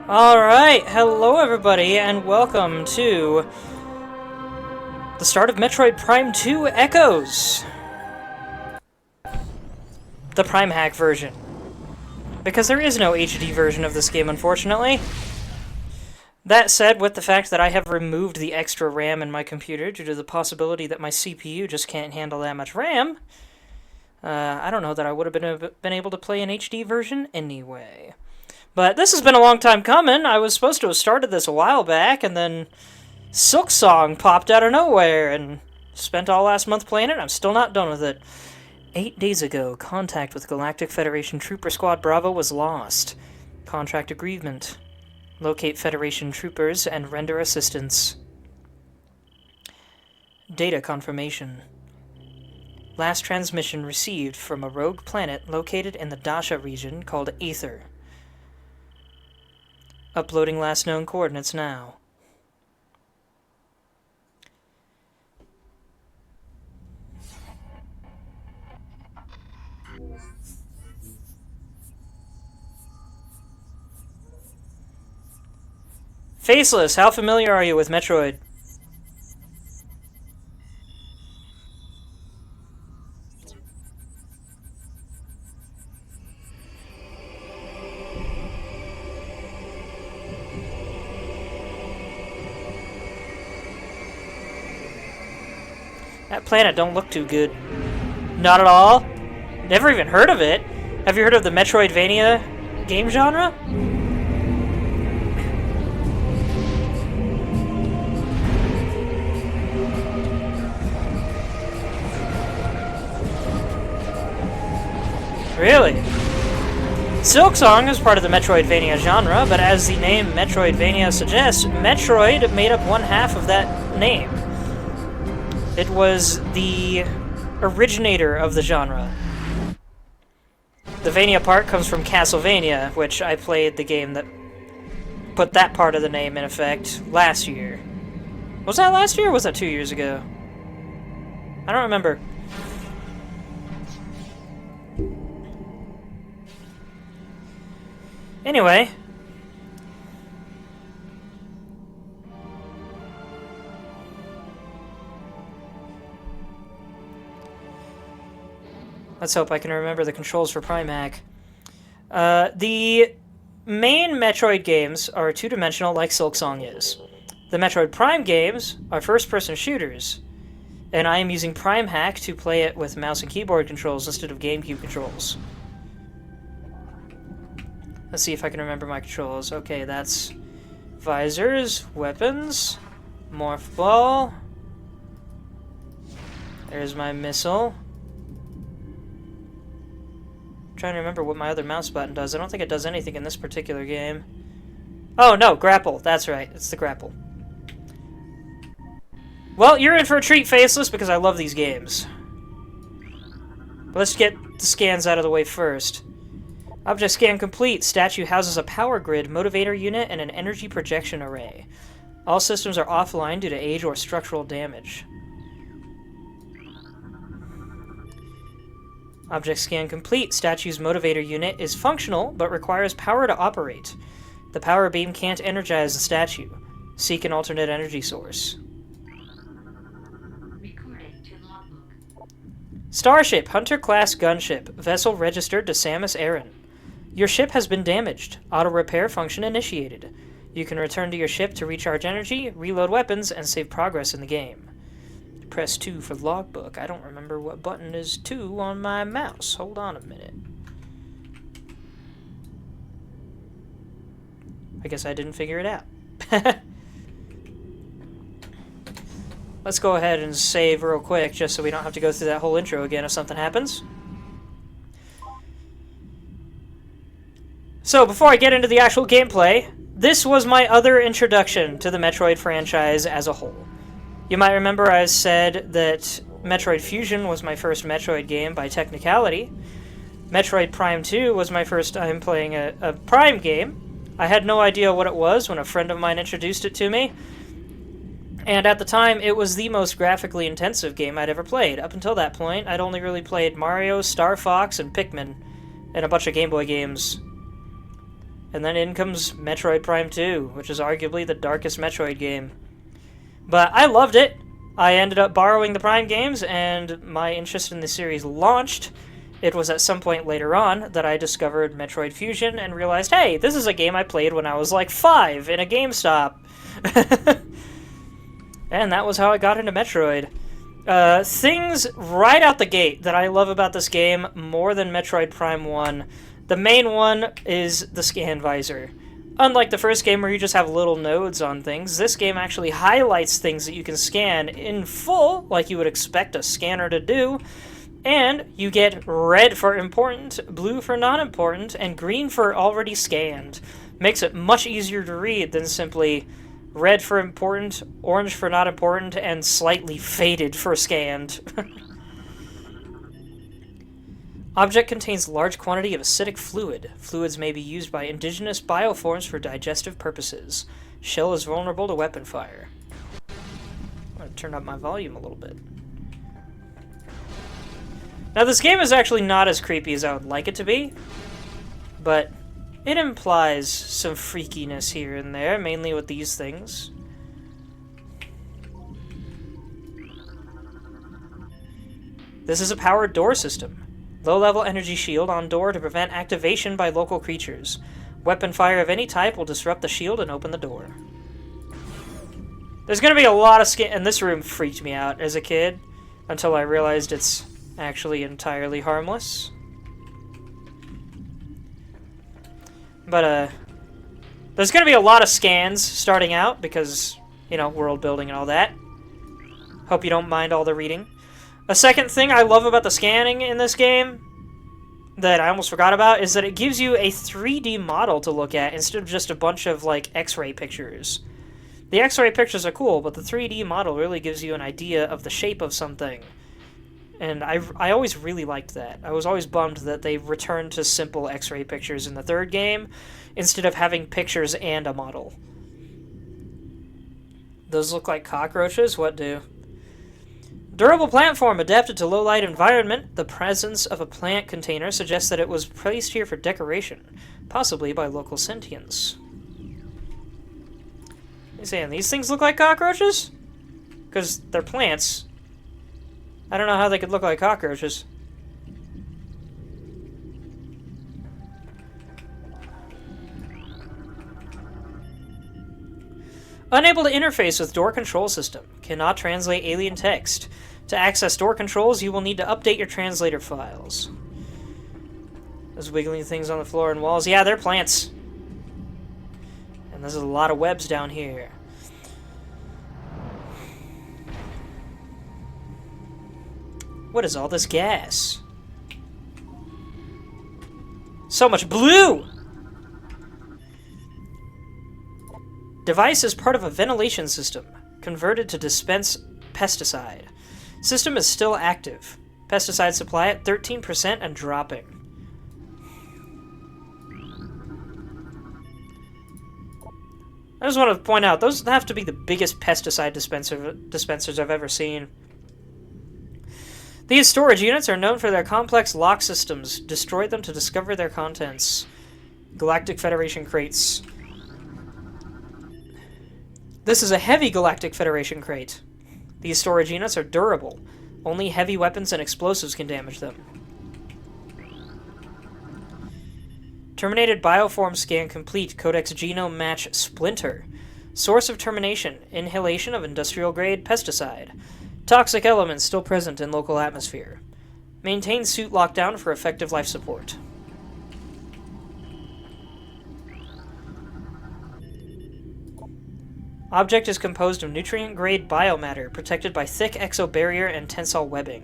Alright, hello everybody, and welcome to the start of Metroid Prime 2 Echoes. The Prime Hack version. Because there is no HD version of this game, unfortunately. That said, with the fact that I have removed the extra RAM in my computer due to the possibility that my CPU just can't handle that much RAM, I don't know that I would have been able to play an HD version anyway. But this has been a long time coming. I was supposed to have started this a while back, and then Silksong popped out of nowhere, and spent all last month playing it, and I'm still not done with it. 8 days ago, contact with Galactic Federation Trooper Squad Bravo was lost. Contract agreement. Locate Federation troopers and render assistance. Data confirmation. Last transmission received from a rogue planet located in the Dasha region called Aether. Uploading last known coordinates now. Faceless, how familiar are you with Metroid? That planet don't look too good. Not at all? Never even heard of it. Have you heard of the Metroidvania game genre? Really? Silksong is part of the Metroidvania genre, but as the name Metroidvania suggests, Metroid made up one half of that name. It was the originator of the genre. The Vania part comes from Castlevania, which I played the game that put that part of the name in effect last year. Was that last year or was that 2 years ago? I don't remember. Anyway. Let's hope I can remember the controls for Prime Hack. The main Metroid games are two-dimensional like Silksong is. The Metroid Prime games are first-person shooters, and I am using Prime Hack to play it with mouse and keyboard controls instead of GameCube controls. Let's see if I can remember my controls. Okay, that's visors, weapons, morph ball. There's my missile. I'm trying to remember what my other mouse button does. I don't think it does anything in this particular game. Oh, no, grapple. That's right. It's the grapple. Well, you're in for a treat, Faceless, because I love these games. But let's get the scans out of the way first. Object scan complete. Statue houses a power grid, motivator unit, and an energy projection array. All systems are offline due to age or structural damage. Object scan complete. Statue's motivator unit is functional, but requires power to operate. The power beam can't energize the statue. Seek an alternate energy source. Starship, Hunter-class gunship. Vessel registered to Samus Aran. Your ship has been damaged. Auto-repair function initiated. You can return to your ship to recharge energy, reload weapons, and save progress in the game. Press 2 for logbook. I don't remember what button is 2 on my mouse. Hold on a minute. I guess I didn't figure it out. Let's go ahead and save real quick, just so we don't have to go through that whole intro again if something happens. So, before I get into the actual gameplay, this was my other introduction to the Metroid franchise as a whole. You might remember I said that Metroid Fusion was my first Metroid game by technicality. Metroid Prime 2 was my first time playing a Prime game. I had no idea what it was when a friend of mine introduced it to me. And at the time, it was the most graphically intensive game I'd ever played. Up until that point, I'd only really played Mario, Star Fox, and Pikmin, and a bunch of Game Boy games. And then in comes Metroid Prime 2, which is arguably the darkest Metroid game. But I loved it. I ended up borrowing the Prime games, and my interest in the series launched. It was at some point later on that I discovered Metroid Fusion and realized, hey, this is a game I played when I was like 5 in a GameStop. And that was how I got into Metroid. Things right out the gate that I love about this game more than Metroid Prime 1. The main one is the scan visor. Unlike the first game where you just have little nodes on things, this game actually highlights things that you can scan in full, like you would expect a scanner to do, and you get red for important, blue for non-important, and green for already scanned. Makes it much easier to read than simply red for important, orange for not important, and slightly faded for scanned. Object contains large quantity of acidic fluid. Fluids may be used by indigenous bioforms for digestive purposes. Shell is vulnerable to weapon fire. I'm going to turn up my volume a little bit. Now this game is actually not as creepy as I would like it to be, but it implies some freakiness here and there, mainly with these things. This is a powered door system. Low-level energy shield on door to prevent activation by local creatures. Weapon fire of any type will disrupt the shield and open the door. There's going to be a lot of skin, and this room freaked me out as a kid until I realized it's actually entirely harmless. But, there's going to be a lot of scans starting out because, you know, world building and all that. Hope you don't mind all the reading. A second thing I love about the scanning in this game that I almost forgot about is that it gives you a 3D model to look at instead of just a bunch of, like, X-ray pictures. The X-ray pictures are cool, but the 3D model really gives you an idea of the shape of something. And I always really liked that. I was always bummed that they returned to simple X-ray pictures in the third game instead of having pictures and a model. Those look like cockroaches? What do? Durable plant form adapted to low-light environment. The presence of a plant container suggests that it was placed here for decoration, possibly by local sentients. You saying these things look like cockroaches? Because they're plants. I don't know how they could look like cockroaches. Unable to interface with door control system. Cannot translate alien text. To access door controls, you will need to update your translator files. Those wiggling things on the floor and walls. Yeah, they're plants. And there's a lot of webs down here. What is all this gas? So much blue! Device is part of a ventilation system, converted to dispense pesticide. System is still active. Pesticide supply at 13% and dropping. I just want to point out, those have to be the biggest pesticide dispensers I've ever seen. These storage units are known for their complex lock systems. Destroy them to discover their contents. Galactic Federation crates. This is a heavy Galactic Federation crate. These storage units are durable. Only heavy weapons and explosives can damage them. Terminated bioform scan complete. Codex genome match splinter. Source of termination. Inhalation of industrial-grade pesticide. Toxic elements still present in local atmosphere. Maintain suit lockdown for effective life support. Object is composed of nutrient-grade biomatter, protected by thick exobarrier and tensile webbing.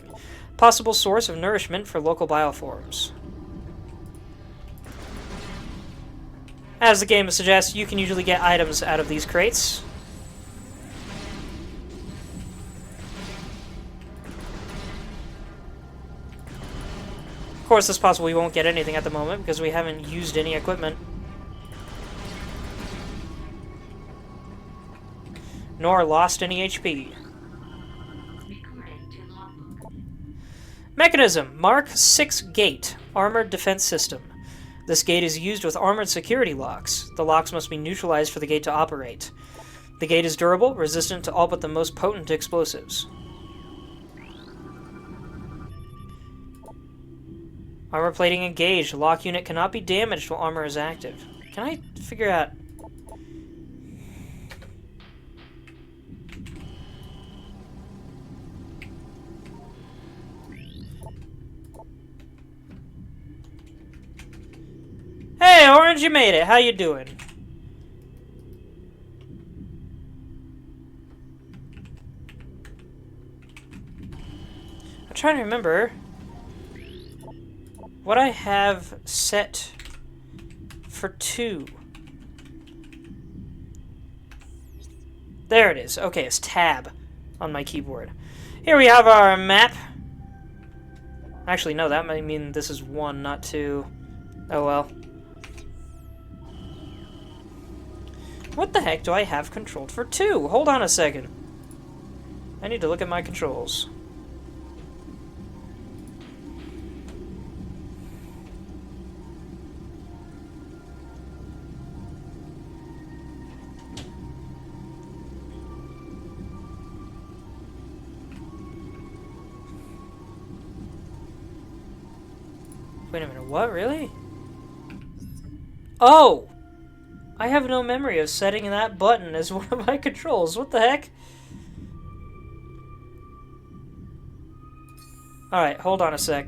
Possible source of nourishment for local bioforms. As the game suggests, you can usually get items out of these crates. Of course, it's possible we won't get anything at the moment because we haven't used any equipment. Nor lost any HP. Mechanism. Mark 6 Gate. Armored Defense System. This gate is used with armored security locks. The locks must be neutralized for the gate to operate. The gate is durable, resistant to all but the most potent explosives. Armor plating engaged. Lock unit cannot be damaged while armor is active. Can I figure out... Hey, Orange, you made it. How you doing? I'm trying to remember what I have set for 2. There it is. Okay, it's tab on my keyboard. Here we have our map. Actually, no, that might mean this is 1, not 2. Oh well. What the heck do I have controlled for 2? Hold on a second. I need to look at my controls. Wait a minute, what? Really? Oh! I have no memory of setting that button as one of my controls. What the heck? Alright, hold on a sec.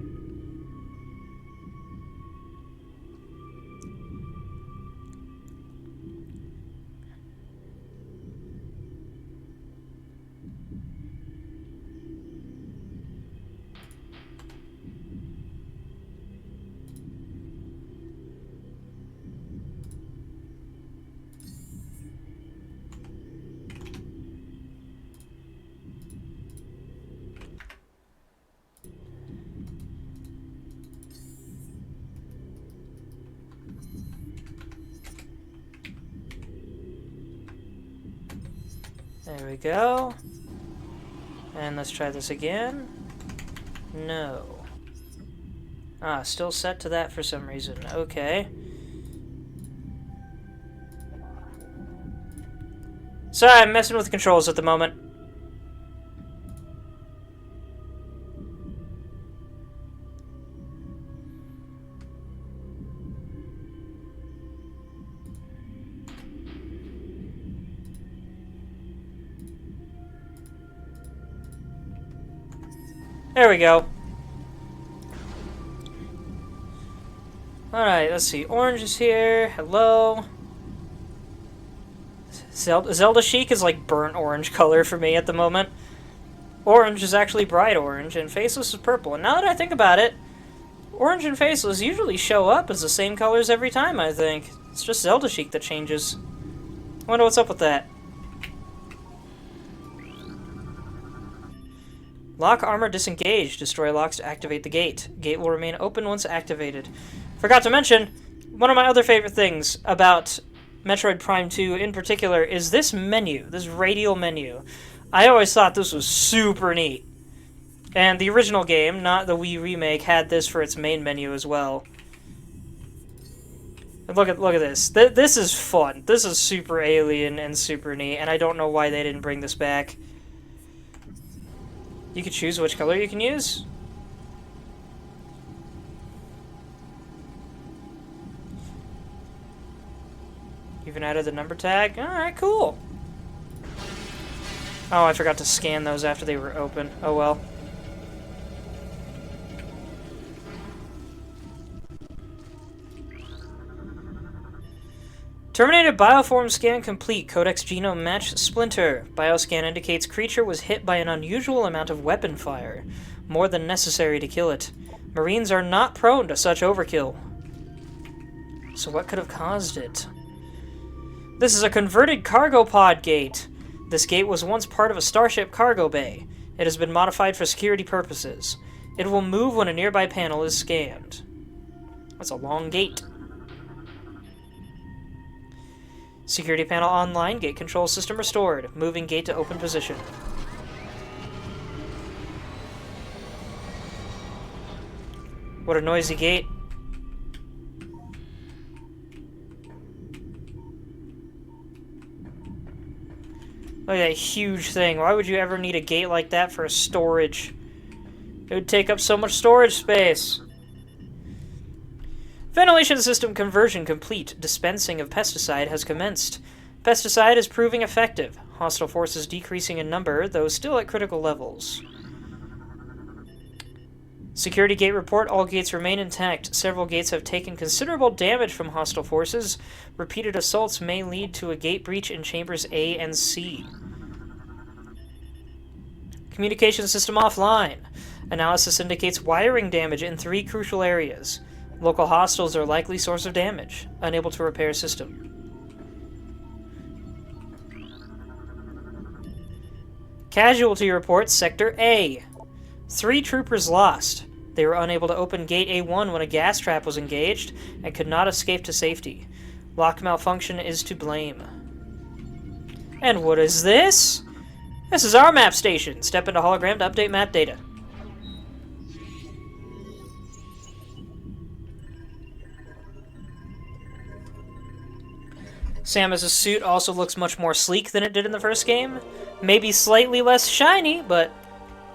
There we go. And let's try this again. No. Ah, still set to that for some reason. Okay. Sorry, I'm messing with the controls at the moment. There we go. Alright, let's see. Orange is here. Hello. Zelda Chic is like burnt orange color for me at the moment. Orange is actually bright orange, and Faceless is purple. And now that I think about it, Orange and Faceless usually show up as the same colors every time, I think. It's just Zelda Chic that changes. I wonder what's up with that. Lock armor disengaged. Destroy locks to activate the gate. Gate will remain open once activated. Forgot to mention, one of my other favorite things about Metroid Prime 2 in particular is this menu, this radial menu. I always thought this was super neat. And the original game, not the Wii remake, had this for its main menu as well. And look at this. This is fun. This is super alien and super neat, and I don't know why they didn't bring this back. You can choose which color you can use. Even added the number tag. Alright, cool. Oh, I forgot to scan those after they were open. Oh well. Terminated bioform scan complete. Codex genome match splinter. Bioscan indicates creature was hit by an unusual amount of weapon fire, more than necessary to kill it. Marines are not prone to such overkill. So what could have caused it? This is a converted cargo pod gate. This gate was once part of a starship cargo bay. It has been modified for security purposes. It will move when a nearby panel is scanned. That's a long gate. Security panel online. Gate control system restored. Moving gate to open position. What a noisy gate. Look at that huge thing. Why would you ever need a gate like that for a storage? It would take up so much storage space. Ventilation system conversion complete. Dispensing of pesticide has commenced. Pesticide is proving effective. Hostile forces decreasing in number, though still at critical levels. Security gate report. All gates remain intact. Several gates have taken considerable damage from hostile forces. Repeated assaults may lead to a gate breach in chambers A and C. Communication system offline. Analysis indicates wiring damage in 3 crucial areas. Local hostiles are likely source of damage. Unable to repair system. Casualty reports Sector A. 3 troopers lost. They were unable to open Gate A1 when a gas trap was engaged and could not escape to safety. Lock malfunction is to blame. And what is this? This is our map station. Step into hologram to update map data. Samus's suit also looks much more sleek than it did in the first game. Maybe slightly less shiny, but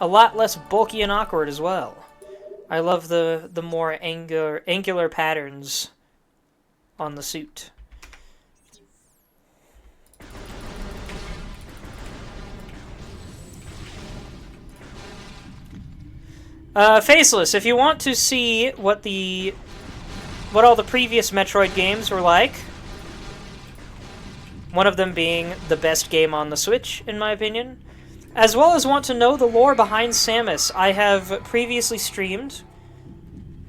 a lot less bulky and awkward as well. I love the more angular patterns on the suit. Faceless, if you want to see what all the previous Metroid games were like, one of them being the best game on the Switch, in my opinion, as well as want to know the lore behind Samus, I have previously streamed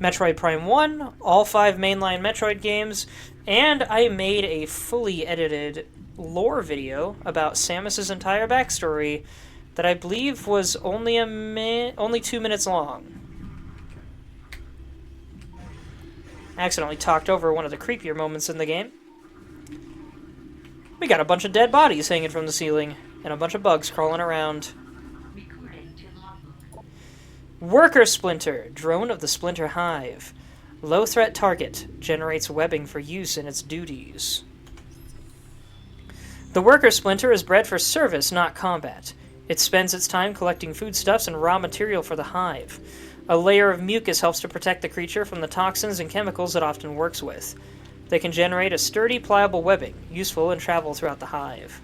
Metroid Prime 1, all 5 mainline Metroid games, and I made a fully edited lore video about Samus's entire backstory that I believe was only 2 minutes long. I accidentally talked over one of the creepier moments in the game. We got a bunch of dead bodies hanging from the ceiling, and a bunch of bugs crawling around. Worker Splinter, drone of the Splinter Hive. Low-threat target, generates webbing for use in its duties. The Worker Splinter is bred for service, not combat. It spends its time collecting foodstuffs and raw material for the hive. A layer of mucus helps to protect the creature from the toxins and chemicals it often works with. They can generate a sturdy, pliable webbing, useful in travel throughout the hive.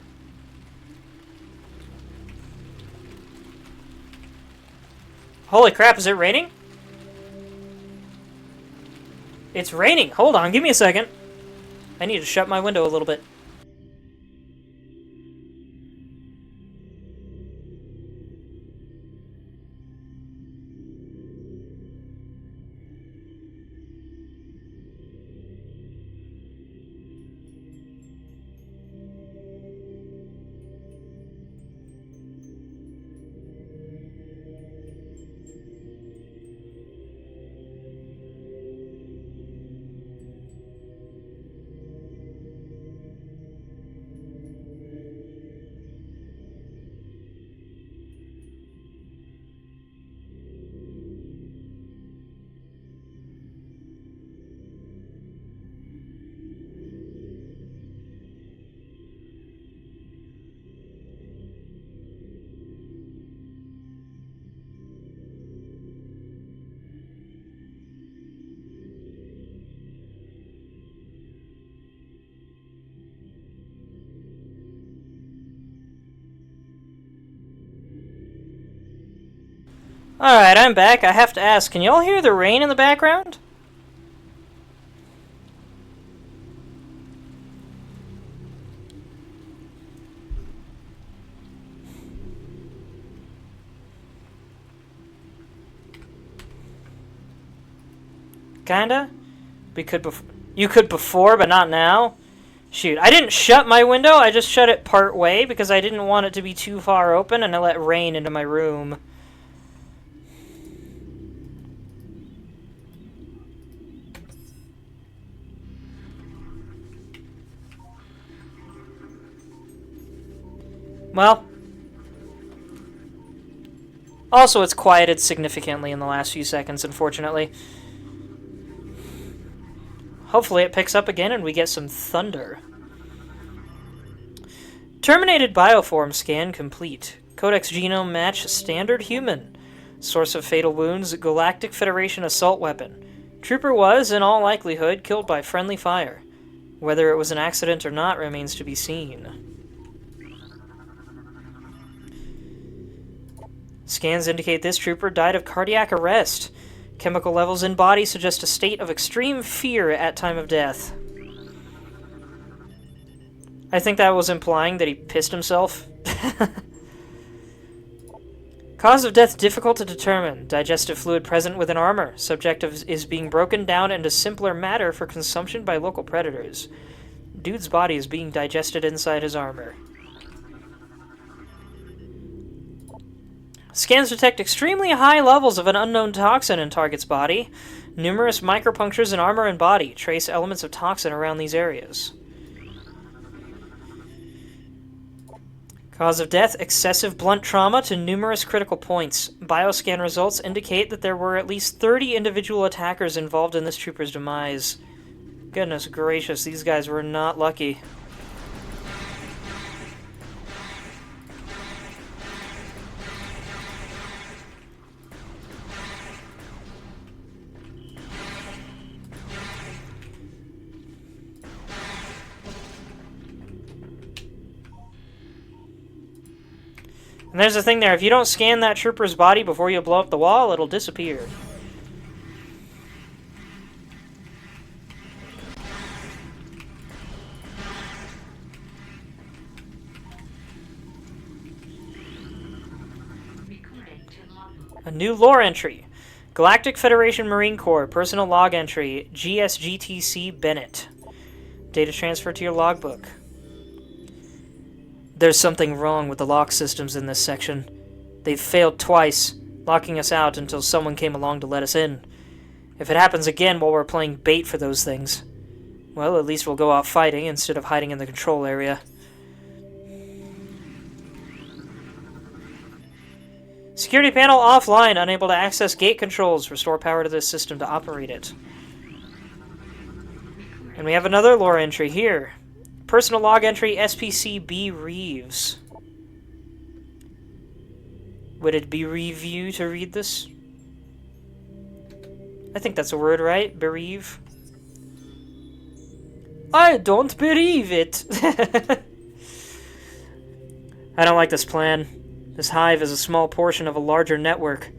Holy crap, is it raining? It's raining! Hold on, give me a second. I need to shut my window a little bit. Alright, I'm back. I have to ask, can y'all hear the rain in the background? Kinda? You could before, but not now? Shoot, I didn't shut my window, I just shut it part way because I didn't want it to be too far open and I let rain into my room. Well, also it's quieted significantly in the last few seconds, unfortunately. Hopefully it picks up again and we get some thunder. Terminated bioform scan complete. Codex genome match standard human. Source of fatal wounds, Galactic Federation assault weapon. Trooper was, in all likelihood, killed by friendly fire. Whether it was an accident or not remains to be seen. Scans indicate this trooper died of cardiac arrest. Chemical levels in body suggest a state of extreme fear at time of death. I think that was implying that he pissed himself. Cause of death difficult to determine. Digestive fluid present within armor. Subject is being broken down into simpler matter for consumption by local predators. Dude's body is being digested inside his armor. Scans detect extremely high levels of an unknown toxin in target's body. Numerous micropunctures in armor and body trace elements of toxin around these areas. Cause of death, excessive blunt trauma to numerous critical points. Bioscan results indicate that there were at least 30 individual attackers involved in this trooper's demise. Goodness gracious, these guys were not lucky. And there's the thing there, if you don't scan that trooper's body before you blow up the wall, it'll disappear. A new lore entry. Galactic Federation Marine Corps, personal log entry, GSGTC Bennett. Data transfer to your logbook. There's something wrong with the lock systems in this section. They've failed twice, locking us out until someone came along to let us in. If it happens again while we're playing bait for those things, well, at least we'll go out fighting instead of hiding in the control area. Security panel offline, unable to access gate controls. Restore power to this system to operate it. And we have another lore entry here. Personal log entry, SPC B. Reeves. Would it bereave you to read this? I think that's a word, right? Bereave? I don't believe it! I don't like this plan. This hive is a small portion of a larger network.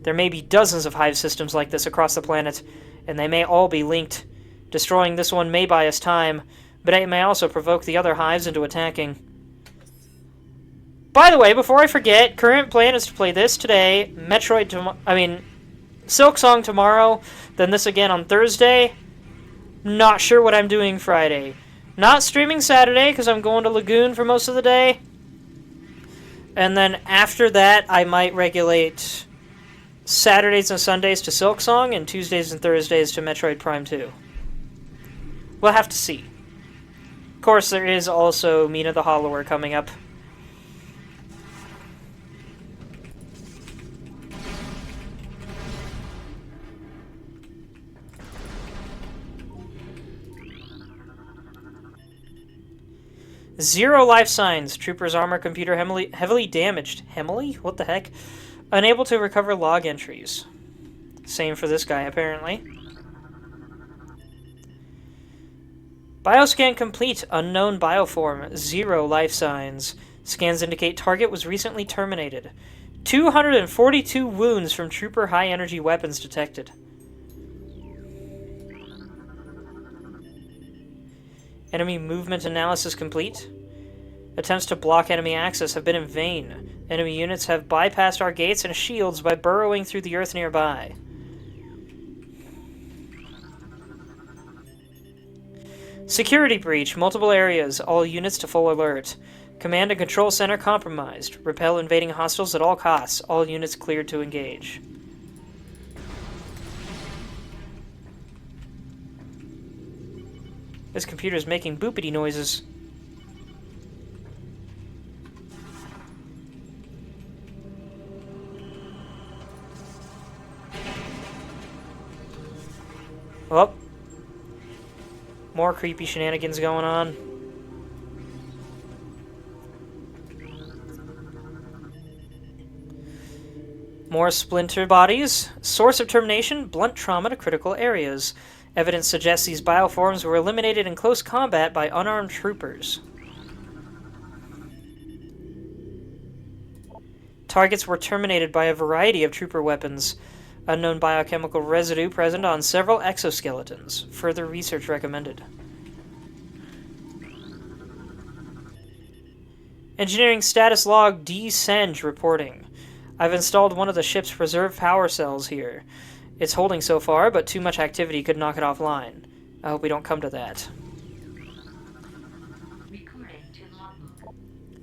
There may be dozens of hive systems like this across the planet, and they may all be linked. Destroying this one may buy us time, but it may also provoke the other hives into attacking. By the way, before I forget, current plan is to play this today, Metroid Silksong tomorrow, then this again on Thursday. Not sure what I'm doing Friday. Not streaming Saturday, because I'm going to Lagoon for most of the day. And then after that, I might regulate Saturdays and Sundays to Silksong, and Tuesdays and Thursdays to Metroid Prime 2. We'll have to see. Of course, there is also Mina the Hollower coming up. Zero life signs. Trooper's armor computer heavily damaged. Heavily? What the heck? Unable to recover log entries. Same for this guy, apparently. Bioscan complete. Unknown bioform. Zero life signs. Scans indicate target was recently terminated. 242 wounds from Trooper high-energy weapons detected. Enemy movement analysis complete. Attempts to block enemy access have been in vain. Enemy units have bypassed our gates and shields by burrowing through the earth nearby. Security breach. Multiple areas. All units to full alert. Command and control center compromised. Repel invading hostiles at all costs. All units cleared to engage. This computer's making boopity noises. Oh. More creepy shenanigans going on. More splinter bodies. Source of termination, blunt trauma to critical areas. Evidence suggests these bioforms were eliminated in close combat by unarmed troopers. Targets were terminated by a variety of trooper weapons. Unknown biochemical residue present on several exoskeletons. Further research recommended. Engineering status log D-Seng reporting. I've installed one of the ship's reserve power cells here. It's holding so far, but too much activity could knock it offline. I hope we don't come to that.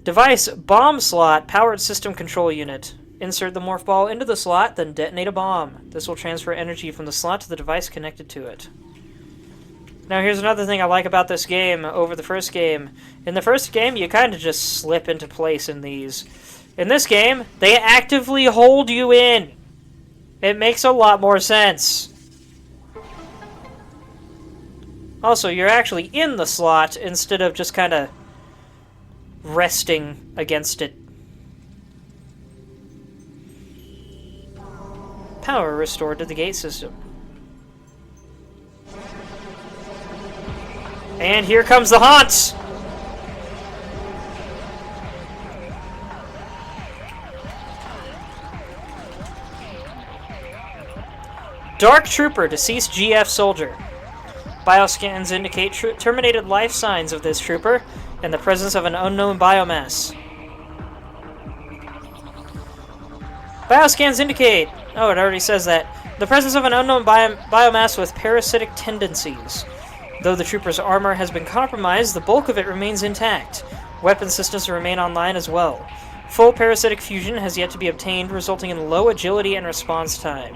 Device bomb slot powered system control unit. Insert the morph ball into the slot, then detonate a bomb. This will transfer energy from the slot to the device connected to it. Now here's another thing I like about this game over the first game. In the first game, you kind of just slip into place in these. In this game, they actively hold you in. It makes a lot more sense. Also, you're actually in the slot instead of just kind of resting against it. Power restored to the gate system. And here comes the haunt! Dark Trooper, deceased GF soldier. Bioscans indicate terminated life signs of this trooper and the presence of an unknown biomass. Bioscans indicate... Oh, it already says that. The presence of an unknown biomass with parasitic tendencies. Though the trooper's armor has been compromised, the bulk of it remains intact. Weapon systems remain online as well. Full parasitic fusion has yet to be obtained, resulting in low agility and response time.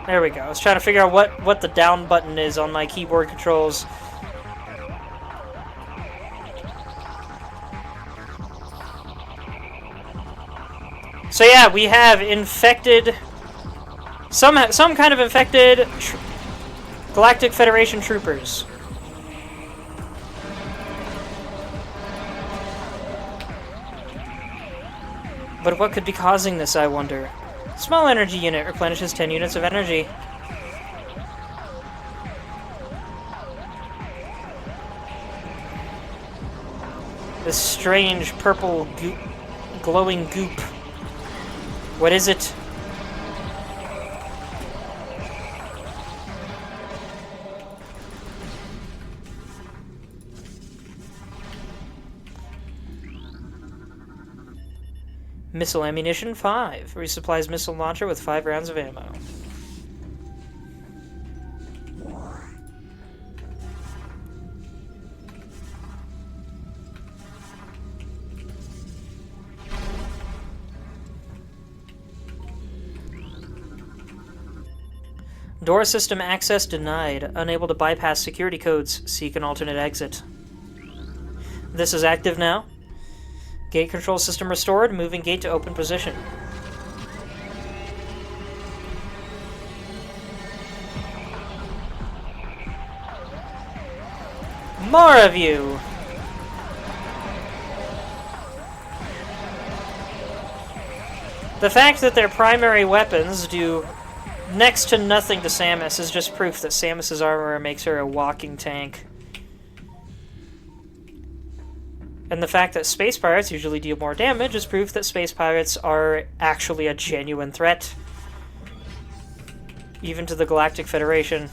There we go. I was trying to figure out what the down button is on my keyboard controls. So yeah, we have infected... Some kind of infected Galactic Federation troopers. But what could be causing this, I wonder? Small energy unit replenishes 10 units of energy. This strange purple glowing goop. What is it? Missile ammunition 5. Resupplies missile launcher with 5 rounds of ammo. Door system access denied. Unable to bypass security codes. Seek an alternate exit. This is active now. Gate control system restored. Moving gate to open position. More of you! The fact that their primary weapons do next to nothing to Samus is just proof that Samus's armor makes her a walking tank. And the fact that space pirates usually deal more damage is proof that space pirates are actually a genuine threat. Even to the Galactic Federation.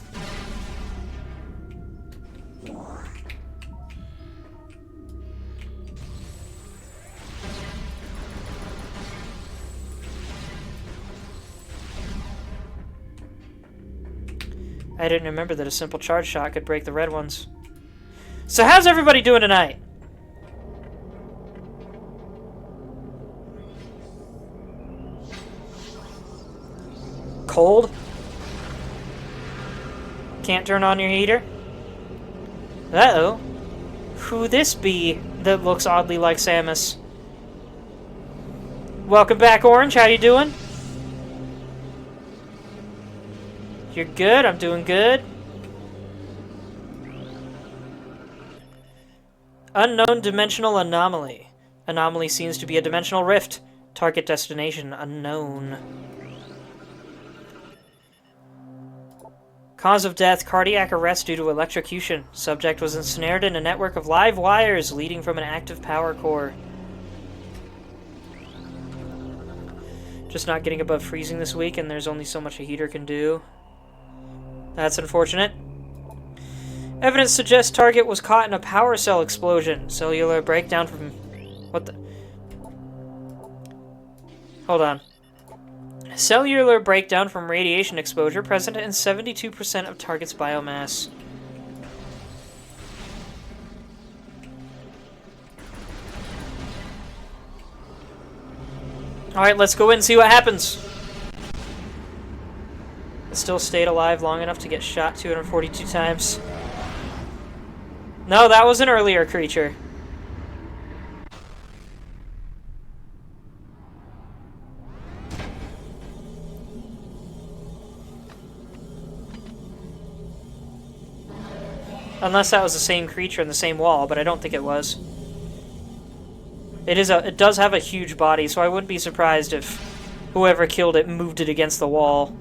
I didn't remember that a simple charge shot could break the red ones. So how's everybody doing tonight? Cold? Can't turn on your heater? Uh-oh. Who this be that looks oddly like Samus? Welcome back, Orange. How you doing? You're good? I'm doing good. Unknown dimensional anomaly. Anomaly seems to be a dimensional rift. Target destination unknown. Cause of death, cardiac arrest due to electrocution. Subject was ensnared in a network of live wires leading from an active power core. Just not getting above freezing this week, and there's only so much a heater can do. That's unfortunate. Evidence suggests target was caught in a power cell explosion. Cellular breakdown from... What the... Hold on. Cellular breakdown from radiation exposure present in 72% of target's biomass. Alright, let's go in and see what happens. It still stayed alive long enough to get shot 242 times. No, that was an earlier creature. Unless that was the same creature in the same wall, but I don't think it was. It does have a huge body, so I wouldn't be surprised if whoever killed it moved it against the wall.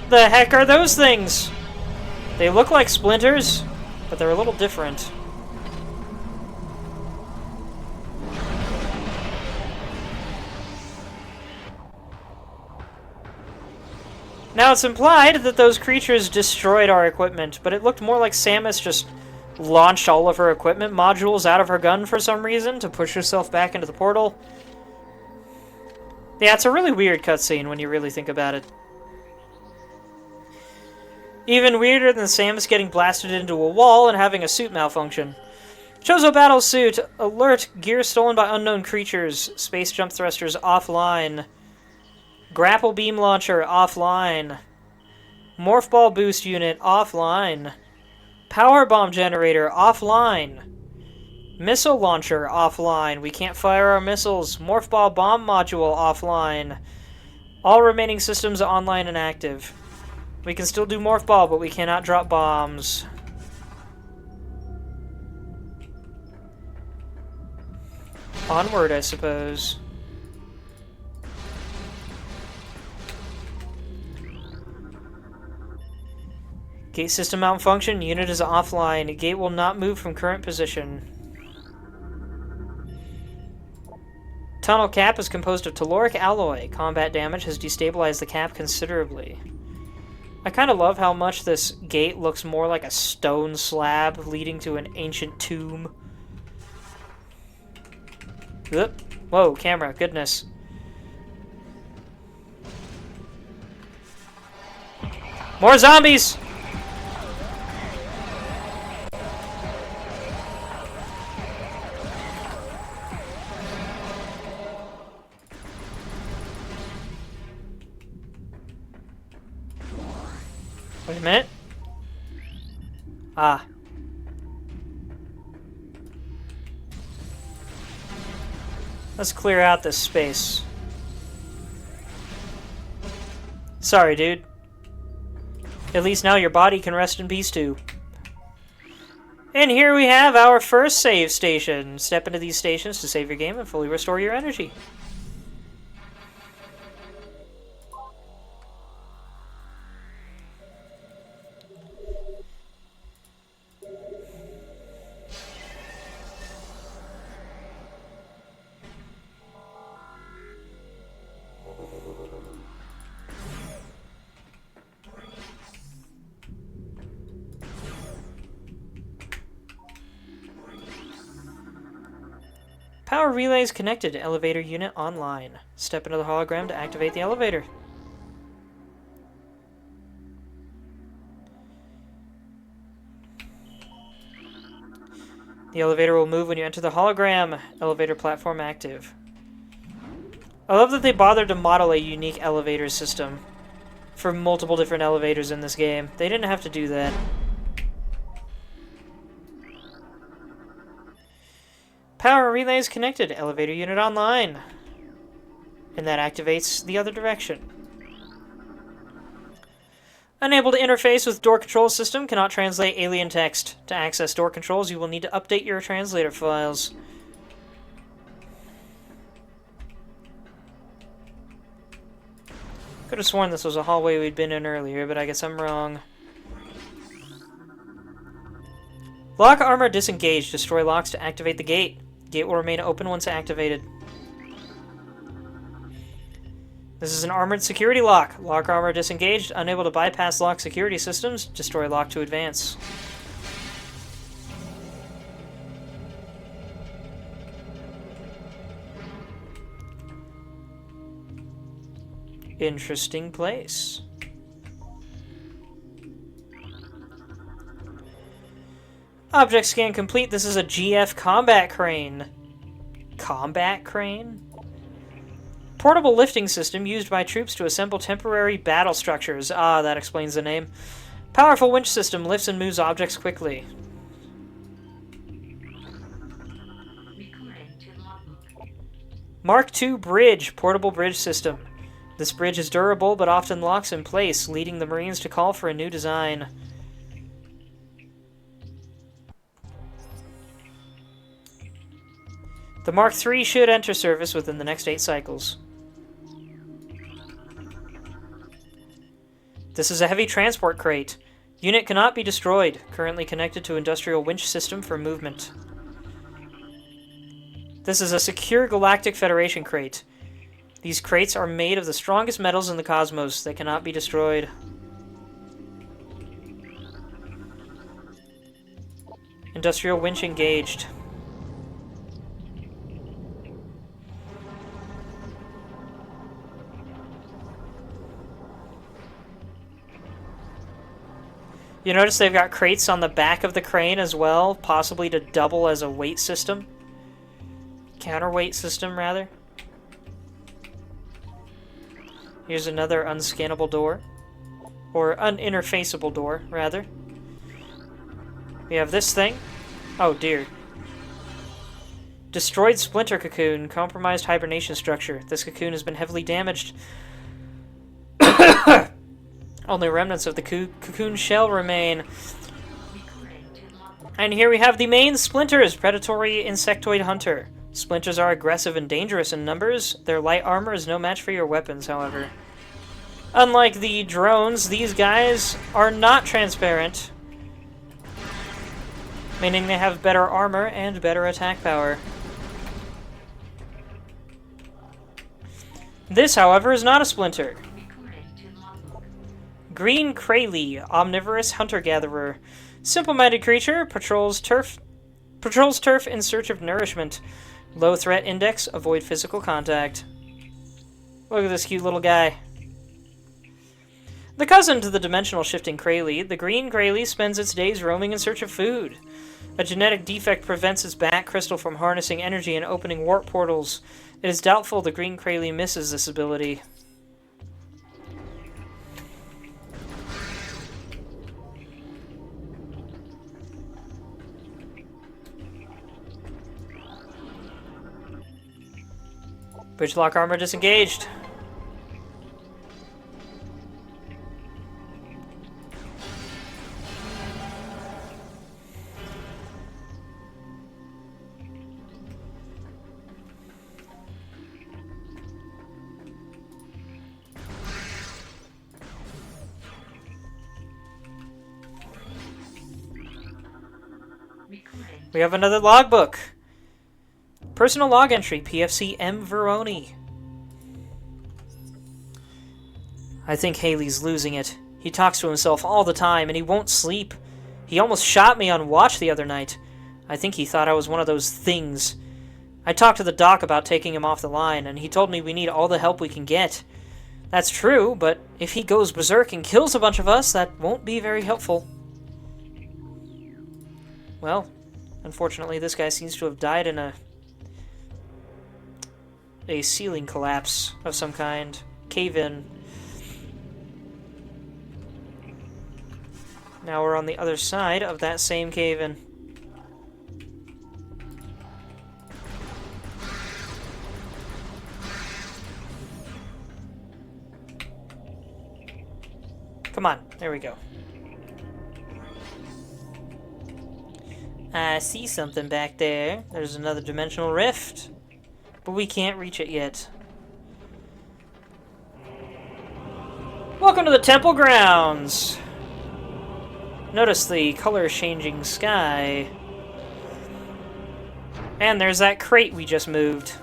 The heck are those things? They look like splinters, but they're a little different. Now, it's implied that those creatures destroyed our equipment, but it looked more like Samus just launched all of her equipment modules out of her gun for some reason to push herself back into the portal. Yeah, it's a really weird cutscene when you really think about it. Even weirder than Samus getting blasted into a wall and having a suit malfunction. Chozo battle suit. Alert. Gear stolen by unknown creatures. Space jump thrusters offline. Grapple beam launcher offline. Morph ball boost unit offline. Power bomb generator offline. Missile launcher offline. We can't fire our missiles. Morph ball bomb module offline. All remaining systems online and active. We can still do Morph Ball, but we cannot drop bombs. Onward, I suppose. Gate system malfunction. Unit is offline. Gate will not move from current position. Tunnel cap is composed of telluric alloy. Combat damage has destabilized the cap considerably. I kind of love how much this gate looks more like a stone slab leading to an ancient tomb. Oop. Whoa, camera, goodness. More zombies! Wait a minute. Ah. Let's clear out this space. Sorry, dude. At least now your body can rest in peace, too. And here we have our first save station. Step into these stations to save your game and fully restore your energy. Power relays connected. Elevator unit online. Step into the hologram to activate the elevator. The elevator will move when you enter the hologram. Elevator platform active. I love that they bothered to model a unique elevator system for multiple different elevators in this game. They didn't have to do that. Power relay is connected. Elevator unit online. And that activates the other direction. Unable to interface with door control system. Cannot translate alien text. To access door controls, you will need to update your translator files. Could have sworn this was a hallway we'd been in earlier, but I guess I'm wrong. Lock armor disengaged. Destroy locks to activate the gate. Gate will remain open once activated. This is an armored security lock. Lock armor disengaged. Unable to bypass lock security systems. Destroy lock to advance. Interesting place. Object scan complete. This is a GF combat crane. Combat crane? Portable lifting system used by troops to assemble temporary battle structures. Ah, that explains the name. Powerful winch system lifts and moves objects quickly. Mark II bridge. Portable bridge system. This bridge is durable, but often locks in place, leading the Marines to call for a new design. The Mark III should enter service within the next 8 cycles. This is a heavy transport crate. Unit cannot be destroyed. Currently connected to industrial winch system for movement. This is a secure Galactic Federation crate. These crates are made of the strongest metals in the cosmos. They cannot be destroyed. Industrial winch engaged. You notice they've got crates on the back of the crane as well, possibly to double as a weight system. Counterweight system, rather. Here's another unscannable door. Or uninterfaceable door, rather. We have this thing. Oh, dear. Destroyed splinter cocoon. Compromised hibernation structure. This cocoon has been heavily damaged. Only remnants of the cocoon shell remain. And here we have the main splinters. Predatory insectoid hunter. Splinters are aggressive and dangerous in numbers. Their light armor is no match for your weapons, however. Unlike the drones, these guys are not transparent, meaning they have better armor and better attack power. This, however, is not a splinter. Green Kralee, omnivorous hunter-gatherer. Simple-minded creature, patrols turf in search of nourishment. Low threat index, avoid physical contact. Look at this cute little guy. The cousin to the dimensional shifting Kralee, the green Kralee spends its days roaming in search of food. A genetic defect prevents its back crystal from harnessing energy and opening warp portals. It is doubtful the green Kralee misses this ability. Bridge lock armor disengaged. We have another logbook. Personal log entry, PFC M. Veroni. I think Haley's losing it. He talks to himself all the time, and he won't sleep. He almost shot me on watch the other night. I think he thought I was one of those things. I talked to the doc about taking him off the line, and he told me we need all the help we can get. That's true, but if he goes berserk and kills a bunch of us, that won't be very helpful. Well, unfortunately, this guy seems to have died in a ceiling collapse of some kind. Cave-in. Now we're on the other side of that same cave-in. Come on, there we go. I see something back there. There's another dimensional rift, but we can't reach it yet. Welcome to the temple grounds! Notice the color-changing sky. And there's that crate we just moved.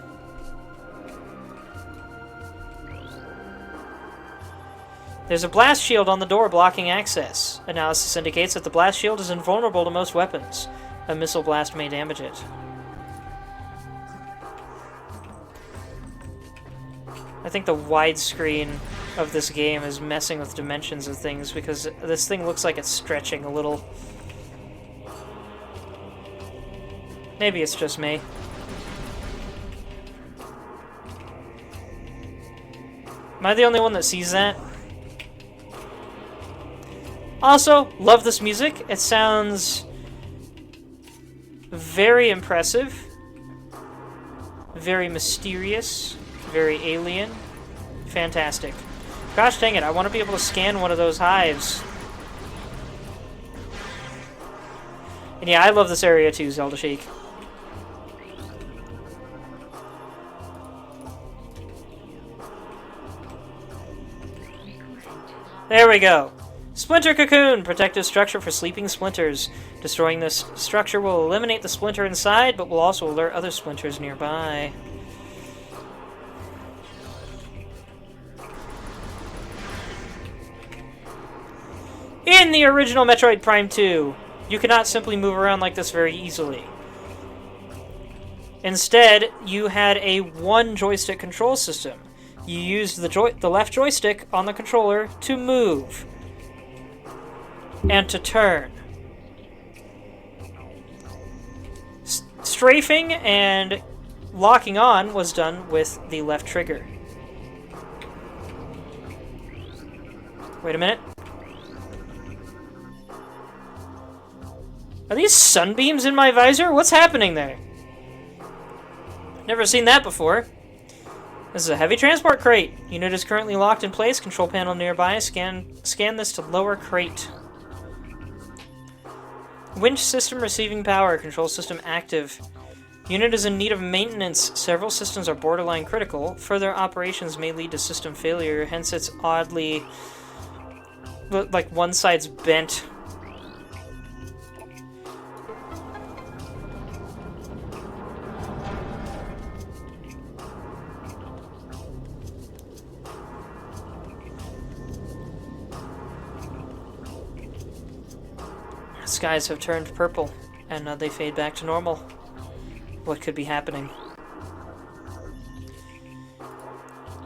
There's a blast shield on the door blocking access. Analysis indicates that the blast shield is invulnerable to most weapons. A missile blast may damage it. I think the widescreen of this game is messing with dimensions of things because this thing looks like it's stretching a little. Maybe it's just me. Am I the only one that sees that? Also, love this music. It sounds very impressive, very mysterious, very alien. Fantastic. Gosh dang it, I want to be able to scan one of those hives. And yeah, I love this area too, Zelda Sheik. There we go. Splinter Cocoon! Protective structure for sleeping splinters. Destroying this structure will eliminate the splinter inside, but will also alert other splinters nearby. In the original Metroid Prime 2, you cannot simply move around like this very easily. Instead, you had a one-joystick control system. You used the left joystick on the controller to move and to turn. Strafing and locking on was done with the left trigger. Wait a minute. Are these sunbeams in my visor? What's happening there? Never seen that before. This is a heavy transport crate. Unit is currently locked in place. Control panel nearby. Scan this to lower crate. Winch system receiving power. Control system active. Unit is in need of maintenance. Several systems are borderline critical. Further operations may lead to system failure. Hence it's oddly... like one side's bent. Skies have turned purple, and they fade back to normal. What could be happening?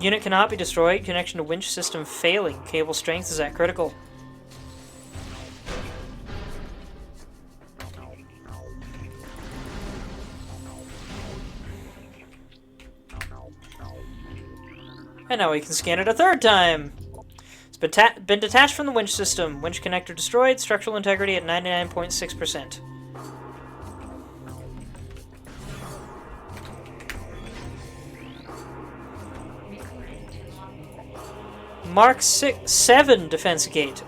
Unit cannot be destroyed. Connection to winch system failing. Cable strength is at critical. And now we can scan it a third time. Been detached from the winch system. Winch connector destroyed. Structural integrity at 99.6%. Mark 7 defense gate.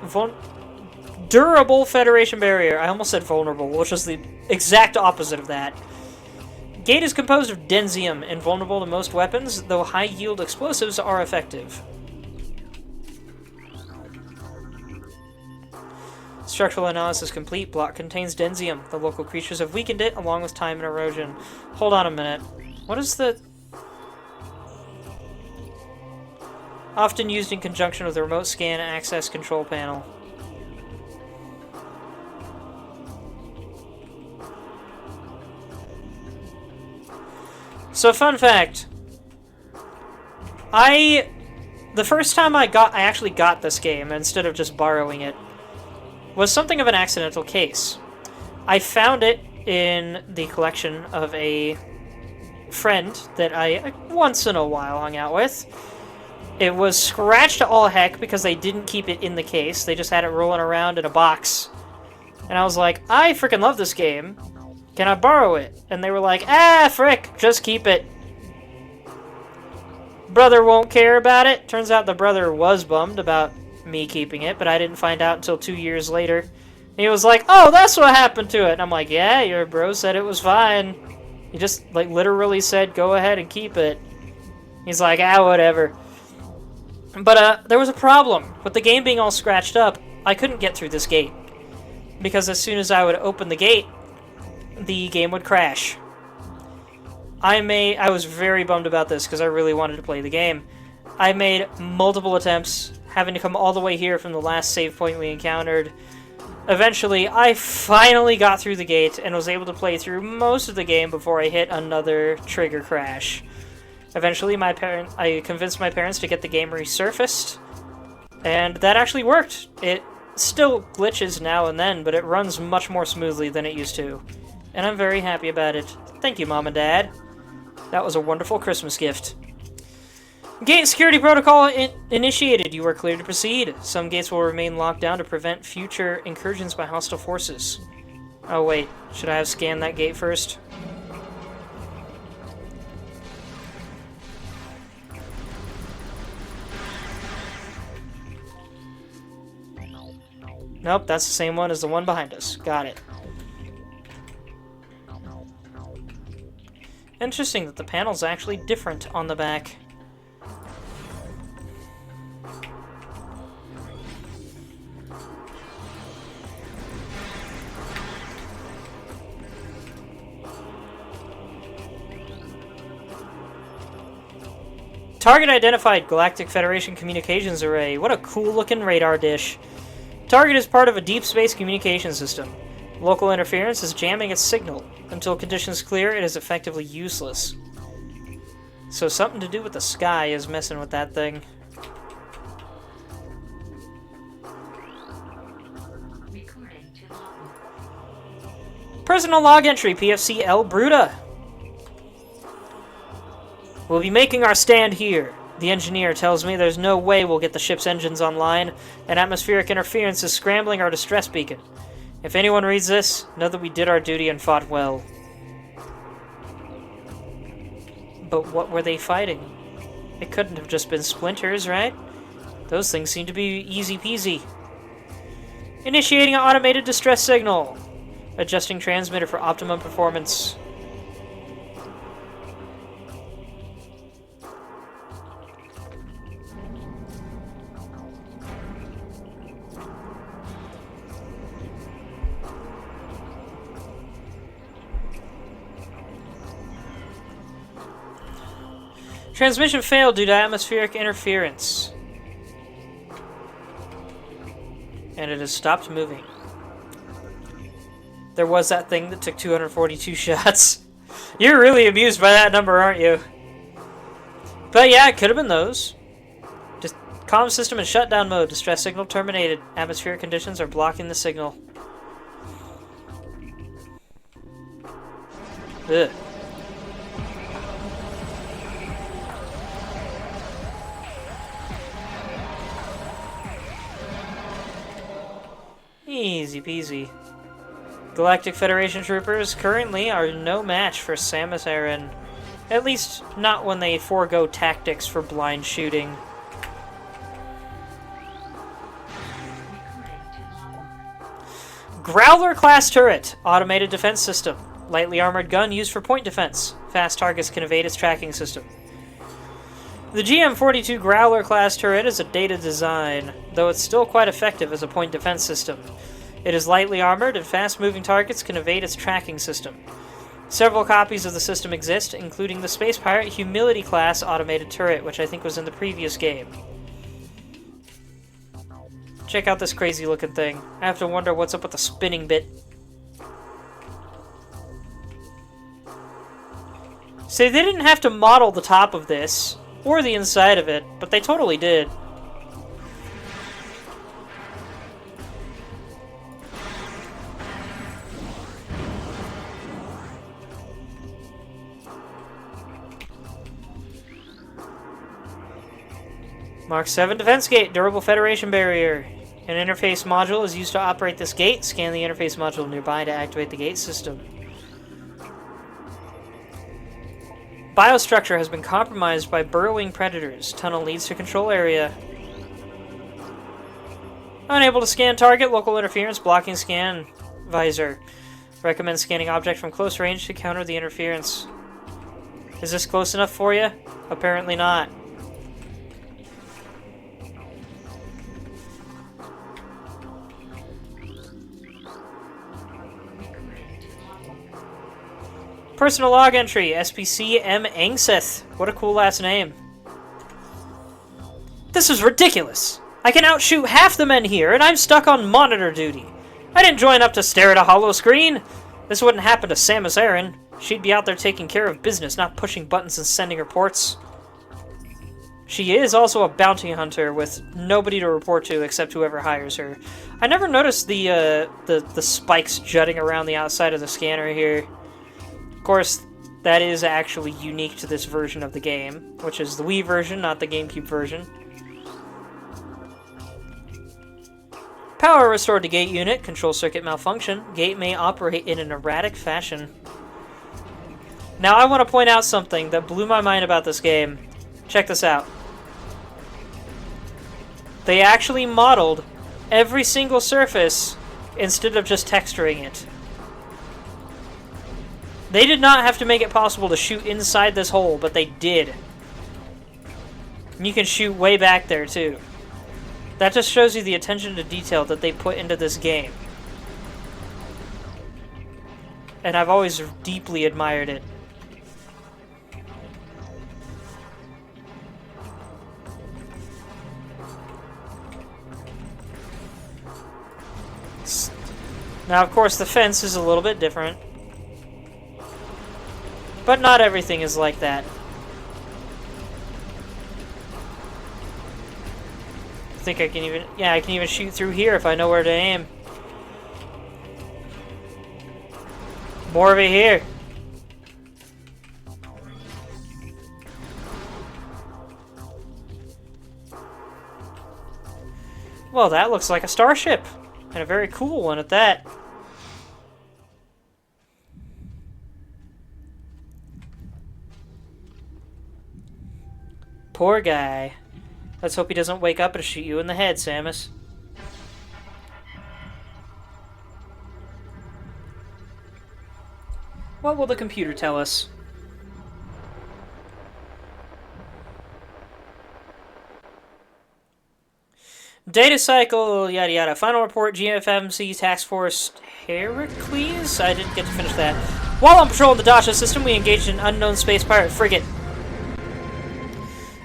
Durable Federation barrier. I almost said vulnerable, which is the exact opposite of that. Gate is composed of denzium, invulnerable to most weapons, though high-yield explosives are effective. Structural analysis complete. Block contains denzium. The local creatures have weakened it, along with time and erosion. Hold on a minute. What is the... Often used in conjunction with the remote scan access control panel. So, fun fact. The first time I actually got this game, instead of just borrowing it, was something of an accidental case. I found it in the collection of a friend that I once in a while hung out with. It was scratched to all heck because they didn't keep it in the case. They just had it rolling around in a box. And I was like, I freaking love this game. Can I borrow it? And they were like, ah, frick, just keep it. Brother won't care about it. Turns out the brother was bummed about me keeping it, but I didn't find out until 2 years later. And he was like, oh, that's what happened to it. And I'm like, yeah, your bro said it was fine. He just, like, literally said, go ahead and keep it. He's like, ah, whatever. But, there was a problem. With the game being all scratched up, I couldn't get through this gate. Because as soon as I would open the gate, the game would crash. I was very bummed about this because I really wanted to play the game. I made multiple attempts, having to come all the way here from the last save point we encountered. Eventually, I finally got through the gate and was able to play through most of the game before I hit another trigger crash. Eventually, I convinced my parents to get the game resurfaced, and that actually worked. It still glitches now and then, but it runs much more smoothly than it used to. And I'm very happy about it. Thank you, Mom and Dad. That was a wonderful Christmas gift. Gate security protocol initiated. You are cleared to proceed. Some gates will remain locked down to prevent future incursions by hostile forces. Oh wait, should I have scanned that gate first? Nope, that's the same one as the one behind us. Got it. Interesting that the panel's actually different on the back. Target identified. Galactic Federation Communications Array. What a cool looking radar dish. Target is part of a deep space communication system. Local interference is jamming its signal. Until conditions clear, it is effectively useless. So something to do with the sky is messing with that thing. Personal log entry, PFC L Bruta. We'll be making our stand here. The engineer tells me there's no way we'll get the ship's engines online, and atmospheric interference is scrambling our distress beacon. If anyone reads this, know that we did our duty and fought well. But what were they fighting? It couldn't have just been splinters, right? Those things seem to be easy peasy. Initiating an automated distress signal. Adjusting transmitter for optimum performance. Transmission failed due to atmospheric interference. And it has stopped moving. There was that thing that took 242 shots. You're really amused by that number, aren't you? But yeah, it could have been those. Just comm system in shutdown mode. Distress signal terminated. Atmospheric conditions are blocking the signal. Ugh. Easy peasy. Galactic Federation troopers currently are no match for Samus Aran. At least, not when they forego tactics for blind shooting. Growler-class turret. Automated defense system. Lightly armored gun used for point defense. Fast targets can evade its tracking system. The GM42 Growler-class turret is a dated design, though it's still quite effective as a point defense system. It is lightly armored, and fast-moving targets can evade its tracking system. Several copies of the system exist, including the Space Pirate Humility-class automated turret, which I think was in the previous game. Check out this crazy-looking thing. I have to wonder what's up with the spinning bit. See, they didn't have to model the top of this, or the inside of it, but they totally did. Mark 7 defense gate, durable Federation barrier. An interface module is used to operate this gate. Scan the interface module nearby to activate the gate system. Biostructure has been compromised by burrowing predators. Tunnel leads to control area. Unable to scan target, local interference, blocking scan visor. Recommend scanning object from close range to counter the interference. Is this close enough for you? Apparently not. Personal log entry, SPC M. Angseth. What a cool last name. This is ridiculous. I can outshoot half the men here, and I'm stuck on monitor duty. I didn't join up to stare at a hollow screen. This wouldn't happen to Samus Aran. She'd be out there taking care of business, not pushing buttons and sending reports. She is also a bounty hunter with nobody to report to except whoever hires her. I never noticed the spikes jutting around the outside of the scanner here. Of course, that is actually unique to this version of the game, which is the Wii version, not the GameCube version. Power restored to gate unit. Control circuit malfunction. Gate may operate in an erratic fashion. Now I want to point out something that blew my mind about this game. Check this out. They actually modeled every single surface instead of just texturing it. They did not have to make it possible to shoot inside this hole, but they did. And you can shoot way back there, too. That just shows you the attention to detail that they put into this game. And I've always deeply admired it. Now, of course, the fence is a little bit different. But not everything is like that. I think I can even... Yeah, I can even shoot through here if I know where to aim. More of it here. Well, that looks like a starship. And a very cool one at that. Poor guy. Let's hope he doesn't wake up and shoot you in the head, Samus. What will the computer tell us? Data cycle, yada yada. Final report, GFMC Task Force Heracles? I didn't get to finish that. While on patrol in the Dasha system, we engaged an unknown space pirate frigate.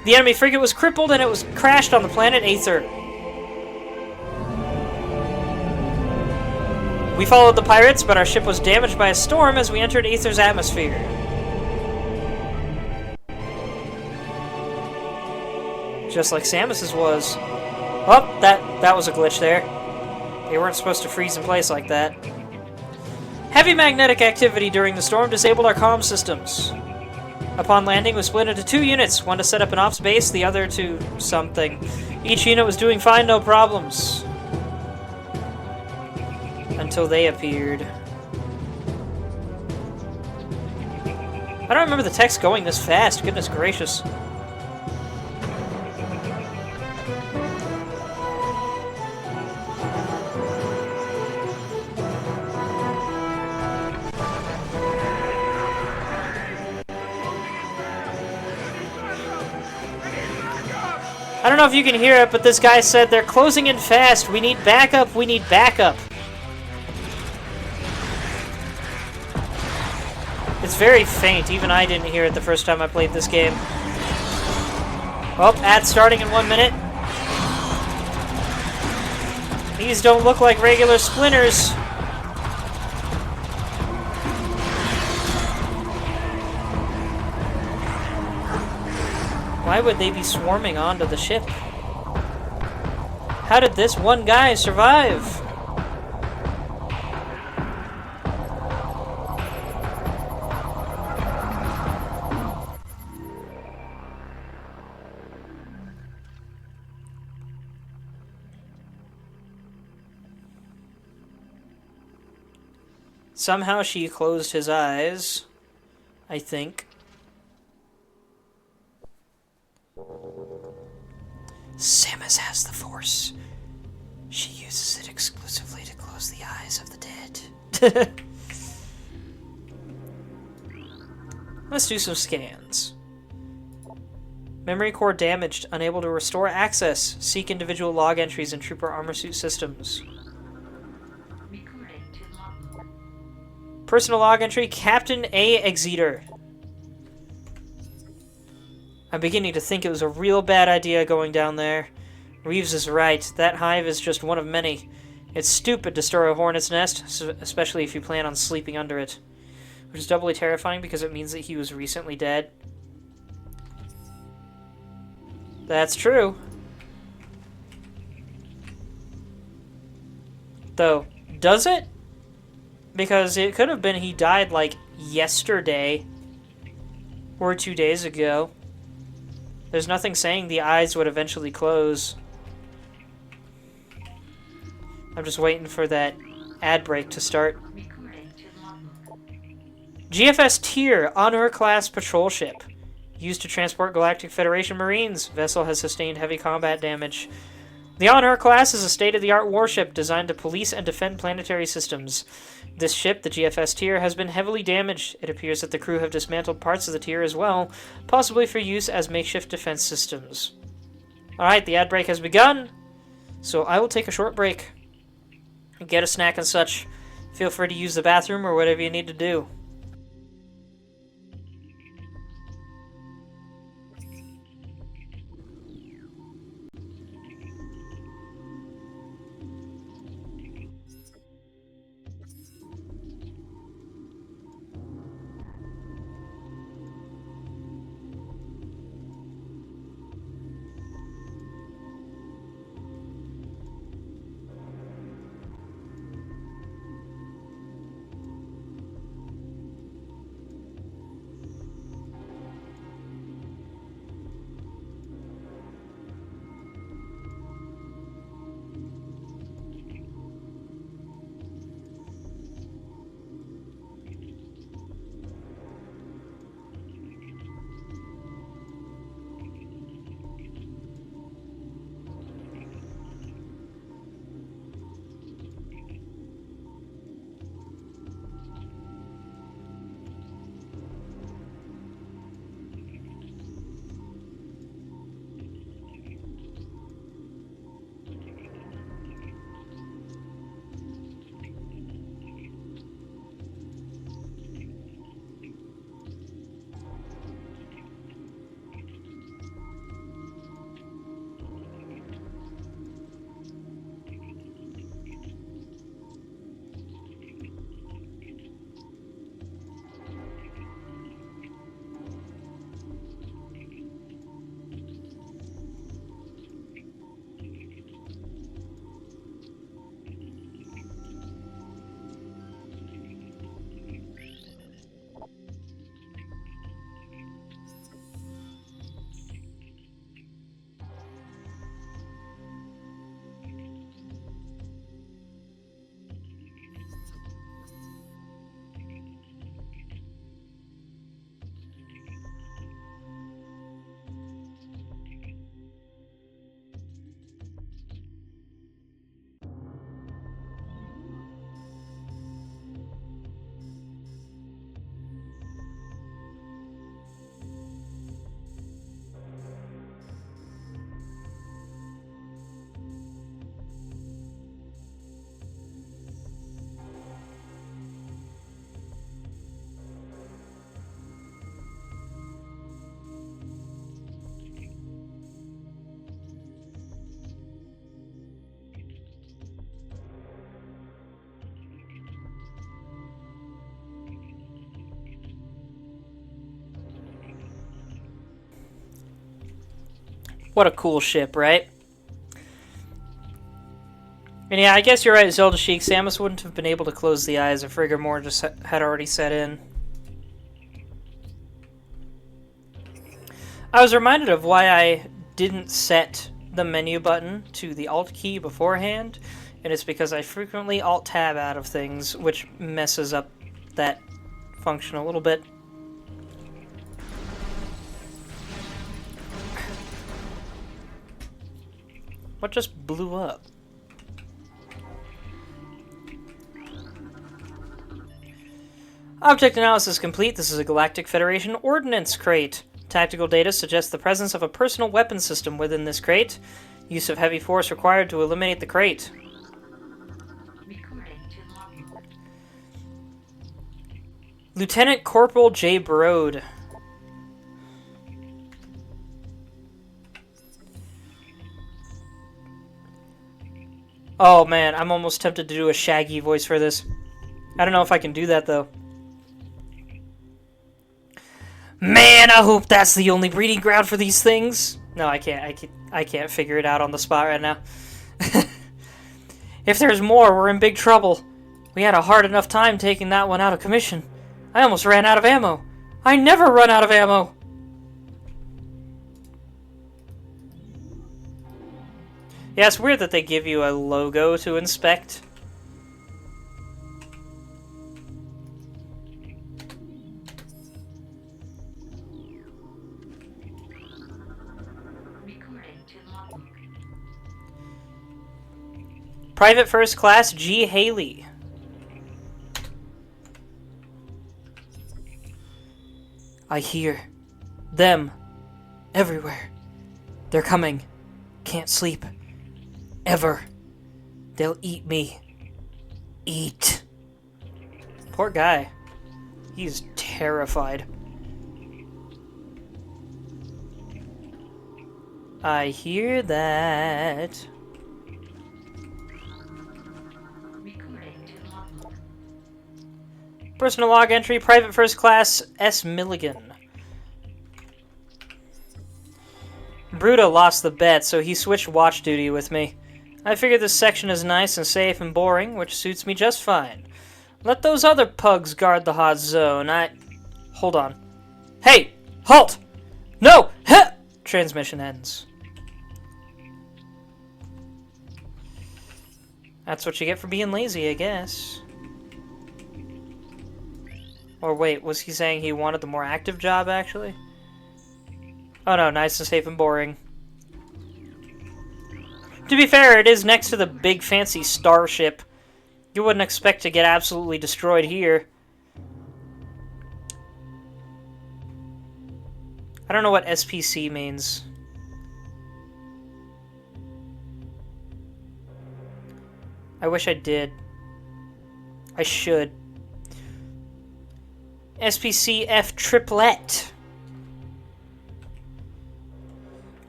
The enemy frigate was crippled and it was crashed on the planet Aether. We followed the pirates, but our ship was damaged by a storm as we entered Aether's atmosphere. Just like Samus's was. Oh, that was a glitch there. They weren't supposed to freeze in place like that. Heavy magnetic activity during the storm disabled our comm systems. Upon landing, we split into 2 units, one to set up an ops base, the other to something. Each unit was doing fine, no problems. Until they appeared. I don't remember the text going this fast, goodness gracious. I don't know if you can hear it, but this guy said they're closing in fast. We need backup. We need backup. It's very faint. Even I didn't hear it the first time I played this game. Well, ad starting in 1 minute. These don't look like regular splinters. Why would they be swarming onto the ship? How did this one guy survive? somehow she closed his eyes, I think. Samus has the Force. She uses it exclusively to close the eyes of the dead. Let's do some scans. Memory core damaged, unable to restore access. Seek individual log entries in Trooper Armor Suit systems. Personal log entry, Captain A. Exeter. I'm beginning to think it was a real bad idea going down there. Reeves is right. That hive is just one of many. It's stupid to store a hornet's nest, especially if you plan on sleeping under it. Which is doubly terrifying because it means that he was recently dead. That's true. Though, does it? Because it could have been he died, like, yesterday. Or 2 days ago. There's nothing saying the eyes would eventually close. I'm just waiting for that ad break to start. GFS Tier, Honor Class Patrol Ship. Used to transport Galactic Federation Marines. Vessel has sustained heavy combat damage. The Honor Class is a state-of-the-art warship designed to police and defend planetary systems. This ship, the GFS Tier, has been heavily damaged. It appears that the crew have dismantled parts of the tier as well, possibly for use as makeshift defense systems. Alright, the ad break has begun, so I will take a short break. Get a snack and such. Feel free to use the bathroom or whatever you need to do. What a cool ship, right? And yeah, I guess you're right, Zelda Sheik. Samus wouldn't have been able to close the eyes if rigor mortis had already set in. I was reminded of why I didn't set the menu button to the Alt key beforehand, and it's because I frequently Alt-Tab out of things, which messes up that function a little bit. What just blew up? Object analysis complete. This is a Galactic Federation Ordnance Crate. Tactical data suggests the presence of a personal weapon system within this crate. Use of heavy force required to eliminate the crate. Lieutenant Corporal J. Brode. Oh man, I'm almost tempted to do a Shaggy voice for this. I don't know if I can do that though. Man, I hope that's the only breeding ground for these things. No, I can't. I can't figure it out on the spot right now. If there's more, we're in big trouble. We had a hard enough time taking that one out of commission. I almost ran out of ammo. I never run out of ammo. Yeah, it's weird that they give you a logo to inspect. Private First Class G. Haley. I hear them everywhere. They're coming. Can't sleep. Ever. They'll eat me. Eat. Poor guy. He's terrified. I hear that. Personal log entry, Private First Class S. Milligan. Bruta lost the bet, so he switched watch duty with me. I figure this section is nice and safe and boring, which suits me just fine. Let those other pugs guard the hot zone. Hold on. Hey! Halt! No! Heh! Transmission ends. That's what you get for being lazy, I guess. Or wait, was he saying he wanted the more active job, actually? Oh no, nice and safe and boring. To be fair, it is next to the big fancy starship. You wouldn't expect to get absolutely destroyed here. I don't know what SPC means. I wish I did. I should. SPCF triplet.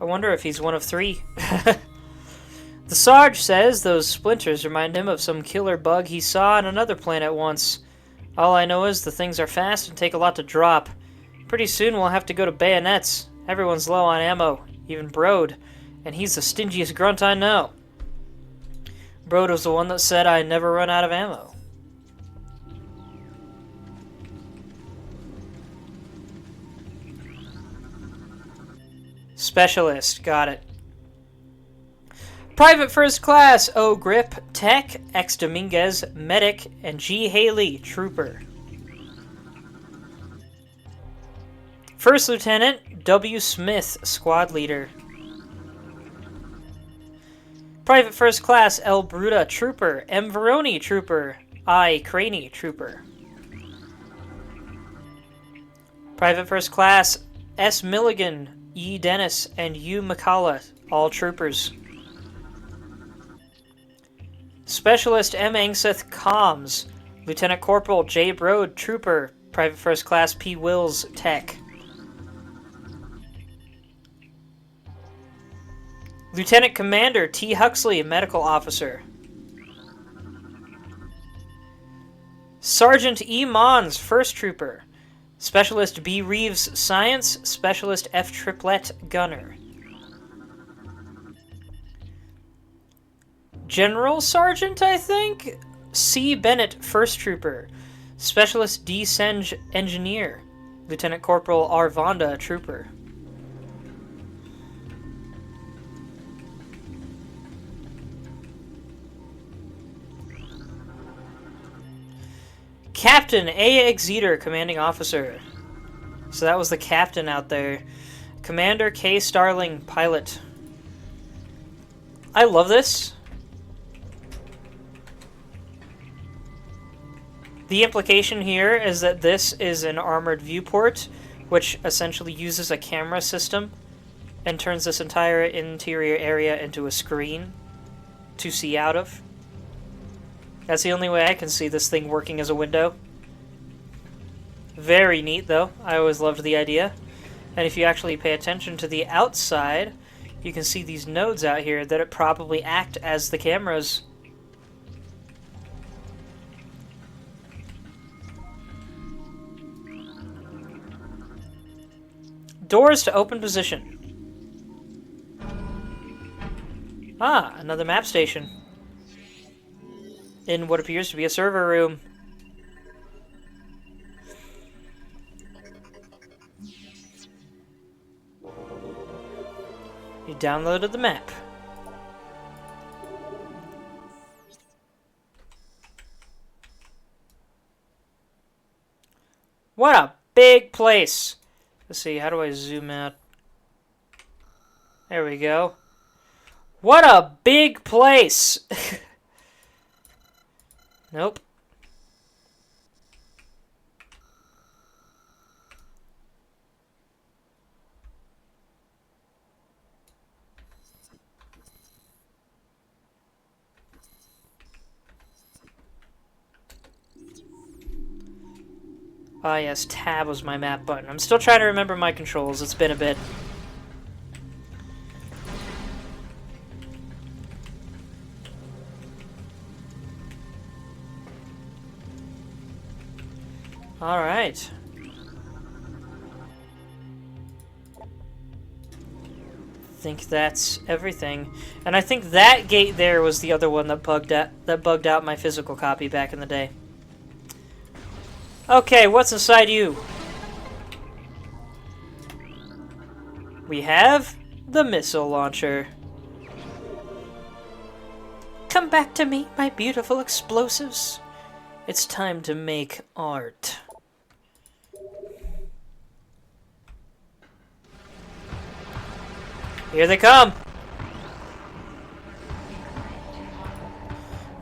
I wonder if he's one of 3. The Sarge says those splinters remind him of some killer bug he saw on another planet once. All I know is the things are fast and take a lot to drop. Pretty soon we'll have to go to bayonets. Everyone's low on ammo, even Brode, and he's the stingiest grunt I know. Brode was the one that said I never run out of ammo. Specialist, got it. Private First Class O. Grip, Tech, X. Dominguez, Medic, and G. Haley, Trooper. First Lieutenant W. Smith, Squad Leader. Private First Class L. Bruta, Trooper, M. Veroni, Trooper, I. Craney, Trooper. Private First Class S. Milligan, E. Dennis, and U. McCullough, all troopers. Specialist M. Angseth, Comms. Lieutenant Corporal J. Brode, Trooper. Private First Class P. Wills, Tech. Lieutenant Commander T. Huxley, Medical Officer. Sergeant E. Mons, First Trooper. Specialist B. Reeves, Science. Specialist F. Triplet, Gunner. General Sergeant, I think? C. Bennett, First Trooper. Specialist D. Senge, Engineer. Lieutenant Corporal R. Vonda, Trooper. Captain A. Exeter, commanding officer. So that was the captain out there. Commander K. Starling, pilot. I love this. The implication here is that this is an armored viewport, which essentially uses a camera system and turns this entire interior area into a screen to see out of. That's the only way I can see this thing working as a window. Very neat, though. I always loved the idea. And if you actually pay attention to the outside, you can see these nodes out here that it probably act as the cameras. Doors to open position. Ah, another map station. In what appears to be a server room. You downloaded the map. What a big place! Let's see, how do I zoom out? There we go. What a big place! Nope. Ah yes, tab was my map button. I'm still trying to remember my controls. It's been a bit. Alright. I think that's everything. And I think that gate there was the other one that bugged out my physical copy back in the day. Okay, what's inside you? We have the missile launcher. Come back to me, my beautiful explosives. It's time to make art. Here they come!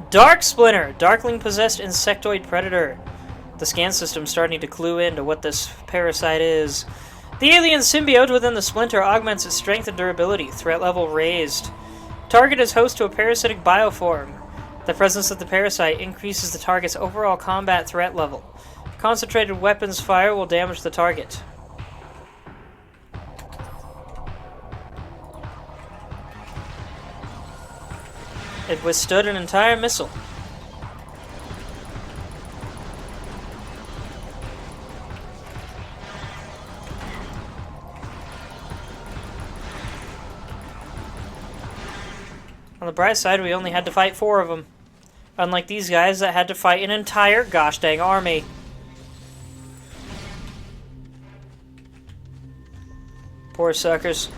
Dark Splinter, Darkling-possessed insectoid predator. The scan system's starting to clue in to what this parasite is. The alien symbiote within the Splinter augments its strength and durability, threat level raised. Target is host to a parasitic bioform. The presence of the parasite increases the target's overall combat threat level. Concentrated weapons fire will damage the target. It withstood an entire missile. On the bright side, we only had to fight 4 of them. Unlike these guys that had to fight an entire gosh dang army. Poor suckers.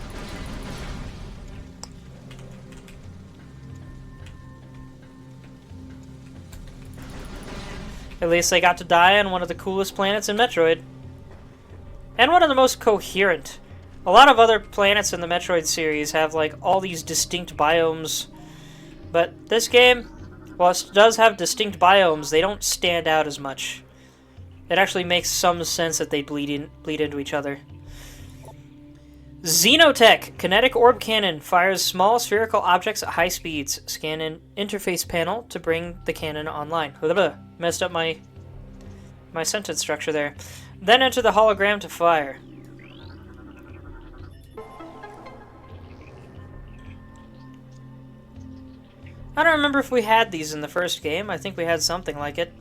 At least they got to die on one of the coolest planets in Metroid. And one of the most coherent. A lot of other planets in the Metroid series have like all these distinct biomes. But this game, while it does have distinct biomes, they don't stand out as much. It actually makes some sense that they bleed into each other. Xenotech, kinetic orb cannon, fires small spherical objects at high speeds. Scan an interface panel to bring the cannon online. Messed up my sentence structure there. Then enter the hologram to fire. I don't remember if we had these in the first game. I think we had something like it.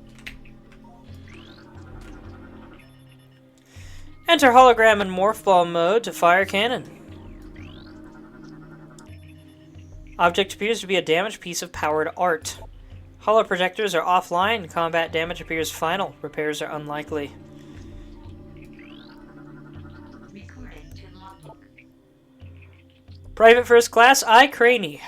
Enter hologram in morph ball mode to fire cannon. Object appears to be a damaged piece of powered art. Holo projectors are offline. Combat damage appears final. Repairs are unlikely. Private First Class I. Craney.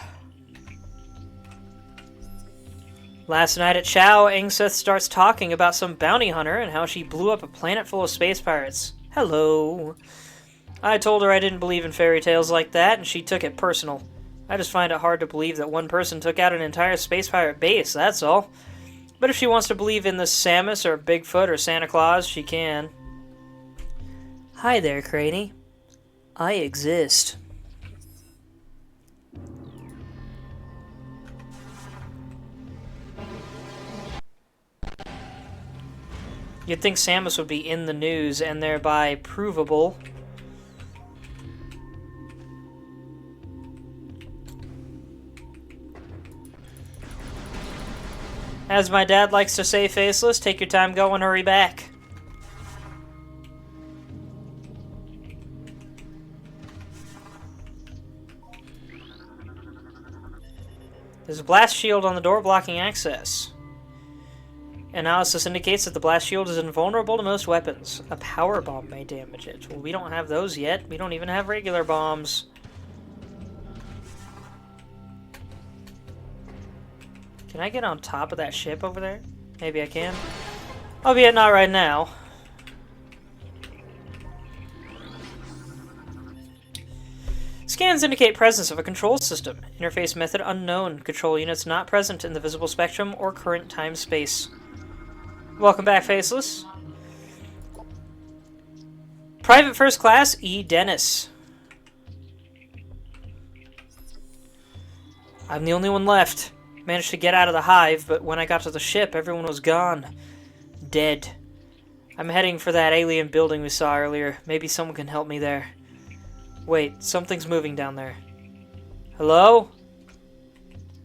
Last night at Chow, Angseth starts talking about some bounty hunter and how she blew up a planet full of space pirates. Hello. I told her I didn't believe in fairy tales like that, and she took it personal. I just find it hard to believe that one person took out an entire space pirate base, that's all. But if she wants to believe in the Samus or Bigfoot or Santa Claus, she can. Hi there, Craney. I exist. You'd think Samus would be in the news and thereby provable. As my dad likes to say, Faceless, take your time, go and hurry back. There's a blast shield on the door blocking access. Analysis indicates that the blast shield is invulnerable to most weapons. A power bomb may damage it. Well, we don't have those yet. We don't even have regular bombs. Can I get on top of that ship over there? Maybe I can. Albeit not right now. Scans indicate presence of a control system. Interface method unknown. Control units not present in the visible spectrum or current time-space. Welcome back, Faceless. Private First Class E. Dennis. I'm the only one left. Managed to get out of the hive, but when I got to the ship, everyone was gone. Dead. I'm heading for that alien building we saw earlier. Maybe someone can help me there. Wait, something's moving down there. Hello?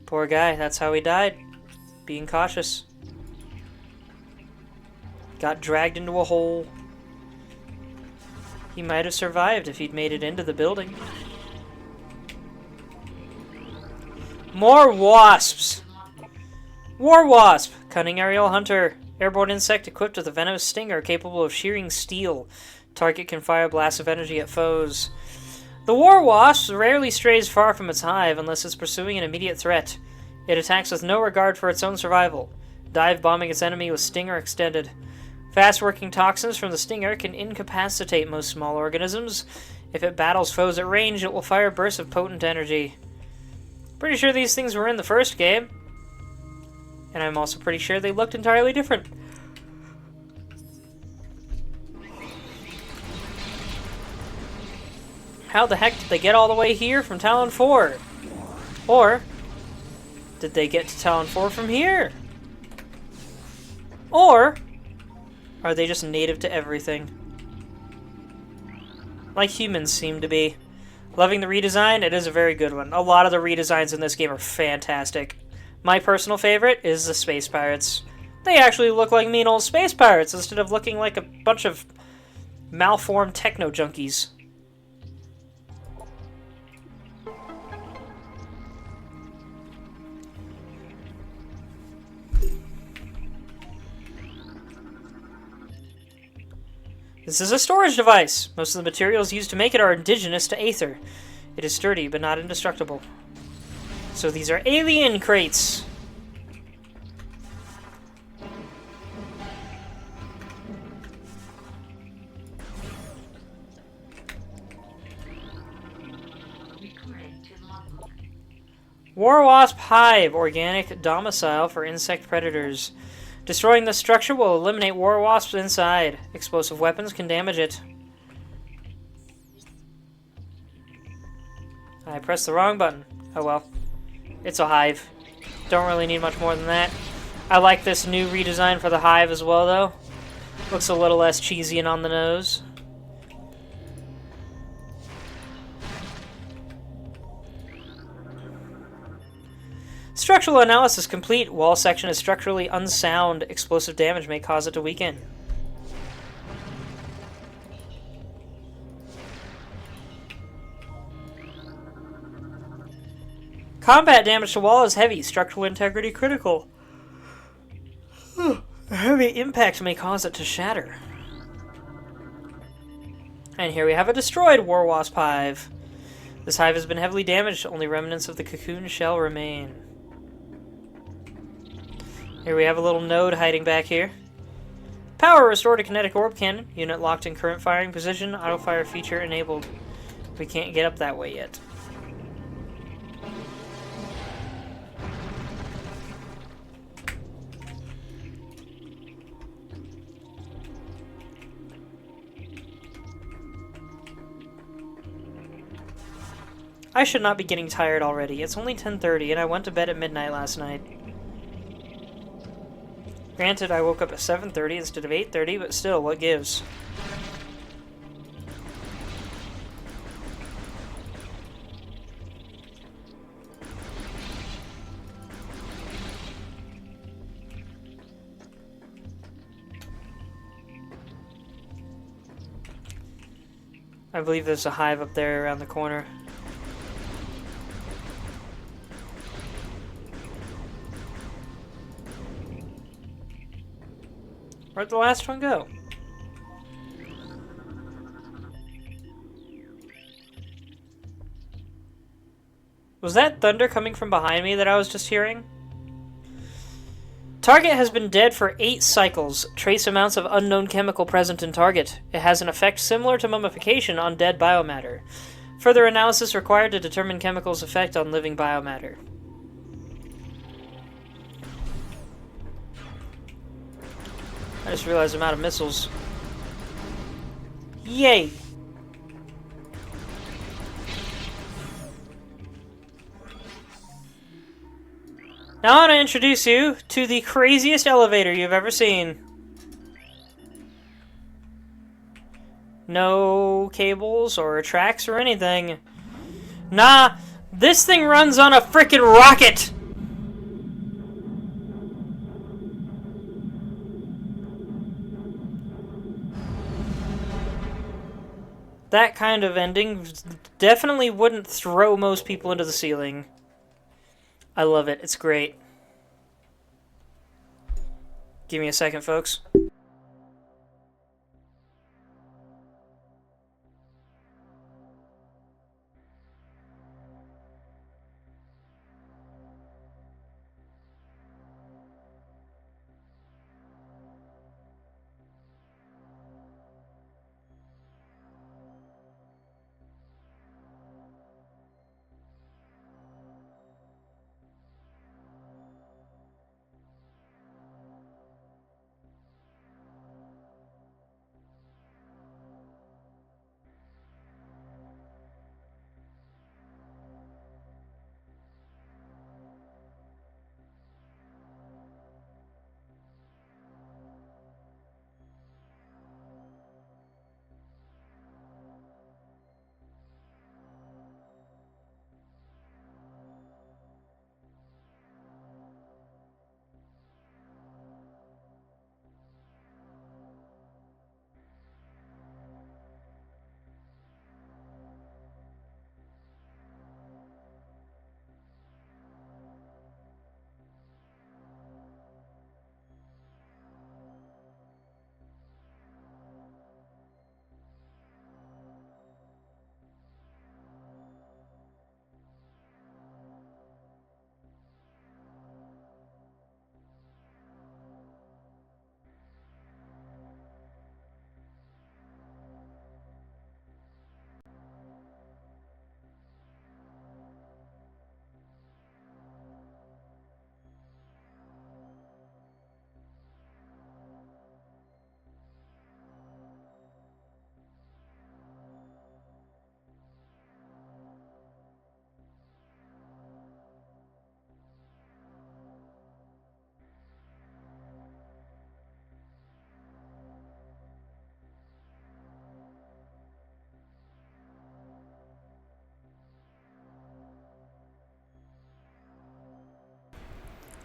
Poor guy, that's how he died. Being cautious. Got dragged into a hole. He might have survived if he'd made it into the building. More wasps! War wasp! Cunning aerial hunter. Airborne insect equipped with a venomous stinger capable of shearing steel. Target can fire blasts of energy at foes. The war wasp rarely strays far from its hive unless it's pursuing an immediate threat. It attacks with no regard for its own survival, dive bombing its enemy with stinger extended. Fast-working toxins from the stinger can incapacitate most small organisms. If it battles foes at range, it will fire bursts of potent energy. Pretty sure these things were in the first game. And I'm also pretty sure they looked entirely different. How the heck did they get all the way here from Talon 4? Or, did they get to Talon 4 from here? Or, are they just native to everything? Like humans seem to be. Loving the redesign, it is a very good one. A lot of the redesigns in this game are fantastic. My personal favorite is the space pirates. They actually look like mean old space pirates instead of looking like a bunch of malformed techno junkies. This is a storage device. Most of the materials used to make it are indigenous to Aether. It is sturdy, but not indestructible. So these are alien crates. War Wasp Hive, organic domicile for insect predators. Destroying the structure will eliminate war wasps inside. Explosive weapons can damage it. I pressed the wrong button. Oh well. It's a hive. Don't really need much more than that. I like this new redesign for the hive as well, though. Looks a little less cheesy and on the nose. Structural analysis complete. Wall section is structurally unsound. Explosive damage may cause it to weaken. Combat damage to wall is heavy. Structural integrity critical. A heavy impact may cause it to shatter. And here we have a destroyed War Wasp hive. This hive has been heavily damaged. Only remnants of the cocoon shell remain. Here we have a little node hiding back here. Power restored to kinetic orb cannon. Unit locked in current firing position. Auto fire feature enabled. We can't get up that way yet. I should not be getting tired already. It's only 10:30 and I went to bed at midnight last night. Granted, I woke up at 7:30 instead of 8:30, but still, what gives? I believe there's a hive up there around the corner. Where'd the last one go? Was that thunder coming from behind me that I was just hearing? Target has been dead for 8 cycles. Trace amounts of unknown chemical present in target. It has an effect similar to mummification on dead biomatter. Further analysis required to determine chemical's effect on living biomatter. I just realized I'm out of missiles. Yay! Now I want to introduce you to the craziest elevator you've ever seen. No cables or tracks or anything. Nah, this thing runs on a frickin' rocket! That kind of ending definitely wouldn't throw most people into the ceiling. I love it. It's great. Give me a second, folks.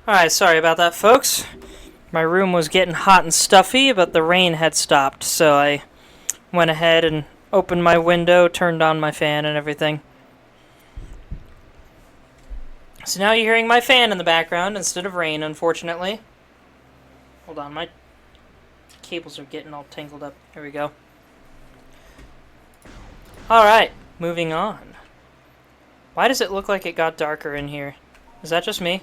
Alright, sorry about that, folks. My room was getting hot and stuffy, but the rain had stopped, so I went ahead and opened my window, turned on my fan and everything. So now you're hearing my fan in the background instead of rain, unfortunately. Hold on, my cables are getting all tangled up. There we go. Alright, moving on. Why does it look like it got darker in here? Is that just me?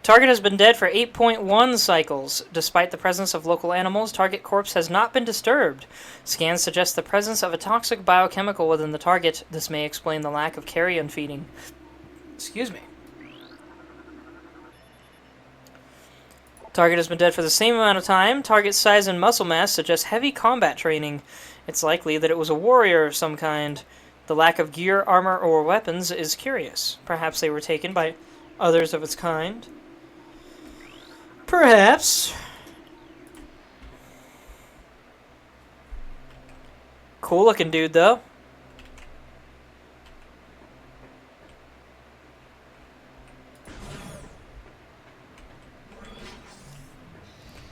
Target has been dead for 8.1 cycles. Despite the presence of local animals, target corpse has not been disturbed. Scans suggest the presence of a toxic biochemical within the target. This may explain the lack of carrion feeding. Excuse me. Target has been dead for the same amount of time. Target size and muscle mass suggest heavy combat training. It's likely that it was a warrior of some kind. The lack of gear, armor, or weapons is curious. Perhaps they were taken by others of its kind. Perhaps. Cool looking dude, though.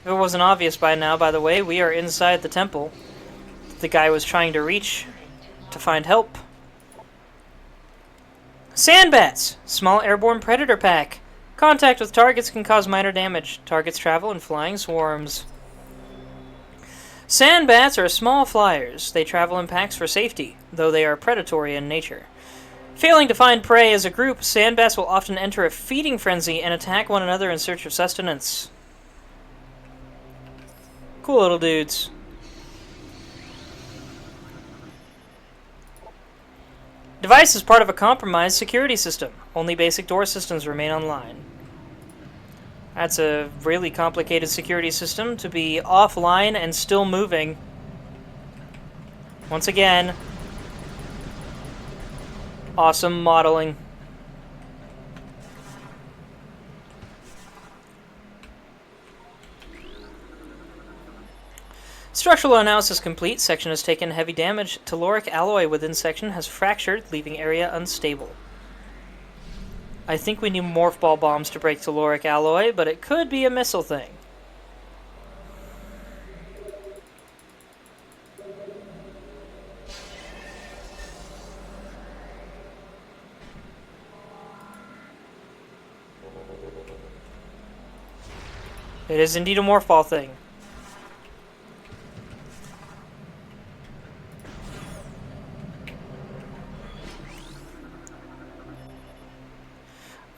If it wasn't obvious by now, by the way, we are inside the temple the guy was trying to reach to find help. Sandbats! Small airborne predator pack. Contact with targets can cause minor damage. Targets travel in flying swarms. Sandbats are small flyers. They travel in packs for safety, though they are predatory in nature. Failing to find prey as a group, sandbats will often enter a feeding frenzy and attack one another in search of sustenance. Cool little dudes. Device is part of a compromised security system. Only basic door systems remain online. That's a really complicated security system to be offline and still moving. Once again, awesome modeling. Structural analysis complete. Section has taken heavy damage. Telluric alloy within section has fractured, leaving area unstable. I think we need morph ball bombs to break telluric alloy, but it could be a missile thing. It is indeed a morph ball thing.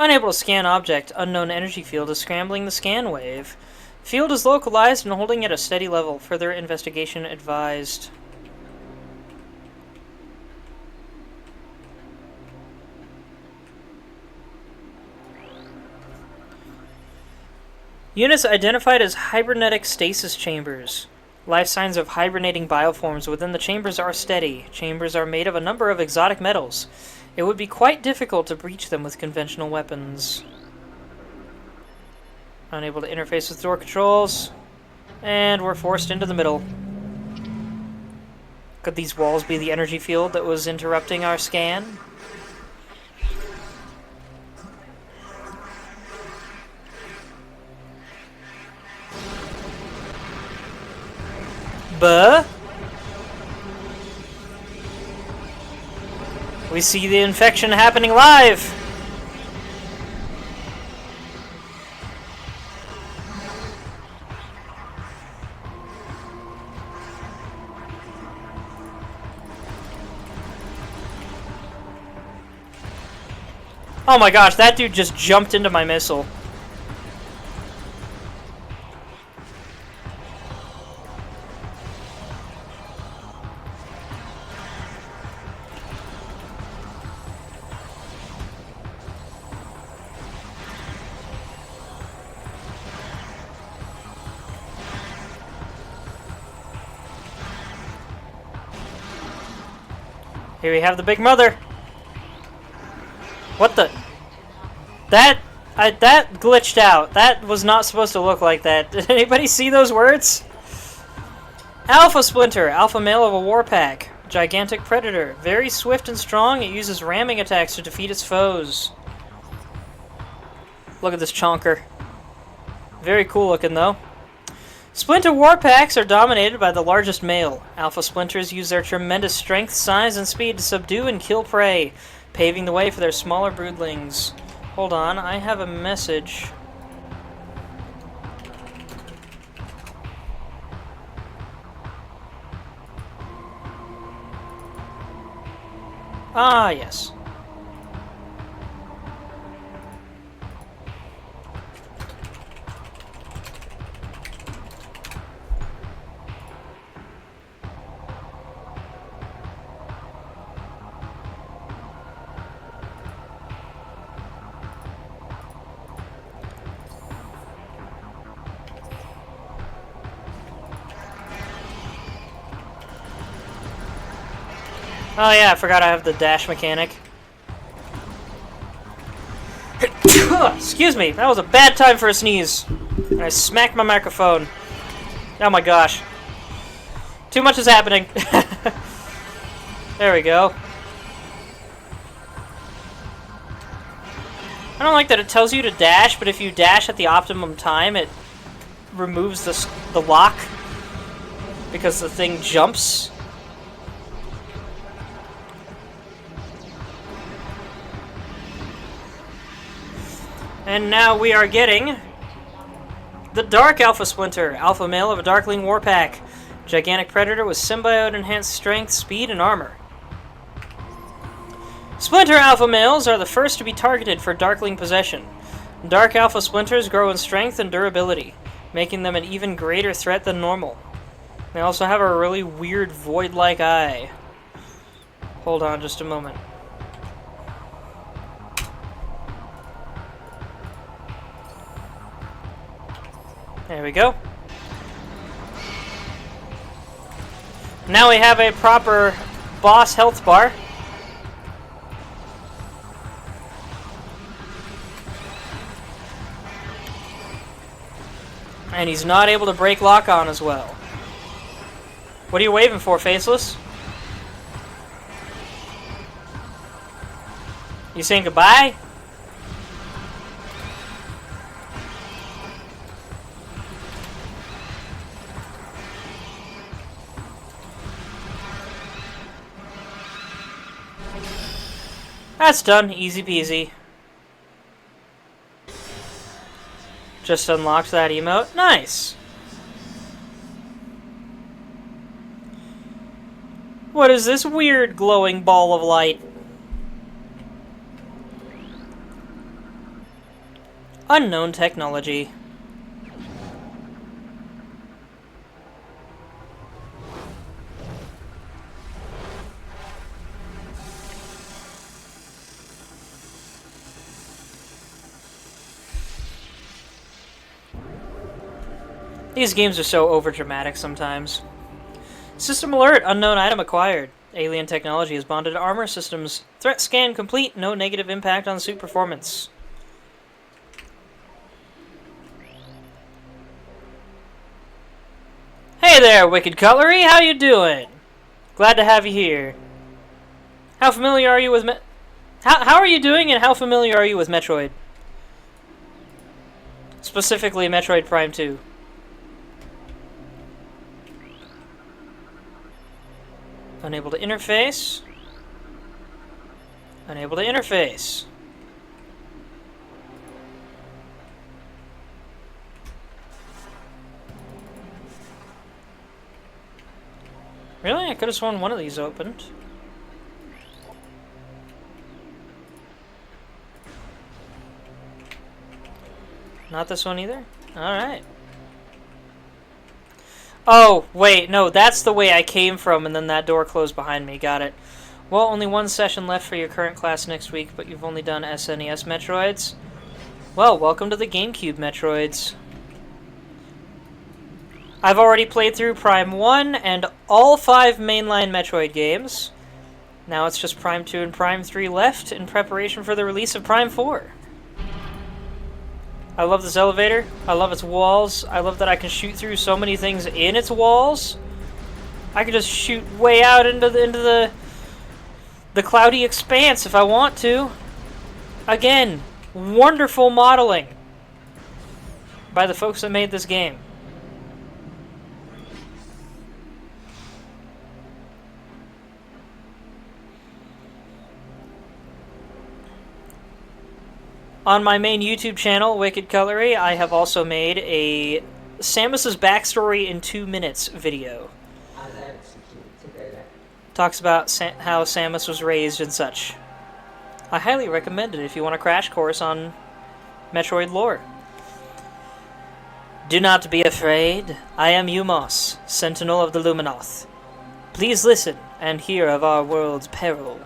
Unable to scan object. Unknown energy field is scrambling the scan wave. Field is localized and holding at a steady level. Further investigation advised. Units identified as hibernetic stasis chambers. Life signs of hibernating bioforms within the chambers are steady. Chambers are made of a number of exotic metals. It would be quite difficult to breach them with conventional weapons. Unable to interface with door controls. And we're forced into the middle. Could these walls be the energy field that was interrupting our scan? Buh? We see the infection happening live! Oh my gosh, that dude just jumped into my missile. Here we have the big mother. What the? That glitched out. That was not supposed to look like that. Did anybody see those words? Alpha Splinter, alpha male of a war pack. Gigantic predator. Very swift and strong, it uses ramming attacks to defeat its foes. Look at this chonker. Very cool looking though. Splinter war packs are dominated by the largest male. Alpha Splinters use their tremendous strength, size, and speed to subdue and kill prey, paving the way for their smaller broodlings. Hold on, I have a message. Ah, yes. Oh yeah, I forgot I have the dash mechanic. Excuse me, that was a bad time for a sneeze. And I smacked my microphone. Oh my gosh. Too much is happening. There we go. I don't like that it tells you to dash, but if you dash at the optimum time, it removes the lock because the thing jumps. And now we are getting the Dark Alpha Splinter, alpha male of a Darkling Warpack. Gigantic Predator with symbiote enhanced strength, speed, and armor. Splinter alpha males are the first to be targeted for Darkling possession. Dark alpha splinters grow in strength and durability, making them an even greater threat than normal. They also have a really weird void-like eye. Hold on just a moment. There we go. Now we have a proper boss health bar. And he's not able to break lock on as well. What are you waving for, Faceless? You saying goodbye? That's done. Easy peasy. Just unlocked that emote. Nice. What is this weird glowing ball of light? Unknown technology. These games are so overdramatic sometimes. System alert! Unknown item acquired. Alien technology is bonded to armor systems. Threat scan complete. No negative impact on suit performance. Hey there, Wicked Cutlery! How you doing? Glad to have you here. How familiar are you with How are you doing, and how familiar are you with Metroid? Specifically, Metroid Prime 2. Unable to interface. Unable to interface. Really? I could have sworn one of these opened. Not this one either? Alright. Oh, wait, no, that's the way I came from, and then that door closed behind me. Got it. Well, only one session left for your current class next week, but you've only done SNES Metroids. Well, welcome to the GameCube Metroids. I've already played through Prime 1 and all 5 mainline Metroid games. Now it's just Prime 2 and Prime 3 left in preparation for the release of Prime 4. I love this elevator. I love its walls. I love that I can shoot through so many things in its walls. I can just shoot way out into the cloudy expanse if I want to. Again, wonderful modeling by the folks that made this game. On my main YouTube channel, Wicked Cutlery, I have also made a Samus's backstory in 2 minutes video. Talks about how Samus was raised and such. I highly recommend it if you want a crash course on Metroid lore. Do not be afraid. I am Umos, Sentinel of the Luminoth. Please listen and hear of our world's peril.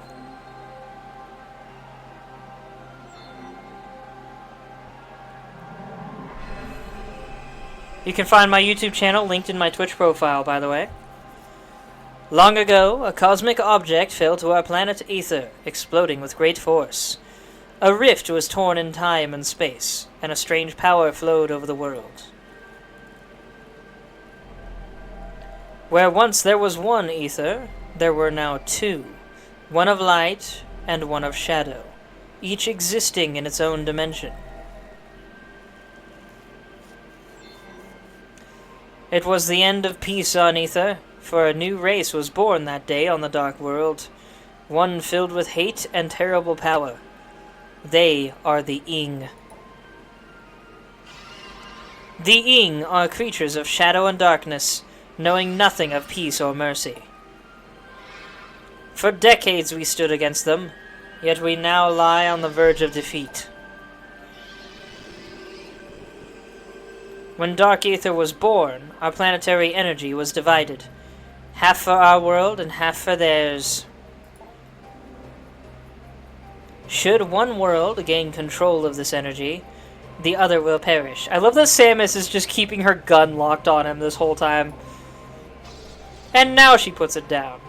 You can find my YouTube channel linked in my Twitch profile, by the way. Long ago, a cosmic object fell to our planet Ether, exploding with great force. A rift was torn in time and space, and a strange power flowed over the world. Where once there was one Ether, there were now two, one of light and one of shadow, each existing in its own dimension. It was the end of peace on Ether, for a new race was born that day on the Dark World, one filled with hate and terrible power. They are the Ing. The Ing are creatures of shadow and darkness, knowing nothing of peace or mercy. For decades we stood against them, yet we now lie on the verge of defeat. When Dark Ether was born, our planetary energy was divided. Half for our world and half for theirs. Should one world gain control of this energy, the other will perish. I love that Samus is just keeping her gun locked on him this whole time. And now she puts it down.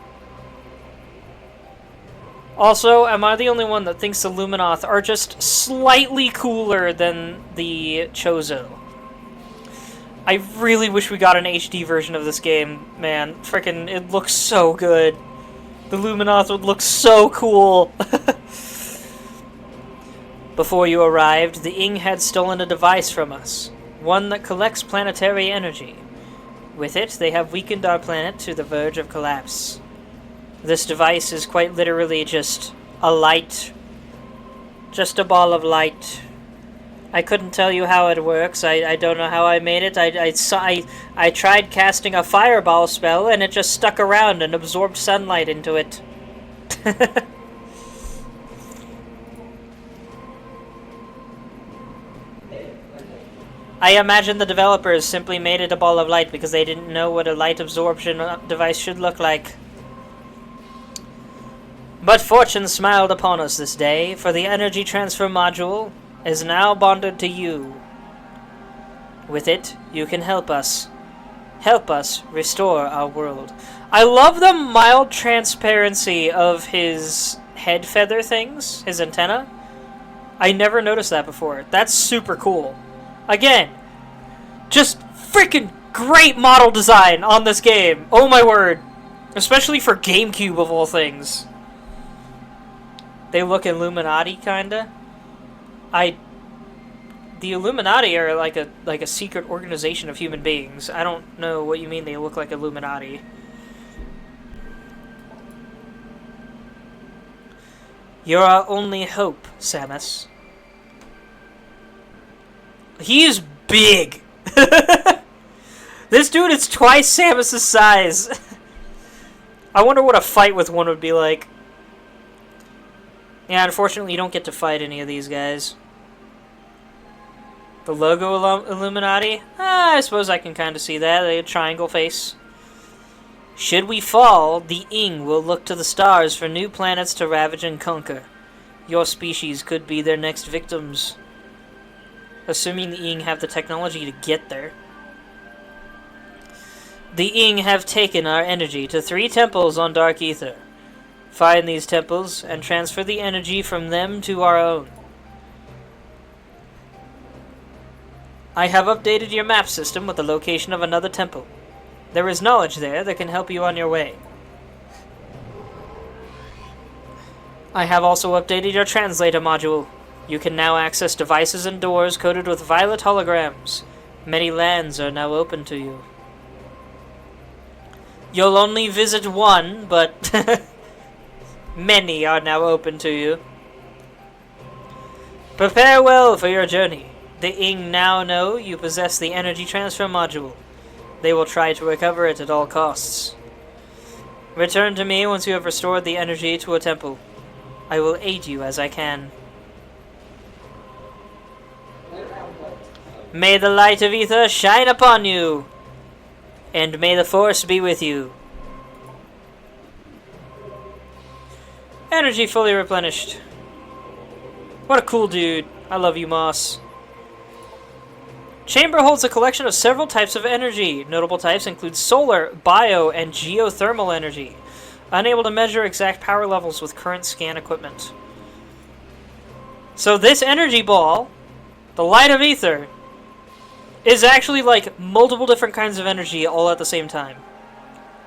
Also, am I the only one that thinks the Luminoth are just slightly cooler than the Chozo? I really wish we got an HD version of this game, man. Frickin', it looks so good. The Luminoth would look so cool. Before you arrived, the Ing had stolen a device from us. One that collects planetary energy. With it, they have weakened our planet to the verge of collapse. This device is quite literally just a light. Just a ball of light. I couldn't tell you how it works. I don't know how I made it. I tried casting a fireball spell and it just stuck around and absorbed sunlight into it. I imagine the developers simply made it a ball of light because they didn't know what a light absorption device should look like. But fortune smiled upon us this day, for the energy transfer module is now bonded to you. With it, you can help us. Help us restore our world. I love the mild transparency of his head feather things, his antenna. I never noticed that before. That's super cool. Again, just freaking great model design on this game. Oh my word. Especially for GameCube of all things. They look Illuminati, kinda. The Illuminati are like a secret organization of human beings. I don't know what you mean they look like Illuminati. You're our only hope, Samus. He is big. This dude is twice Samus's size. I wonder what a fight with one would be like. Yeah, unfortunately you don't get to fight any of these guys. The logo Illuminati? I suppose I can kind of see that. A triangle face. Should we fall, the Ing will look to the stars for new planets to ravage and conquer. Your species could be their next victims. Assuming the Ing have the technology to get there. The Ing have taken our energy to 3 temples on Dark Ether. Find these temples and transfer the energy from them to our own. I have updated your map system with the location of another temple. There is knowledge there that can help you on your way. I have also updated your translator module. You can now access devices and doors coded with violet holograms. Many lands are now open to you. You'll only visit one, but many are now open to you. Prepare well for your journey. The Ing now know you possess the energy transfer module. They will try to recover it at all costs. Return to me once you have restored the energy to a temple. I will aid you as I can. May the light of Ether shine upon you, and may the Force be with you. Energy fully replenished. What a cool dude. I love you, Moss. Chamber holds a collection of several types of energy. Notable types include solar, bio, and geothermal energy. Unable to measure exact power levels with current scan equipment. So this energy ball, the light of ether, is actually like multiple different kinds of energy all at the same time.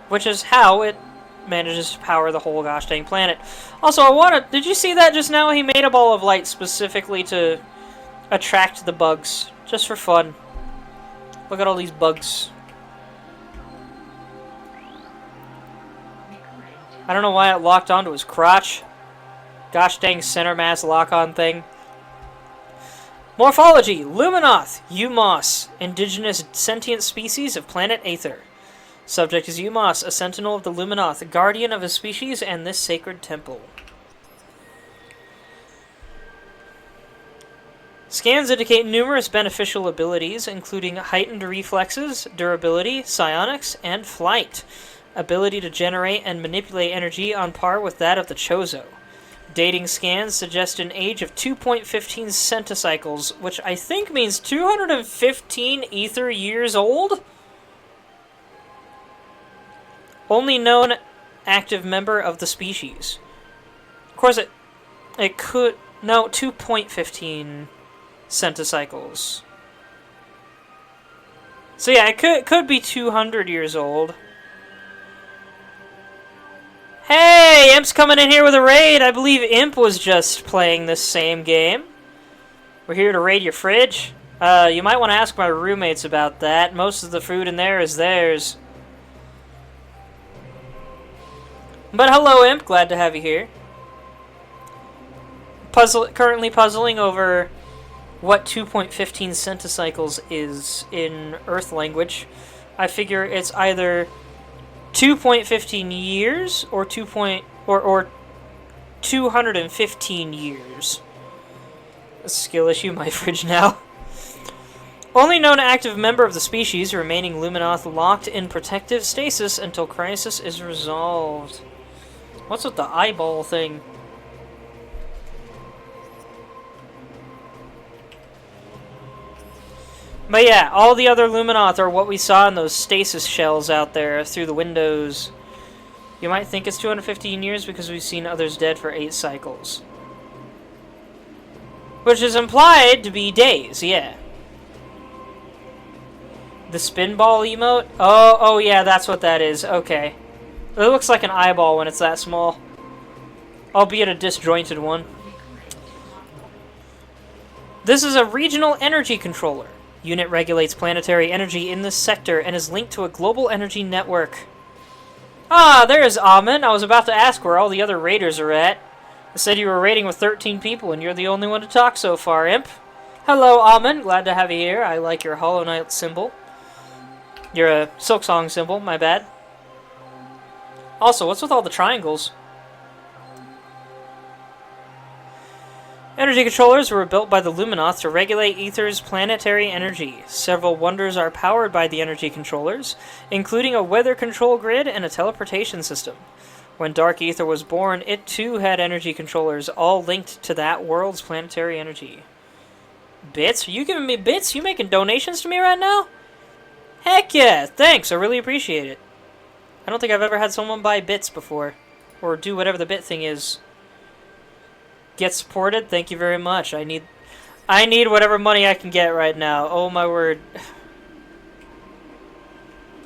Which is how it manages to power the whole gosh dang planet. Also, did you see that just now? He made a ball of light specifically to attract the bugs. Just for fun. Look at all these bugs. I don't know why it locked onto his crotch. Gosh dang center mass lock-on thing. Morphology. Luminoth. Umos. Indigenous sentient species of planet Aether. Subject is Umos, a sentinel of the Luminoth, guardian of his species and this sacred temple. Scans indicate numerous beneficial abilities, including heightened reflexes, durability, psionics, and flight. Ability to generate and manipulate energy on par with that of the Chozo. Dating scans suggest an age of 2.15 centicycles, which I think means 215 ether years old? Only known active member of the species. Of course, it could... No, 2.15 centicycles. So yeah, it could be 200 years old. Hey, Imp's coming in here with a raid. I believe Imp was just playing this same game. We're here to raid your fridge. You might want to ask my roommates about that. Most of the food in there is theirs. But hello, Imp. Glad to have you here. Currently puzzling over what 2.15 centicycles is in Earth language. I figure it's either 2.15 years or 215 years. A skill issue, my fridge now. Only known active member of the species, remaining Luminoth locked in protective stasis until crisis is resolved. What's with the eyeball thing? But yeah, all the other Luminoth are what we saw in those stasis shells out there through the windows. You might think it's 215 years because we've seen others dead for 8 cycles. Which is implied to be days, yeah. The spinball emote? Oh yeah, that's what that is. Okay. It looks like an eyeball when it's that small. Albeit a disjointed one. This is a regional energy controller. Unit regulates planetary energy in this sector and is linked to a global energy network. Ah, there's Amen. I was about to ask where all the other raiders are at. I said you were raiding with 13 people and you're the only one to talk so far, Imp. Hello, Amen. Glad to have you here. I like your Hollow Knight symbol. You're a Silksong symbol, my bad. Also, what's with all the triangles? Energy controllers were built by the Luminoth to regulate Aether's planetary energy. Several wonders are powered by the energy controllers, including a weather control grid and a teleportation system. When Dark Aether was born, it too had energy controllers, all linked to that world's planetary energy. Bits? Are you giving me bits? You making donations to me right now? Heck yeah! Thanks, I really appreciate it. I don't think I've ever had someone buy bits before. Or do whatever the bit thing is. Get supported? Thank you very much. I need whatever money I can get right now. Oh my word.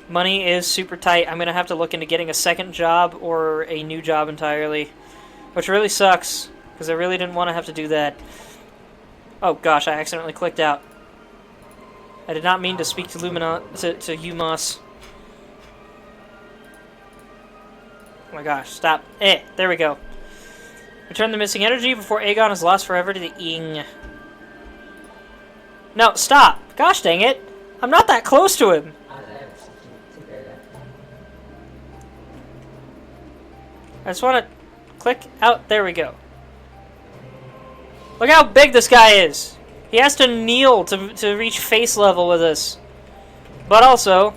Money is super tight. I'm gonna have to look into getting a second job or a new job entirely. Which really sucks, because I really didn't want to have to do that. Oh gosh, I accidentally clicked out. I did not mean to speak to to Umos. Oh my gosh, stop. There we go. Return the missing energy before Aegon is lost forever to the Ing. No, stop! Gosh dang it! I'm not that close to him! I just want to click out. There we go. Look how big this guy is! He has to kneel to reach face level with us. But also...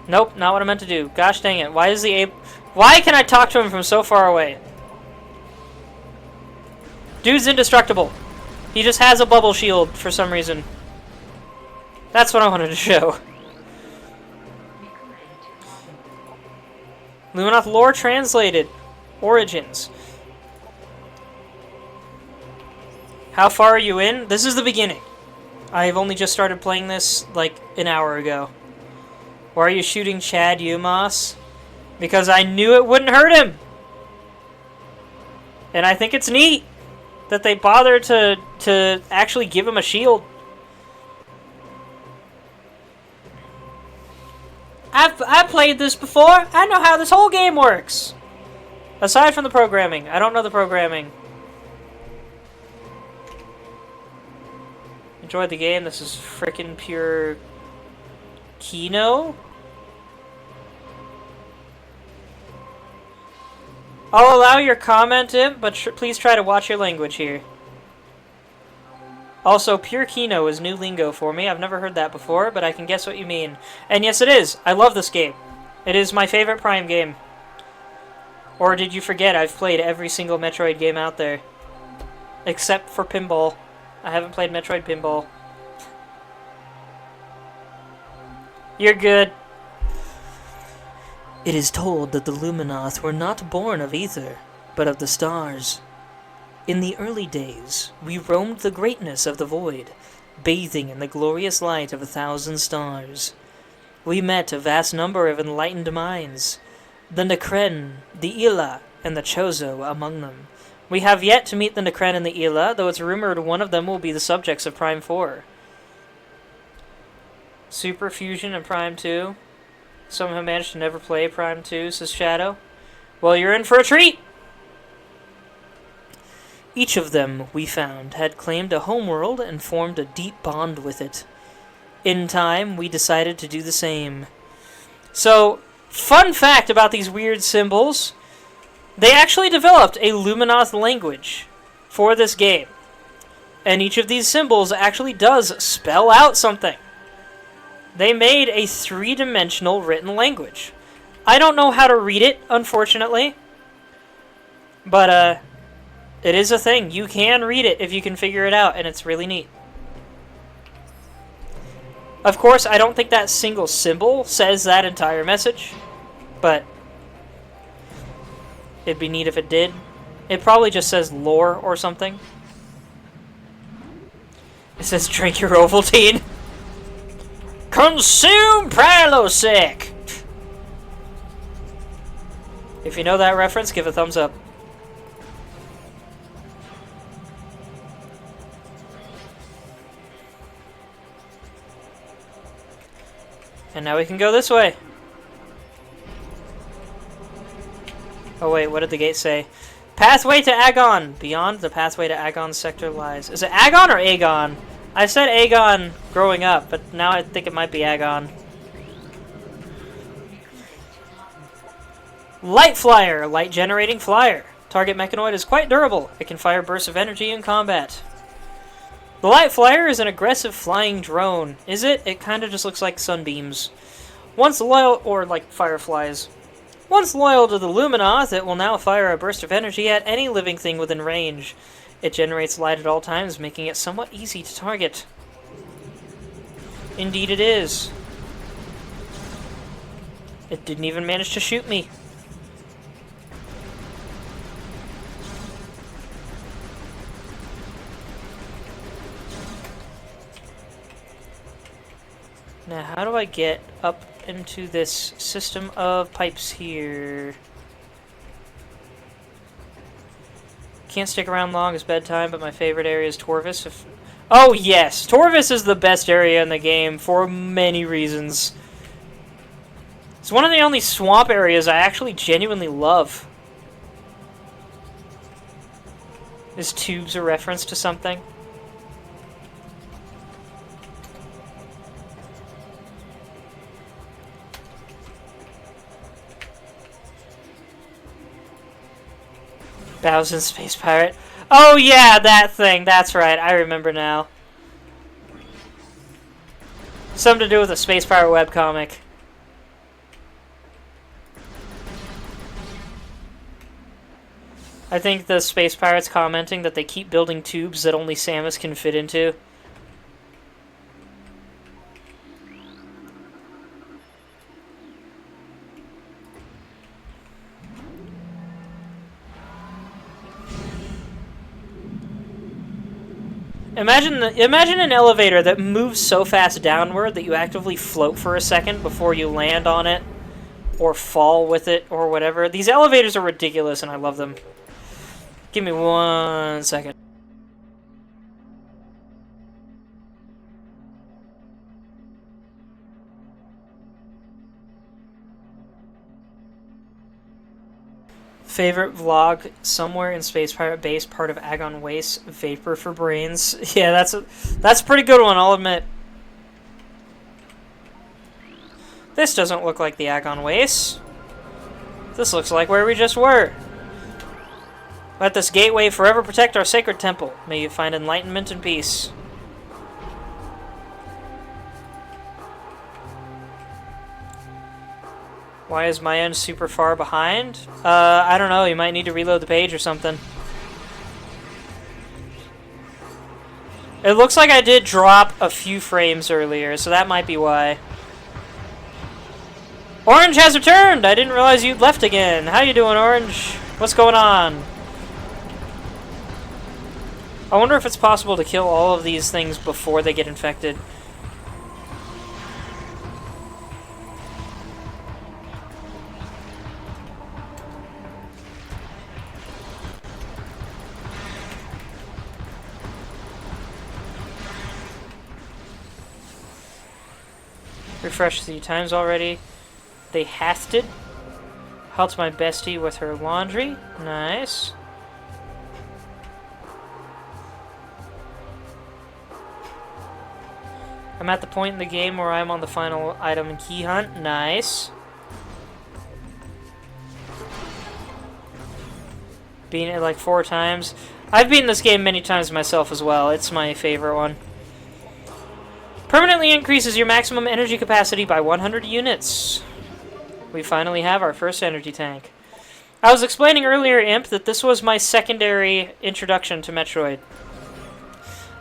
Nope, not what I meant to do. Gosh dang it. Why can I talk to him from so far away? Dude's indestructible. He just has a bubble shield for some reason. That's what I wanted to show. Luminoth lore translated. Origins. How far are you in? This is the beginning. I've only just started playing this like an hour ago. Why are you shooting Chad Umas? Because I knew it wouldn't hurt him. And I think it's neat that they bothered to actually give him a shield. I've played this before. I know how this whole game works. Aside from the programming. I don't know the programming. Enjoyed the game. This is frickin' pure Kino. I'll allow your comment in, but please try to watch your language here. Also, pure Kino is new lingo for me. I've never heard that before, but I can guess what you mean. And yes, it is. I love this game. It is my favorite Prime game. Or did you forget I've played every single Metroid game out there? Except for Pinball. I haven't played Metroid Pinball. You're good. It is told that the Luminoth were not born of ether, but of the stars. In the early days, we roamed the greatness of the void, bathing in the glorious light of 1,000 stars. We met a vast number of enlightened minds, the Nekren, the Ila, and the Chozo among them. We have yet to meet the Nekren and the Ila, though it's rumored one of them will be the subjects of Prime 4. Super Fusion and Prime 2. Some have managed to never play Prime 2, says Shadow. Well, you're in for a treat! Each of them, we found, had claimed a homeworld and formed a deep bond with it. In time, we decided to do the same. So, fun fact about these weird symbols. They actually developed a Luminoth language for this game. And each of these symbols actually does spell out something. They made a three-dimensional written language. I don't know how to read it, unfortunately. But, it is a thing. You can read it if you can figure it out, and it's really neat. Of course, I don't think that single symbol says that entire message, but it'd be neat if it did. It probably just says lore or something. It says drink your Ovaltine. Consume Prilosec! If you know that reference, give a thumbs up. And now we can go this way. Oh wait, what did the gate say? Pathway to Agon! Beyond the pathway to Agon sector lies. Is it Agon or Agon? I said Agon growing up, but now I think it might be Agon. Light Flyer! Light generating flyer. Target mechanoid is quite durable. It can fire bursts of energy in combat. The Light Flyer is an aggressive flying drone. Is it? It kind of just looks like sunbeams. Once loyal, or like fireflies. Once loyal to the Luminoth, it will now fire a burst of energy at any living thing within range. It generates light at all times, making it somewhat easy to target. Indeed it is. It didn't even manage to shoot me. Now, how do I get up into this system of pipes here? Can't stick around long, it's bedtime, but my favorite area is Torvis. Oh yes! Torvis is the best area in the game for many reasons. It's one of the only swamp areas I actually genuinely love. Is tubes a reference to something? Bowsen Space Pirate. Oh yeah, that thing. That's right. I remember now. Something to do with a Space Pirate webcomic. I think the Space Pirate's commenting that they keep building tubes that only Samus can fit into. Imagine an elevator that moves so fast downward that you actively float for a second before you land on it, or fall with it, or whatever. These elevators are ridiculous, and I love them. Give me 1 second. Favorite vlog, somewhere in Space Pirate Base, part of Agon Waste, Vapor for Brains. Yeah, that's a pretty good one, I'll admit. This doesn't look like the Agon Waste. This looks like where we just were. Let this gateway forever protect our sacred temple. May you find enlightenment and peace. Why is my end super far behind? I don't know. You might need to reload the page or something. It looks like I did drop a few frames earlier, so that might be why. Orange has returned! I didn't realize you'd left again. How you doing, Orange? What's going on? I wonder if it's possible to kill all of these things before they get infected. Refreshed 3 times already. They hasted. Helped my bestie with her laundry. Nice. I'm at the point in the game where I'm on the final item and key hunt. Nice. Beaten it like 4 times. I've beaten this game many times myself as well. It's my favorite one. Permanently increases your maximum energy capacity by 100 units. We finally have our first energy tank. I was explaining earlier, Imp, that this was my secondary introduction to Metroid.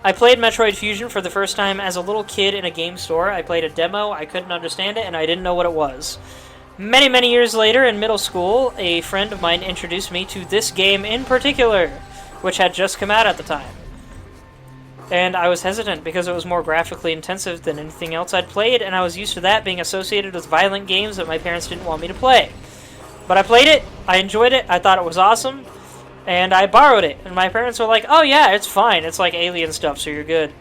I played Metroid Fusion for the first time as a little kid in a game store. I played a demo, I couldn't understand it, and I didn't know what it was. Many, many years later, in middle school, a friend of mine introduced me to this game in particular, which had just come out at the time. And I was hesitant because it was more graphically intensive than anything else I'd played, and I was used to that being associated with violent games that my parents didn't want me to play. But I played it, I enjoyed it, I thought it was awesome, and I borrowed it. And my parents were like, oh yeah, it's fine, it's like alien stuff, so you're good.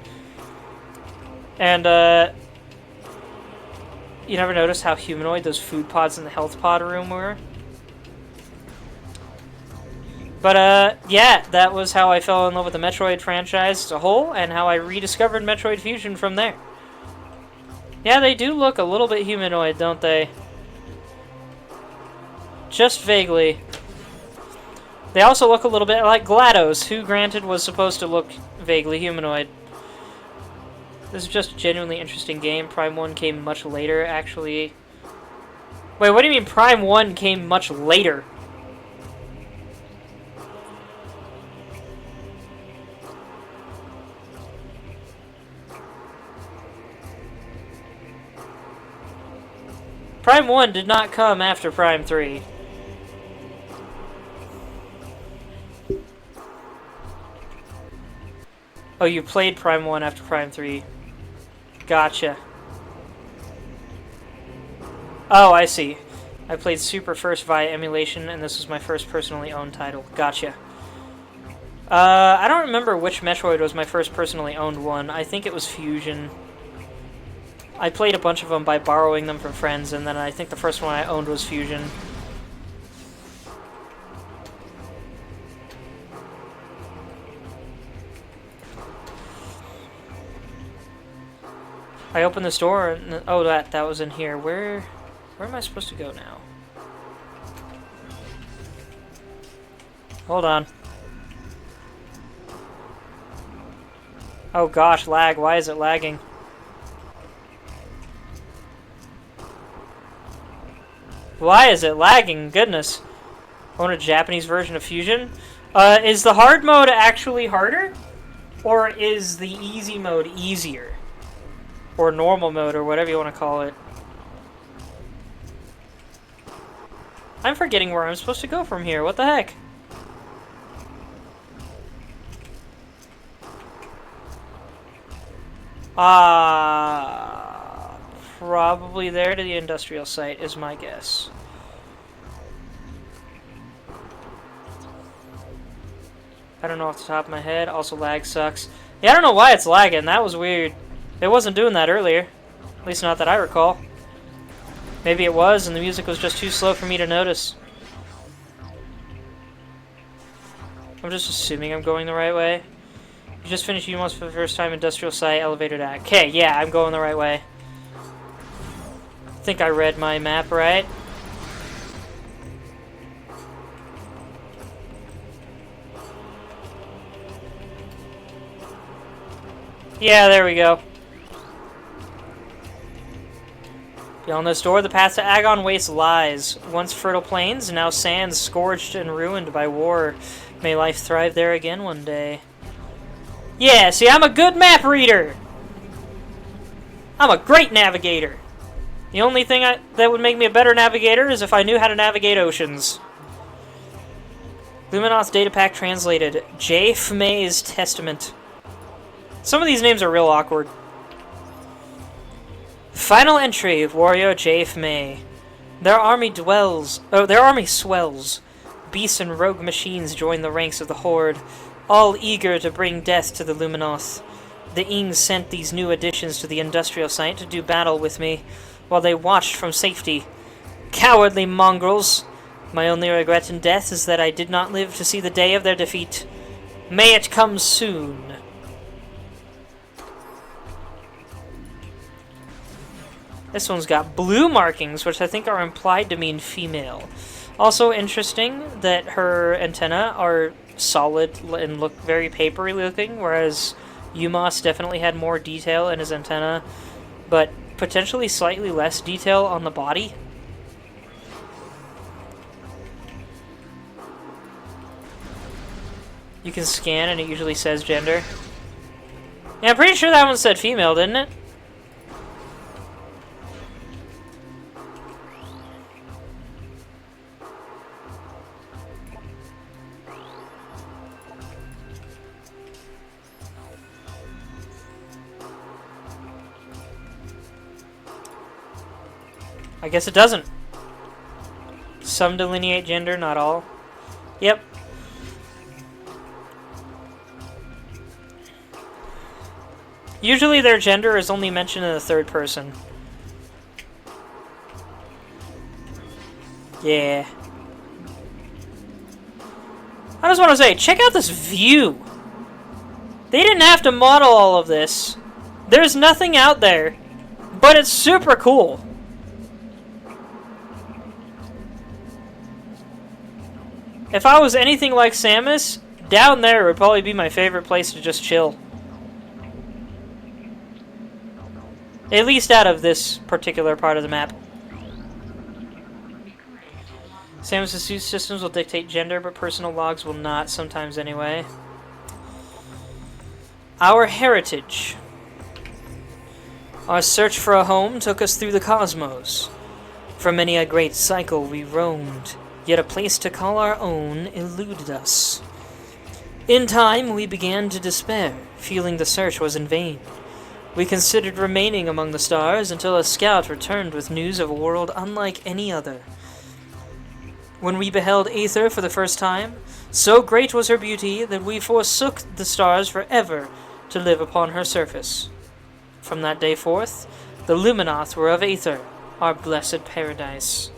And, you never noticed how humanoid those food pods in the health pod room were? But, yeah, that was how I fell in love with the Metroid franchise as a whole, and how I rediscovered Metroid Fusion from there. Yeah, they do look a little bit humanoid, don't they? Just vaguely. They also look a little bit like GLaDOS, who, granted, was supposed to look vaguely humanoid. This is just a genuinely interesting game. Prime 1 came much later, actually. Wait, what do you mean Prime 1 came much later? Prime 1 did not come after Prime 3. Oh, you played Prime 1 after Prime 3. Gotcha. Oh, I see. I played Super first via emulation, and this was my first personally owned title. Gotcha. I don't remember which Metroid was my first personally owned one. I think it was Fusion. I played a bunch of them by borrowing them from friends, and then I think the first one I owned was Fusion. I opened this door, and oh, that was in here. Where am I supposed to go now? Hold on. Oh gosh, lag. Why is it lagging? Why is it lagging? Goodness. I want a Japanese version of Fusion. Is the hard mode actually harder? Or is the easy mode easier? Or normal mode, or whatever you want to call it. I'm forgetting where I'm supposed to go from here. What the heck? Probably there to the industrial site is my guess. I don't know off the top of my head. Also, lag sucks. Yeah, I don't know why it's lagging. That was weird. It wasn't doing that earlier. At least not that I recall. Maybe it was, and the music was just too slow for me to notice. I'm just assuming I'm going the right way. You just finished UMOS for the first time. Industrial site, elevator act. Okay, yeah, I'm going the right way. I think I read my map right. Yeah, there we go. Beyond this door, the path to Agon Waste lies. Once fertile plains, now sands scourged and ruined by war. May life thrive there again one day. Yeah, see, I'm a good map reader! I'm a great navigator! The only thing that would make me a better navigator is if I knew how to navigate oceans. Luminoth Datapack translated. J. Fmay's Testament. Some of these names are real awkward. Final entry, Warrior J. Fmay. Their army swells. Beasts and rogue machines join the ranks of the Horde, all eager to bring death to the Luminoth. The Ing sent these new additions to the industrial site to do battle with me, while they watched from safety. Cowardly mongrels! My only regret in death is that I did not live to see the day of their defeat. May it come soon! This one's got blue markings, which I think are implied to mean female. Also interesting that her antennae are solid and look very papery looking, whereas Umos definitely had more detail in his antenna, but potentially slightly less detail on the body. You can scan and it usually says gender. Yeah, I'm pretty sure that one said female, didn't it? I guess it doesn't. Some delineate gender, not all. Yep. Usually their gender is only mentioned in the third person. Yeah. I just want to say, check out this view. They didn't have to model all of this. There's nothing out there, but it's super cool. If I was anything like Samus, down there would probably be my favorite place to just chill. At least out of this particular part of the map. Samus' suit systems will dictate gender, but personal logs will not, sometimes anyway. Our heritage. Our search for a home took us through the cosmos. For many a great cycle we roamed, yet a place to call our own eluded us. In time, we began to despair, feeling the search was in vain. We considered remaining among the stars until a scout returned with news of a world unlike any other. When we beheld Aether for the first time, so great was her beauty that we forsook the stars forever to live upon her surface. From that day forth, the Luminoth were of Aether, our blessed paradise.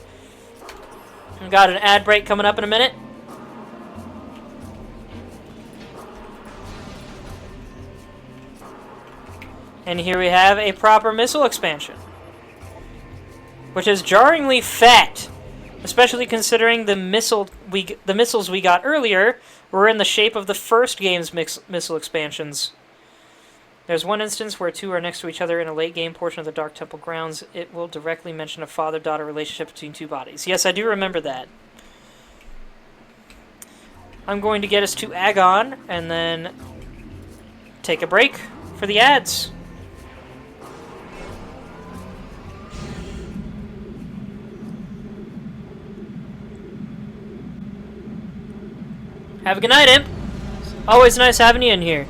We've got an ad break coming up in a minute. And here we have a proper missile expansion, which is jarringly fat, especially considering the missiles we got earlier were in the shape of the first game's missile expansions. There's one instance where two are next to each other in a late game portion of the Dark Temple grounds. It will directly mention a father-daughter relationship between two bodies. Yes, I do remember that. I'm going to get us to Agon and then take a break for the ads. Have a good night, Imp. Always nice having you in here.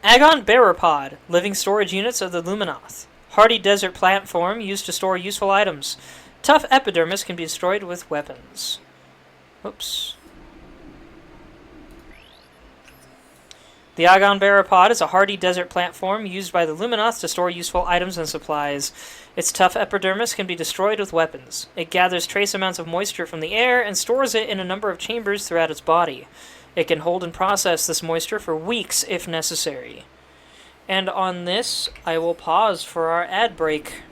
Agon Bearer Pod, living storage units of the Luminoth. Hardy desert platform used to store useful items. Tough epidermis can be destroyed with weapons. Whoops. The Agon Bearer Pod is a hardy desert platform used by the Luminoth to store useful items and supplies. Its tough epidermis can be destroyed with weapons. It gathers trace amounts of moisture from the air and stores it in a number of chambers throughout its body. It can hold and process this moisture for weeks if necessary. And on this, I will pause for our ad break.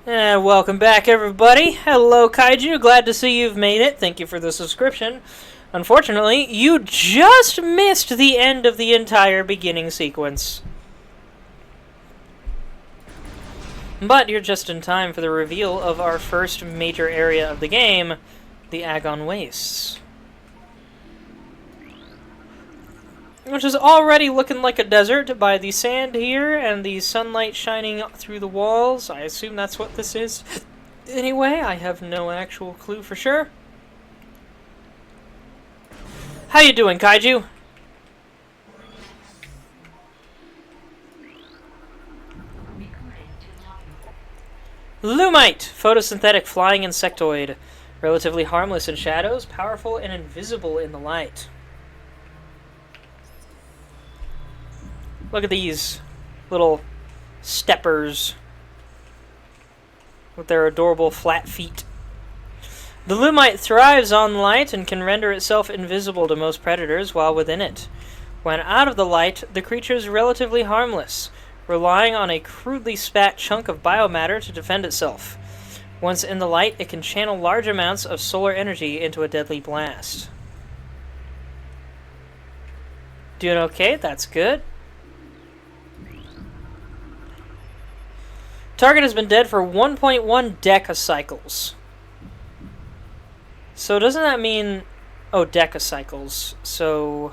And welcome back, everybody. Hello, Kaiju. Glad to see you've made it. Thank you for the subscription. Unfortunately, you just missed the end of the entire beginning sequence. But you're just in time for the reveal of our first major area of the game, the Agon Wastes. Which is already looking like a desert by the sand here and the sunlight shining through the walls. I assume that's what this is. Anyway, I have no actual clue for sure. How you doing, Kaiju? Lumite! Photosynthetic flying insectoid. Relatively harmless in shadows, powerful and invisible in the light. Look at these little steppers with their adorable flat feet. The Lumite thrives on light and can render itself invisible to most predators while within it. When out of the light, the creature is relatively harmless. relying on a crudely spat chunk of biomatter to defend itself. Once in the light, it can channel large amounts of solar energy into a deadly blast. Doing okay, that's good. Target has been dead for 1.1 decacycles. So doesn't that mean... Oh, decacycles. So...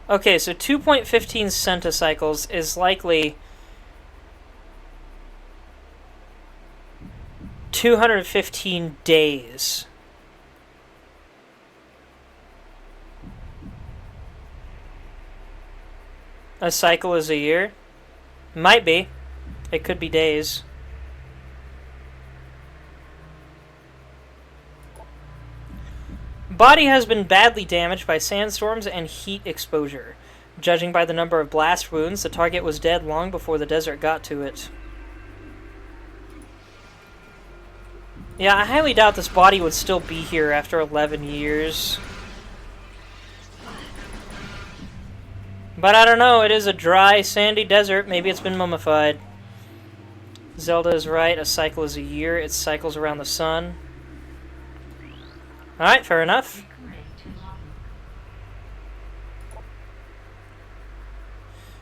Okay, so 2.15 centicycles is likely 215 days. A cycle is a year? Might be. It could be days. Body has been badly damaged by sandstorms and heat exposure. Judging by the number of blast wounds, the target was dead long before the desert got to it. Yeah, I highly doubt this body would still be here after 11 years. But I don't know, it is a dry, sandy desert. Maybe it's been mummified. Zelda is right, a cycle is a year. It cycles around the sun. Alright, fair enough.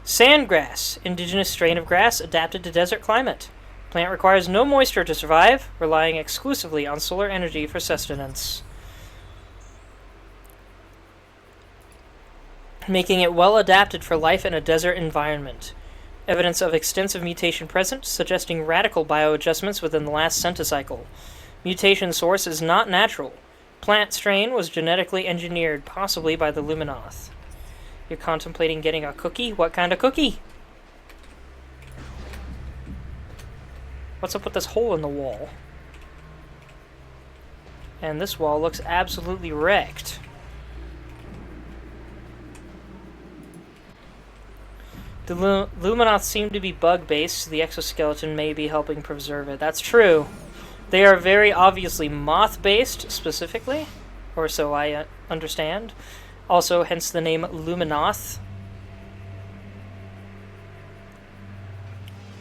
Sandgrass, indigenous strain of grass adapted to desert climate. Plant requires no moisture to survive, relying exclusively on solar energy for sustenance, making it well adapted for life in a desert environment. Evidence of extensive mutation present, suggesting radical bioadjustments within the last centicycle. Mutation source is not natural. Plant strain was genetically engineered, possibly by the Luminoth. You're contemplating getting a cookie? What kind of cookie? What's up with this hole in the wall? And this wall looks absolutely wrecked. The Luminoth seem to be bug-based, so the exoskeleton may be helping preserve it. That's true. They are very obviously moth-based, specifically, or so I understand. Also, hence the name Luminoth.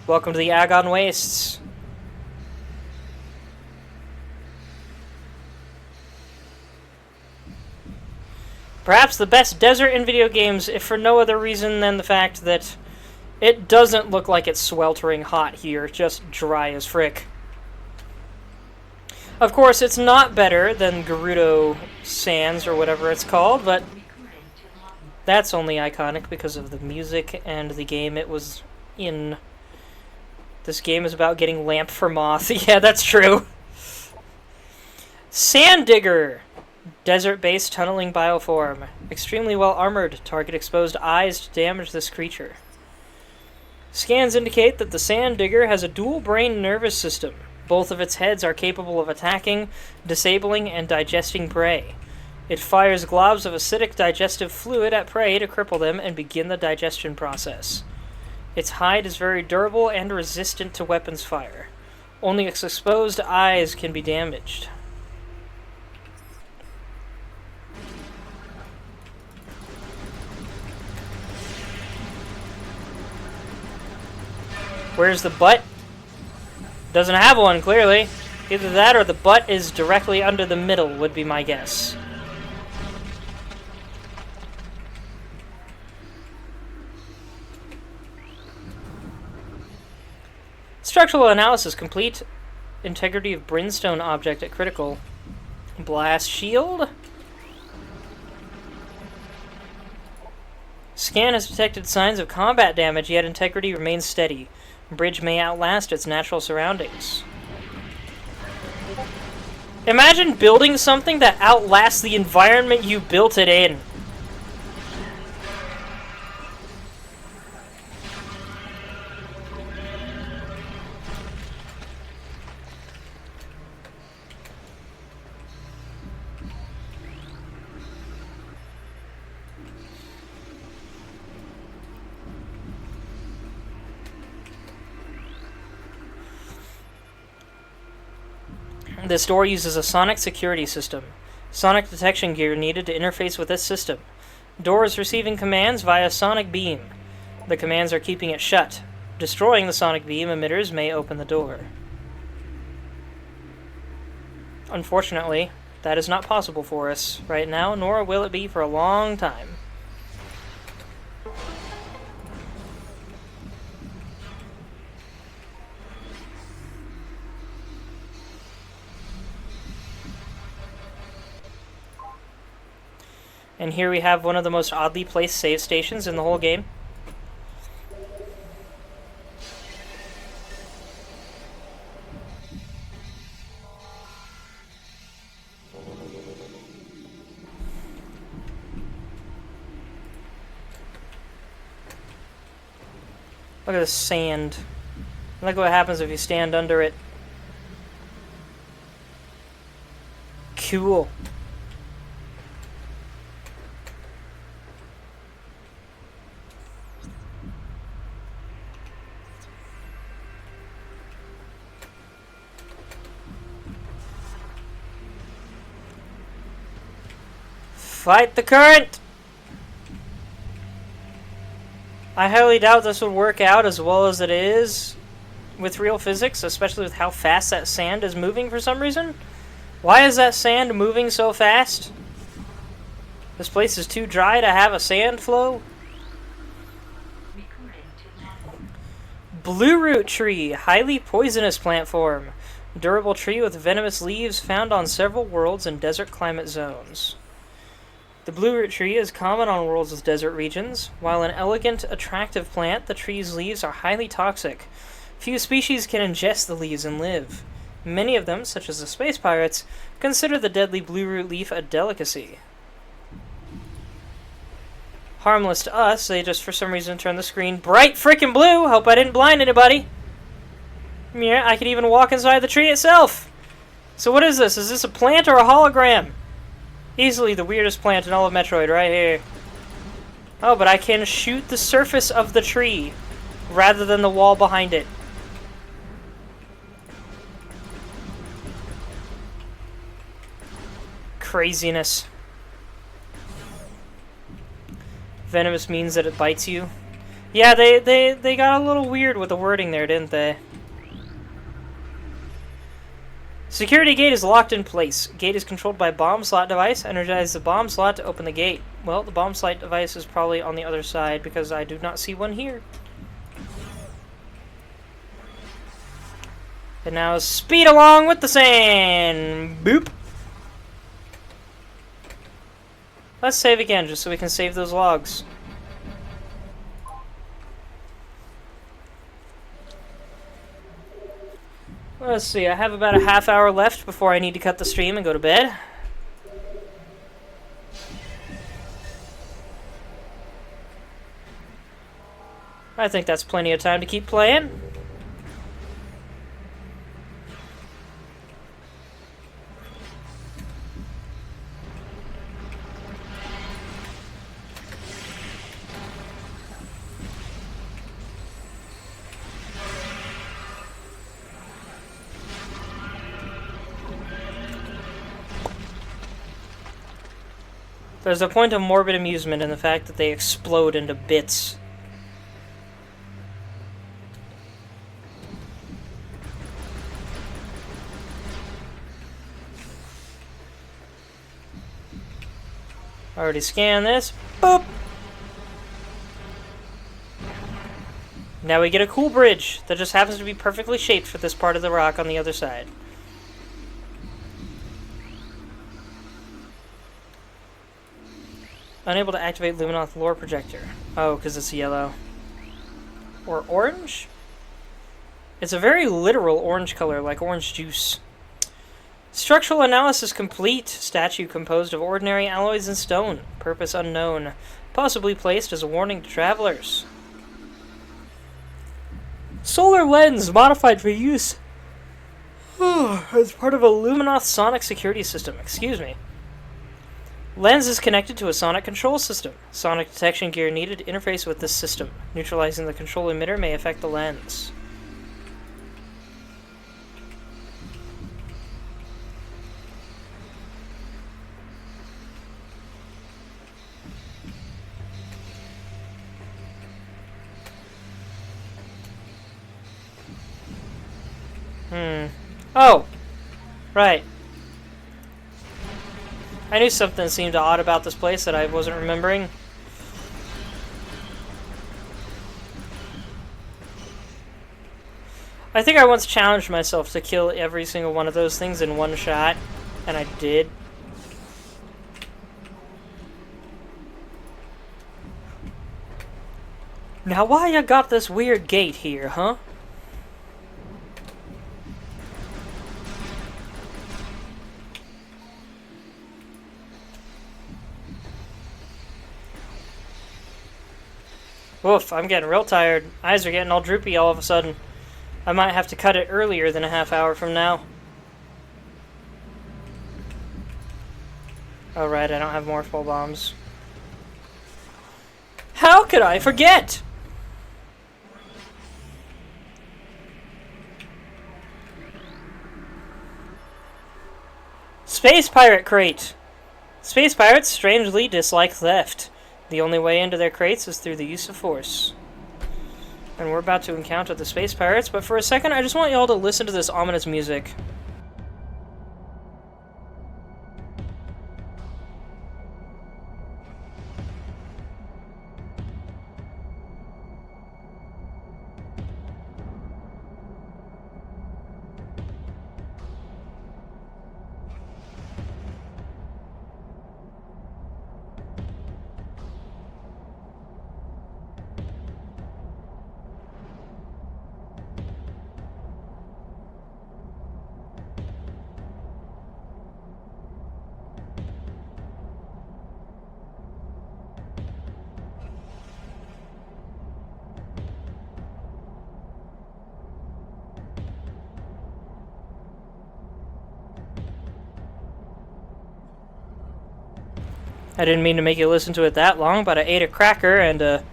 Welcome to the Agon Wastes. Perhaps the best desert in video games, if for no other reason than the fact that it doesn't look like it's sweltering hot here, just dry as frick. Of course, it's not better than Gerudo Sands or whatever it's called, but that's only iconic because of the music and the game it was in. This game is about getting lamp for moth. Yeah, that's true. Sand Digger. Desert-based tunneling bioform. Extremely well armored. Target exposed eyes to damage this creature. Scans indicate that the Sand Digger has a dual brain nervous system. Both of its heads are capable of attacking, disabling, and digesting prey. It fires globs of acidic digestive fluid at prey to cripple them and begin the digestion process. Its hide is very durable and resistant to weapons fire. Only its exposed eyes can be damaged. Where's the butt? Doesn't have one, clearly. Either that or the butt is directly under the middle, would be my guess. Structural analysis complete. Integrity of brimstone object at critical. Blast shield. Scan has detected signs of combat damage, yet integrity remains steady. Bridge may outlast its natural surroundings. Imagine building something that outlasts the environment you built it in. This door uses a sonic security system. Sonic detection gear needed to interface with this system. Door is receiving commands via sonic beam. The commands are keeping it shut. Destroying the sonic beam emitters may open the door. Unfortunately, that is not possible for us right now, nor will it be for a long time. And here we have one of the most oddly placed save stations in the whole game. Look at the sand. Look what happens if you stand under it. Cool. Fight the current! I highly doubt this would work out as well as it is with real physics, especially with how fast that sand is moving for some reason. Why is that sand moving so fast? This place is too dry to have a sand flow? Blue root tree, highly poisonous plant form. Durable tree with venomous leaves found on several worlds and desert climate zones. The blue root tree is common on worlds with desert regions. While an elegant, attractive plant, the tree's leaves are highly toxic. Few species can ingest the leaves and live. Many of them, such as the space pirates, consider the deadly blue root leaf a delicacy. Harmless to us, they just for some reason turn the screen bright frickin' blue. Hope I didn't blind anybody. Yeah, I could even walk inside the tree itself. So what is this? Is this a plant or a hologram? Easily the weirdest plant in all of Metroid, right here. Oh, but I can shoot the surface of the tree rather than the wall behind it. Craziness. Venomous means that it bites you. Yeah, they got a little weird with the wording there, didn't they? Security gate is locked in place. Gate is controlled by bomb slot device. Energize the bomb slot to open the gate. Well, the bomb slot device is probably on the other side because I do not see one here. And now speed along with the sand. Boop. Let's save again just so we can save those logs. Let's see, I have about a half hour left before I need to cut the stream and go to bed. I think that's plenty of time to keep playing. There's a point of morbid amusement in the fact that they explode into bits. Already scanned this. Boop! Now we get a cool bridge that just happens to be perfectly shaped for this part of the rock on the other side. Unable to activate Luminoth lore projector. Oh, because it's yellow. Or orange? It's a very literal orange color, like orange juice. Structural analysis complete. Statue composed of ordinary alloys and stone. Purpose unknown. Possibly placed as a warning to travelers. Solar lens modified for use as part of a Luminoth sonic security system. Excuse me. Lens is connected to a sonic control system. Sonic detection gear needed to interface with this system. Neutralizing the control emitter may affect the lens. Oh! Right. I knew something seemed odd about this place that I wasn't remembering. I think I once challenged myself to kill every single one of those things in one shot, and I did. Now why you got this weird gate here, huh? Woof, I'm getting real tired. Eyes are getting all droopy all of a sudden. I might have to cut it earlier than a half hour from now. Oh right, I don't have more full bombs. How could I forget? Space Pirate Crate! Space pirates strangely dislike theft. The only way into their crates is through the use of force. And we're about to encounter the space pirates, but for a second I just want y'all to listen to this ominous music. I didn't mean to make you listen to it that long, but I ate a cracker and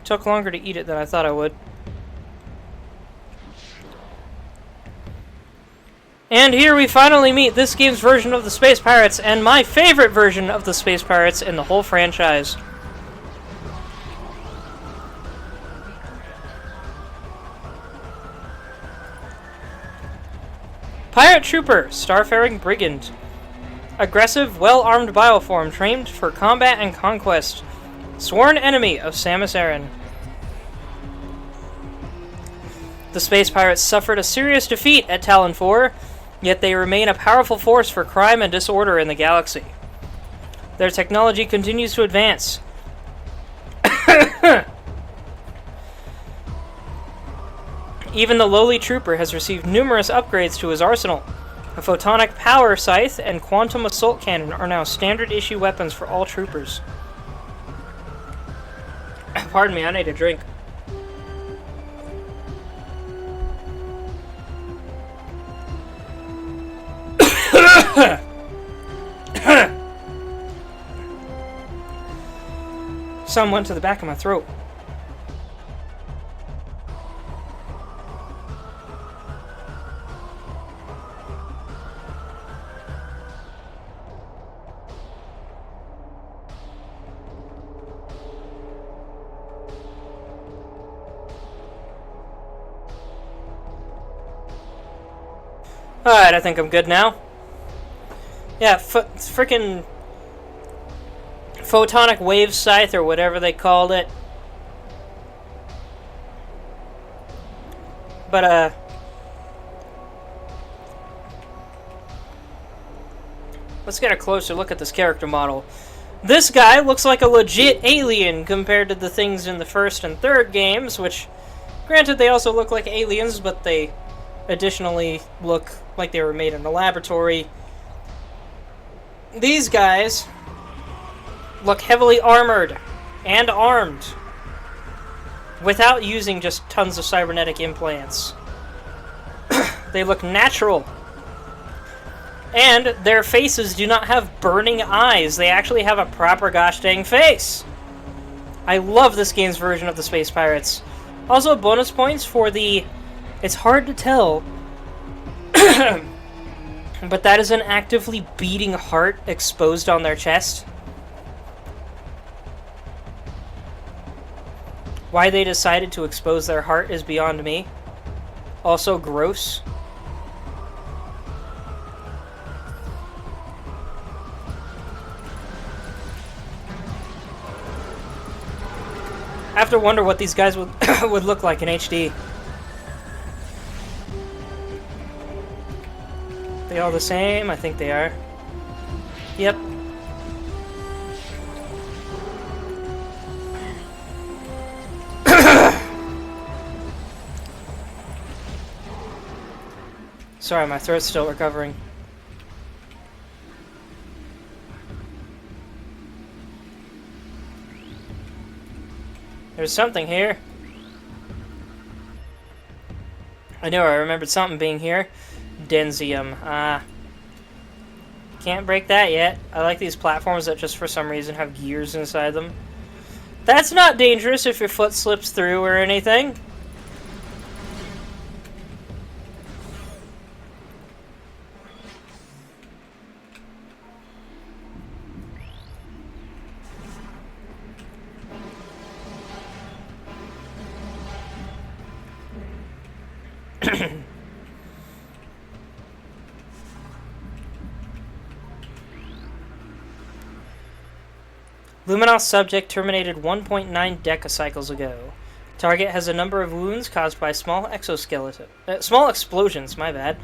took longer to eat it than I thought I would. And here we finally meet this game's version of the Space Pirates, and my favorite version of the Space Pirates in the whole franchise. Pirate Trooper, Starfaring Brigand. Aggressive, well-armed bioform trained for combat and conquest. Sworn enemy of Samus Aran. The Space Pirates suffered a serious defeat at Talon 4, yet they remain a powerful force for crime and disorder in the galaxy. Their technology continues to advance. Even the lowly trooper has received numerous upgrades to his arsenal. A photonic power scythe and quantum assault cannon are now standard issue weapons for all troopers. Pardon me, I need a drink. Some went to the back of my throat. Alright, I think I'm good now. Yeah, frickin' photonic wave scythe or whatever they called it. But, let's get a closer look at this character model. This guy looks like a legit alien compared to the things in the first and third games, which, granted, they also look like aliens, but they additionally look like they were made in a laboratory. These guys look heavily armored and armed without using just tons of cybernetic implants. They look natural. And their faces do not have burning eyes. They actually have a proper gosh dang face. I love this game's version of the Space Pirates. Also, bonus points for the... It's hard to tell, but that is an actively beating heart exposed on their chest. Why they decided to expose their heart is beyond me. Also gross. have to wonder what these guys would would look like in HD. They all the same? I think they are. Yep. Sorry, my throat's still recovering. There's something here. I know, I remembered something being here. Denzium. Can't break that yet. I like these platforms that just for some reason have gears inside them. That's not dangerous if your foot slips through or anything. Luminos subject terminated 1.9 decacycles ago. Target has a number of wounds caused by small small explosions, my bad.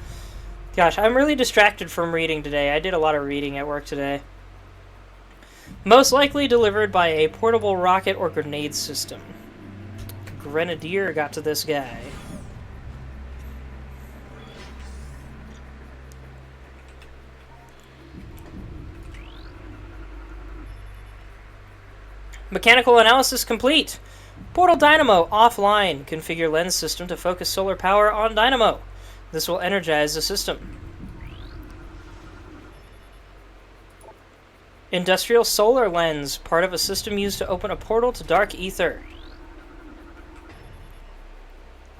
Gosh, I'm really distracted from reading today. I did a lot of reading at work today. Most likely delivered by a portable rocket or grenade system. Grenadier got to this guy. Mechanical analysis complete. Portal dynamo offline. Configure lens system to focus solar power on dynamo. This will energize the system. Industrial solar lens. Part of a system used to open a portal to dark ether.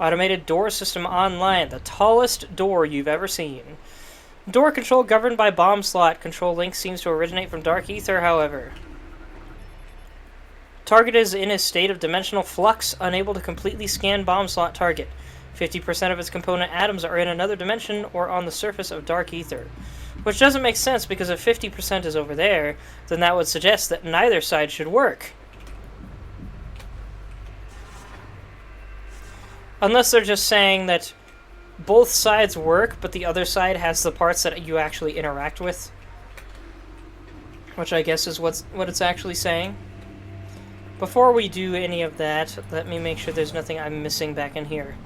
Automated door system online. The tallest door you've ever seen. Door control governed by bomb slot. Control link seems to originate from dark ether, however. Target is in a state of dimensional flux, unable to completely scan bomb slot target. 50% of its component atoms are in another dimension or on the surface of dark ether. Which doesn't make sense, because if 50% is over there, then that would suggest that neither side should work. Unless they're just saying that both sides work, but the other side has the parts that you actually interact with. Which I guess is what it's actually saying. Before we do any of that, let me make sure there's nothing I'm missing back in here.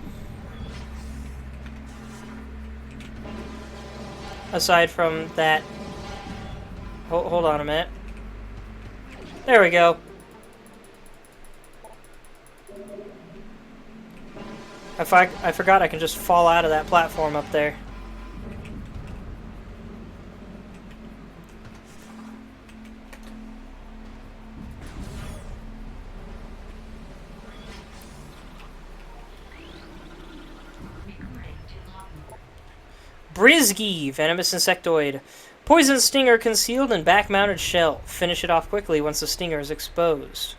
Aside from that... Hold on a minute. There we go. I forgot I can just fall out of that platform up there. Brizgy, venomous insectoid. Poison stinger concealed in back-mounted shell. Finish it off quickly once the stinger is exposed.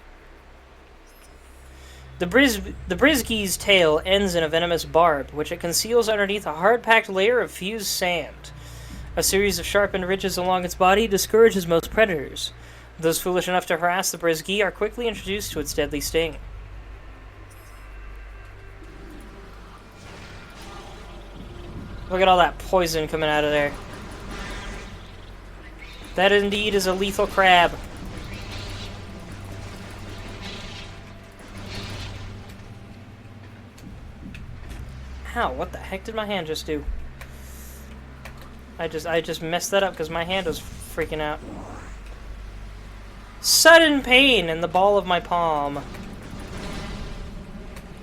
The Brizgy's tail ends in a venomous barb, which it conceals underneath a hard-packed layer of fused sand. A series of sharpened ridges along its body discourages most predators. Those foolish enough to harass the Brizgy are quickly introduced to its deadly sting. Look at all that poison coming out of there. That indeed is a lethal crab. Ow, what the heck did my hand just do? I just messed that up because my hand was freaking out. Sudden pain in the ball of my palm.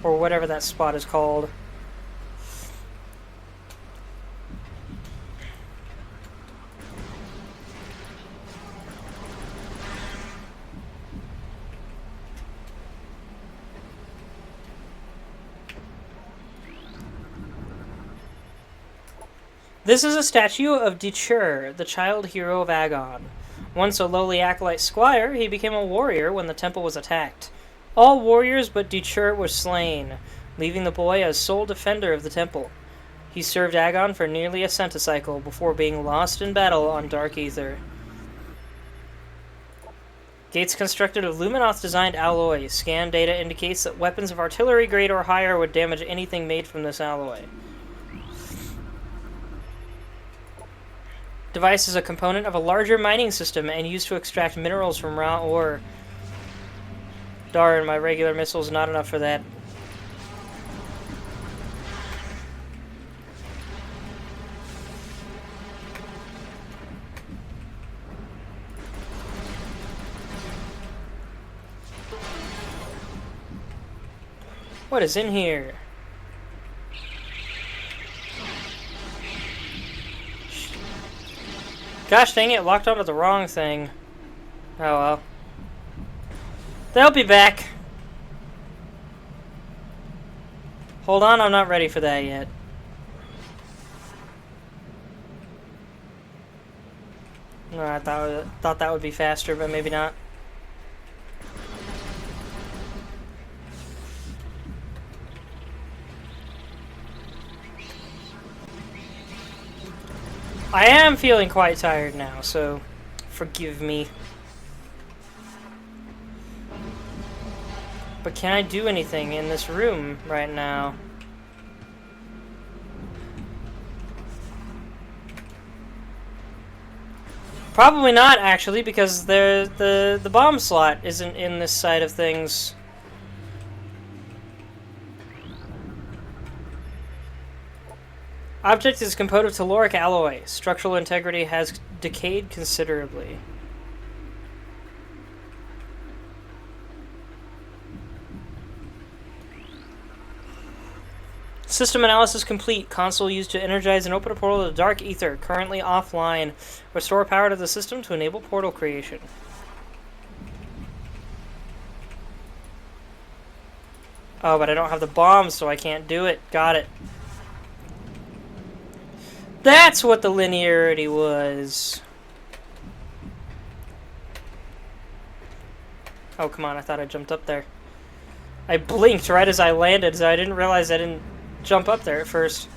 Or whatever that spot is called. This is a statue of Dichur, the child hero of Agon. Once a lowly acolyte squire, he became a warrior when the temple was attacked. All warriors but Dichur were slain, leaving the boy as sole defender of the temple. He served Agon for nearly a centicycle before being lost in battle on Dark Ether. Gates constructed of Luminoth-designed alloy. Scan data indicates that weapons of artillery grade or higher would damage anything made from this alloy. Device is a component of a larger mining system and used to extract minerals from raw ore. Darn, my regular missile's not enough for that. What is in here? Gosh dang it, locked onto the wrong thing. Oh well. They'll be back. Hold on, I'm not ready for that yet. No, I thought that would be faster, but maybe not. I am feeling quite tired now, so forgive me. But can I do anything in this room right now? Probably not, actually, because the bomb slot isn't in this side of things. Object is composed of telluric alloy. Structural integrity has decayed considerably. System analysis complete. Console used to energize and open a portal to the dark ether. Currently offline. Restore power to the system to enable portal creation. Oh, but I don't have the bombs, so I can't do it. Got it. That's what the linearity was. Oh, come on. I thought I jumped up there. I blinked right as I landed, so I didn't realize I didn't jump up there at first.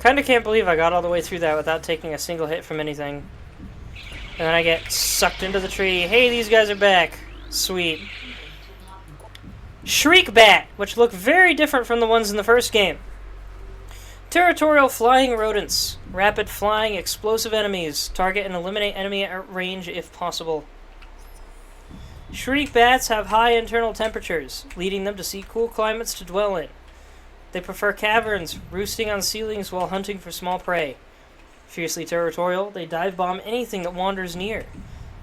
Kinda can't believe I got all the way through that without taking a single hit from anything. And then I get sucked into the tree. Hey, these guys are back. Sweet. Shriek Bat, which look very different from the ones in the first game. Territorial flying rodents. Rapid flying, explosive enemies. Target and eliminate enemy at range if possible. Shriek Bats have high internal temperatures, leading them to seek cool climates to dwell in. They prefer caverns, roosting on ceilings while hunting for small prey. Fiercely territorial, they dive bomb anything that wanders near.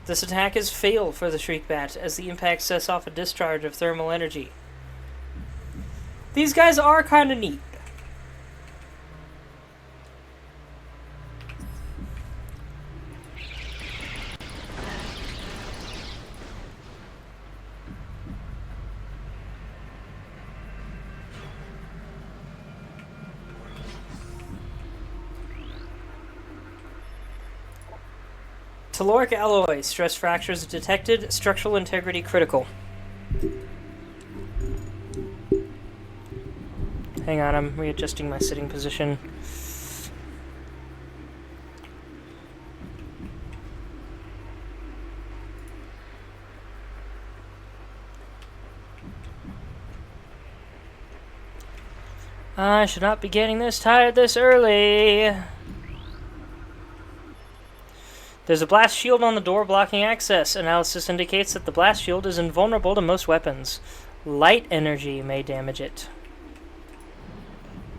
This attack is fatal for the Shriek Bat, as the impact sets off a discharge of thermal energy. These guys are kinda neat. Telluric alloy. Stress fractures detected. Structural integrity critical. Hang on, I'm readjusting my sitting position. I should not be getting this tired this early. There's a blast shield on the door blocking access. Analysis indicates that the blast shield is invulnerable to most weapons. Light energy may damage it.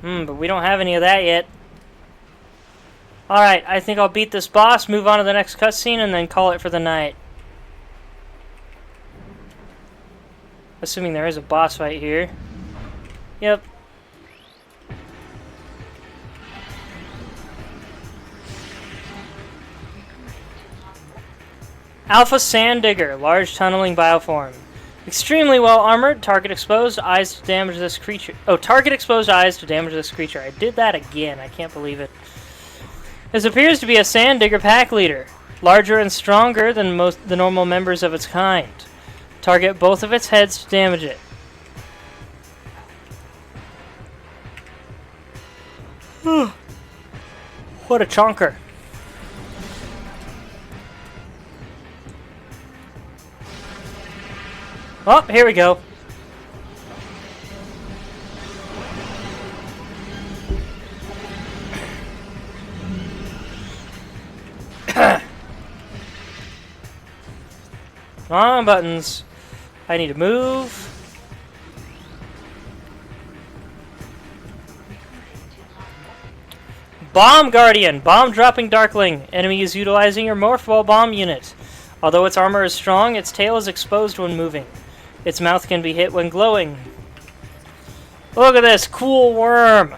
But we don't have any of that yet. Alright, I think I'll beat this boss, move on to the next cutscene, and then call it for the night. Assuming there is a boss fight here. Yep. Alpha Sand Digger, large tunneling bioform. Extremely well armored. Target exposed eyes to damage this creature. Oh, target exposed eyes to damage this creature. I did that again. I can't believe it. This appears to be a Sand Digger pack leader. Larger and stronger than most the normal members of its kind. Target both of its heads to damage it. What a chonker. Oh, here we go. Come on, buttons. I need to move. Bomb Guardian! Bomb-dropping Darkling. Enemy is utilizing your Morph Ball bomb unit. Although its armor is strong, its tail is exposed when moving. Its mouth can be hit when glowing. Look at this cool worm!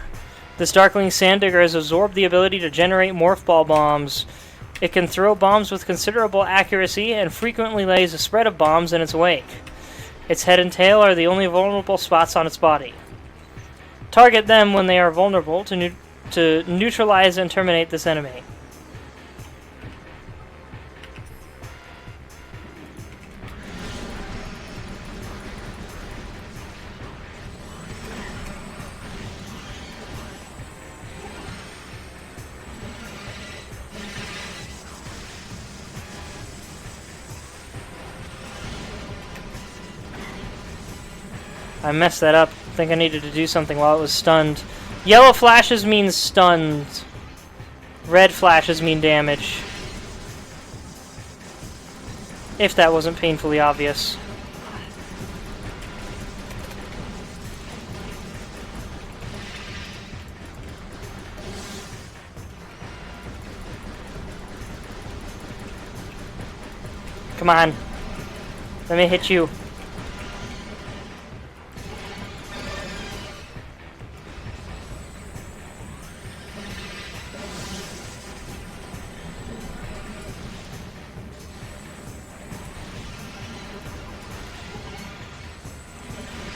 This Darkling Sand Digger has absorbed the ability to generate Morph Ball bombs. It can throw bombs with considerable accuracy and frequently lays a spread of bombs in its wake. Its head and tail are the only vulnerable spots on its body. Target them when they are vulnerable to neutralize and terminate this enemy. I messed that up. I think I needed to do something while it was stunned. Yellow flashes mean stunned. Red flashes mean damage. If that wasn't painfully obvious. Come on. Let me hit you.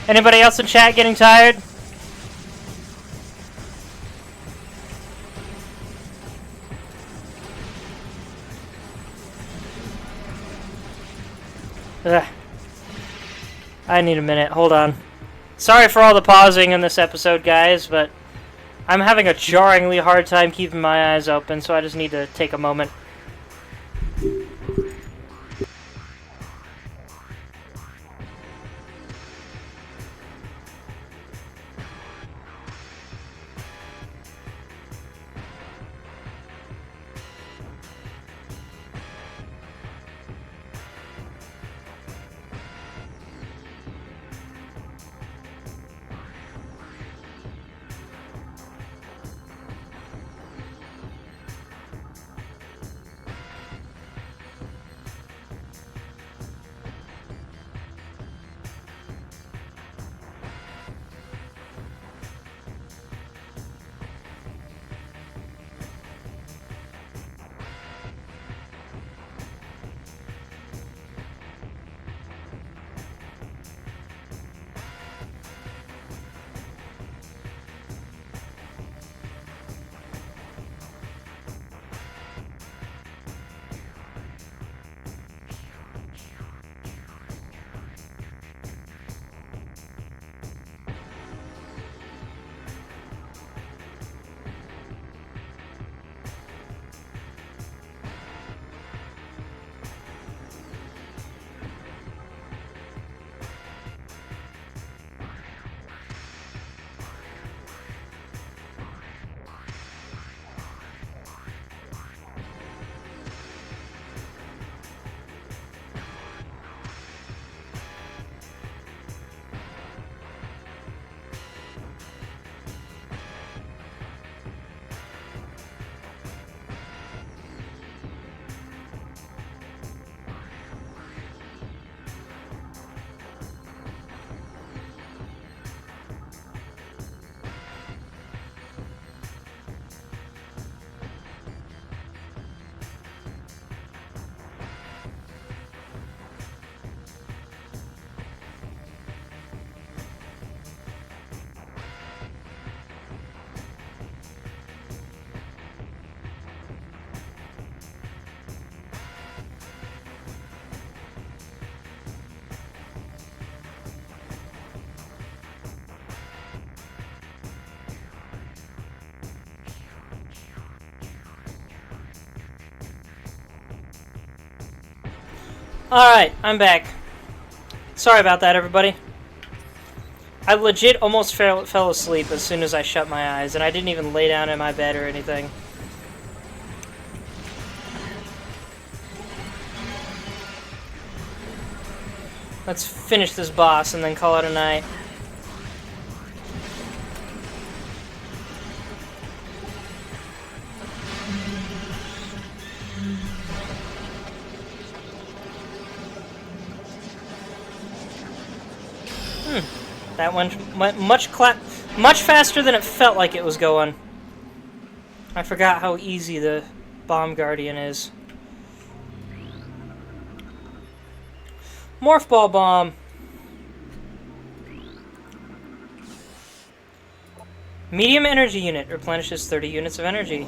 Anybody else in chat getting tired? Ugh. I need a minute. Hold on. Sorry for all the pausing in this episode, guys, but I'm having a jarringly hard time keeping my eyes open, so I just need to take a moment. Alright, I'm back. Sorry about that, everybody. I legit almost fell asleep as soon as I shut my eyes, and I didn't even lay down in my bed or anything. Let's finish this boss and then call it a night. That one went much faster than it felt like it was going. I forgot how easy the Bomb Guardian is. Morph Ball Bomb. Medium energy unit replenishes 30 units of energy.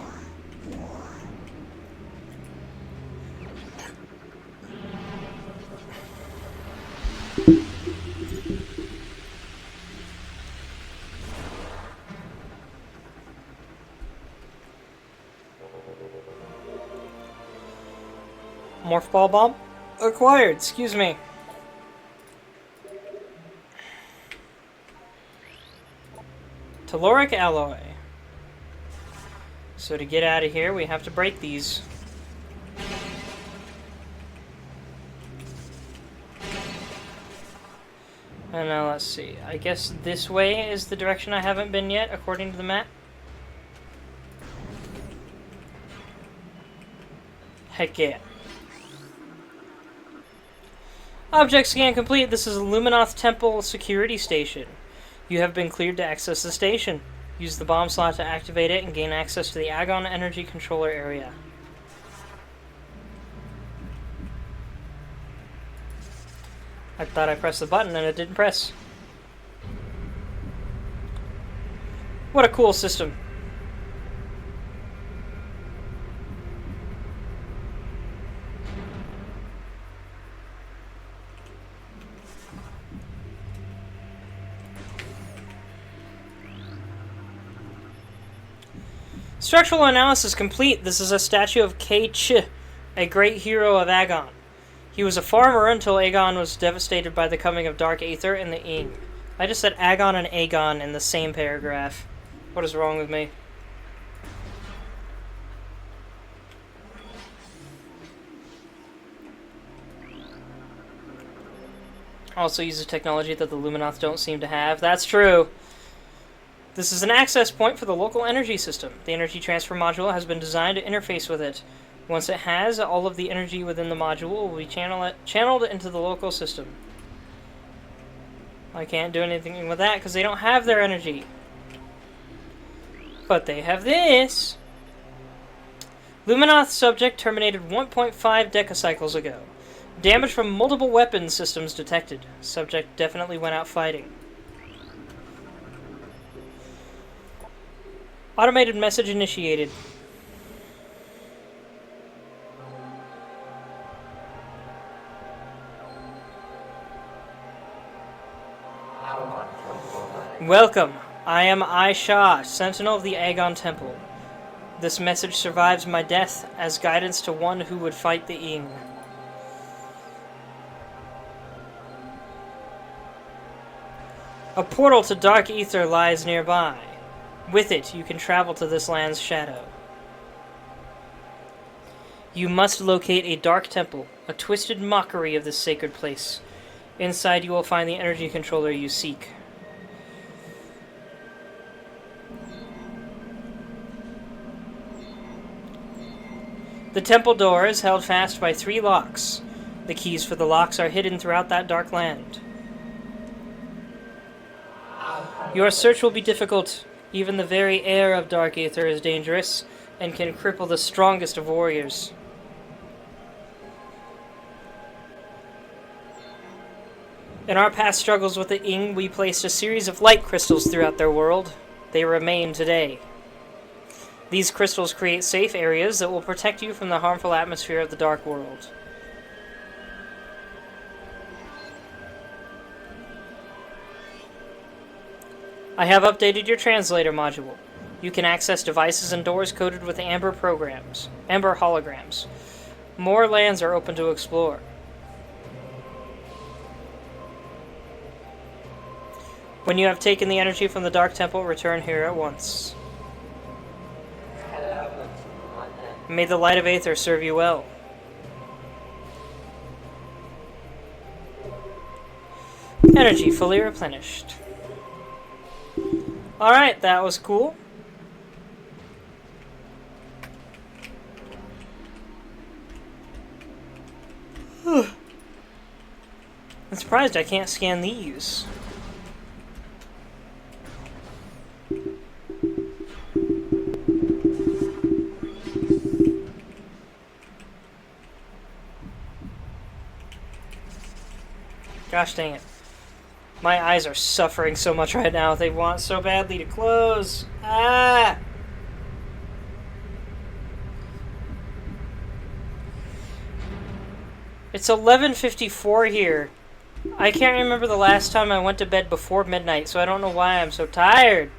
Morph Ball Bomb acquired, excuse me. Telluric alloy. So to get out of here, we have to break these. And now let's see. I guess this way is the direction I haven't been yet, according to the map. Heck yeah. Object scan complete. This is Luminoth Temple Security Station. You have been cleared to access the station. Use the bomb slot to activate it and gain access to the Agon Energy Controller area. I thought I pressed the button and it didn't press. What a cool system. Structural analysis complete. This is a statue of K-Ch, a great hero of Agon. He was a farmer until Agon was devastated by the coming of Dark Aether and the Ing. I just said Agon and Agon in the same paragraph. What is wrong with me? Also uses technology that the Luminoth don't seem to have. That's true. This is an access point for the local energy system. The energy transfer module has been designed to interface with it. Once it has, all of the energy within the module will be channeled into the local system. I can't do anything with that because they don't have their energy. But they have this. Luminoth subject terminated 1.5 decacycles ago. Damage from multiple weapon systems detected. Subject definitely went out fighting. Automated message initiated. Welcome. I am Aisha, Sentinel of the Agon Temple. This message survives my death as guidance to one who would fight the Ing. A portal to Dark Aether lies nearby. With it, you can travel to this land's shadow. You must locate a dark temple, a twisted mockery of this sacred place. Inside you will find the energy controller you seek. The temple door is held fast by 3 locks. The keys for the locks are hidden throughout that dark land. Your search will be difficult. Even the very air of Dark Aether is dangerous and can cripple the strongest of warriors. In our past struggles with the Ing, we placed a series of light crystals throughout their world. They remain today. These crystals create safe areas that will protect you from the harmful atmosphere of the Dark World. I have updated your translator module. You can access devices and doors coded with Amber holograms. More lands are open to explore. When you have taken the energy from the Dark Temple, return here at once. May the light of Aether serve you well. Energy fully replenished. Alright, that was cool. I'm surprised I can't scan these. Gosh dang it. My eyes are suffering so much right now. They want so badly to close. Ah! It's 11:54 here. I can't remember the last time I went to bed before midnight, so I don't know why I'm so tired.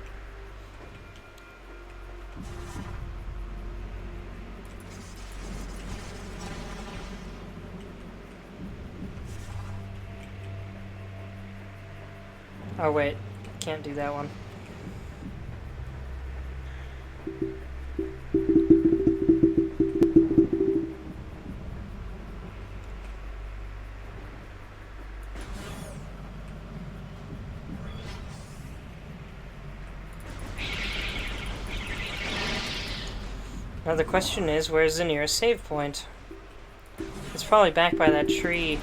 Oh wait, can't do that one. Now the question is, where's the nearest save point? It's probably back by that tree.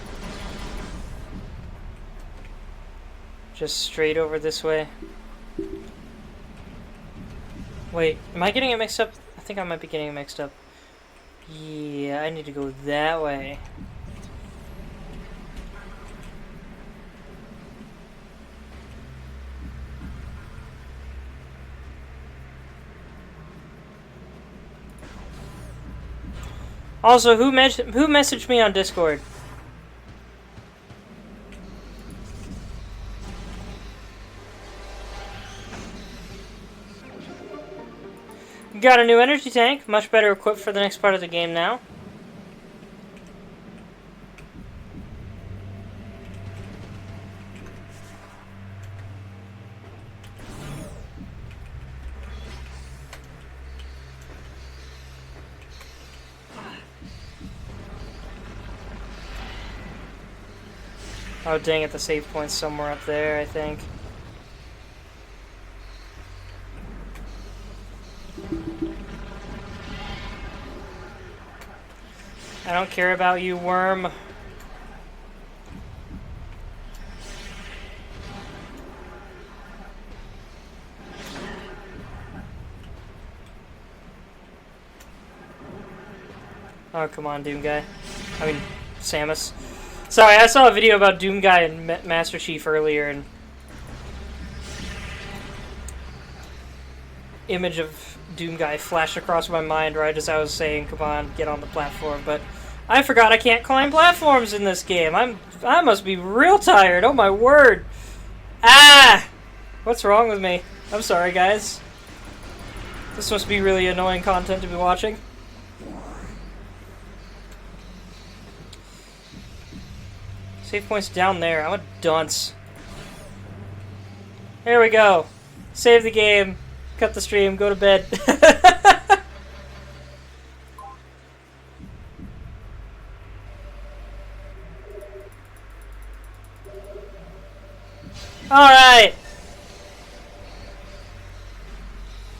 Just straight over this way. Wait, am I getting it mixed up? I think I might be getting it mixed up. Yeah, I need to go that way. Also, who messaged me on Discord? Got a new energy tank, much better equipped for the next part of the game now. Oh dang it, the save point's somewhere up there, I think. I don't care about you, worm. Oh, come on, Doom Guy. I mean, Samus. Sorry, I saw a video about Doom Guy and Master Chief earlier, and image of Doom Guy flashed across my mind right as I was saying, come on, get on the platform, but I forgot I can't climb platforms in this game. I must be real tired, oh my word. Ah! What's wrong with me? I'm sorry, guys. This must be really annoying content to be watching. Save point's down there. I'm a dunce. There we go. Save the game. Cut the stream. Go to bed. Alright.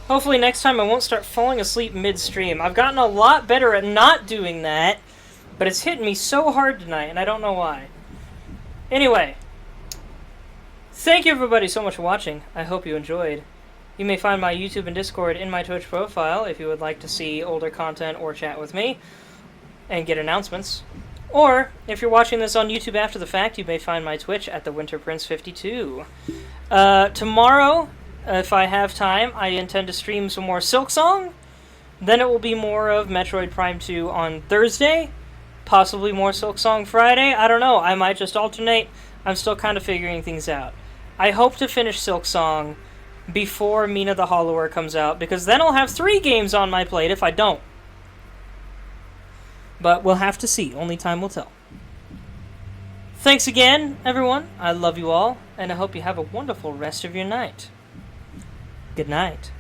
Hopefully next time I won't start falling asleep mid-stream. I've gotten a lot better at not doing that, but it's hitting me so hard tonight, and I don't know why. Anyway, thank you everybody so much for watching. I hope you enjoyed. You may find my YouTube and Discord in my Twitch profile if you would like to see older content or chat with me and get announcements. Or, if you're watching this on YouTube after the fact, you may find my Twitch at the Winter Prince 52. Tomorrow, if I have time, I intend to stream some more Silksong. Then it will be more of Metroid Prime 2 on Thursday. Possibly more Silksong Friday. I don't know. I might just alternate. I'm still kind of figuring things out. I hope to finish Silksong before Mina the Hollower comes out, because then I'll have 3 games on my plate if I don't. But we'll have to see. Only time will tell. Thanks again, everyone. I love you all, and I hope you have a wonderful rest of your night. Good night.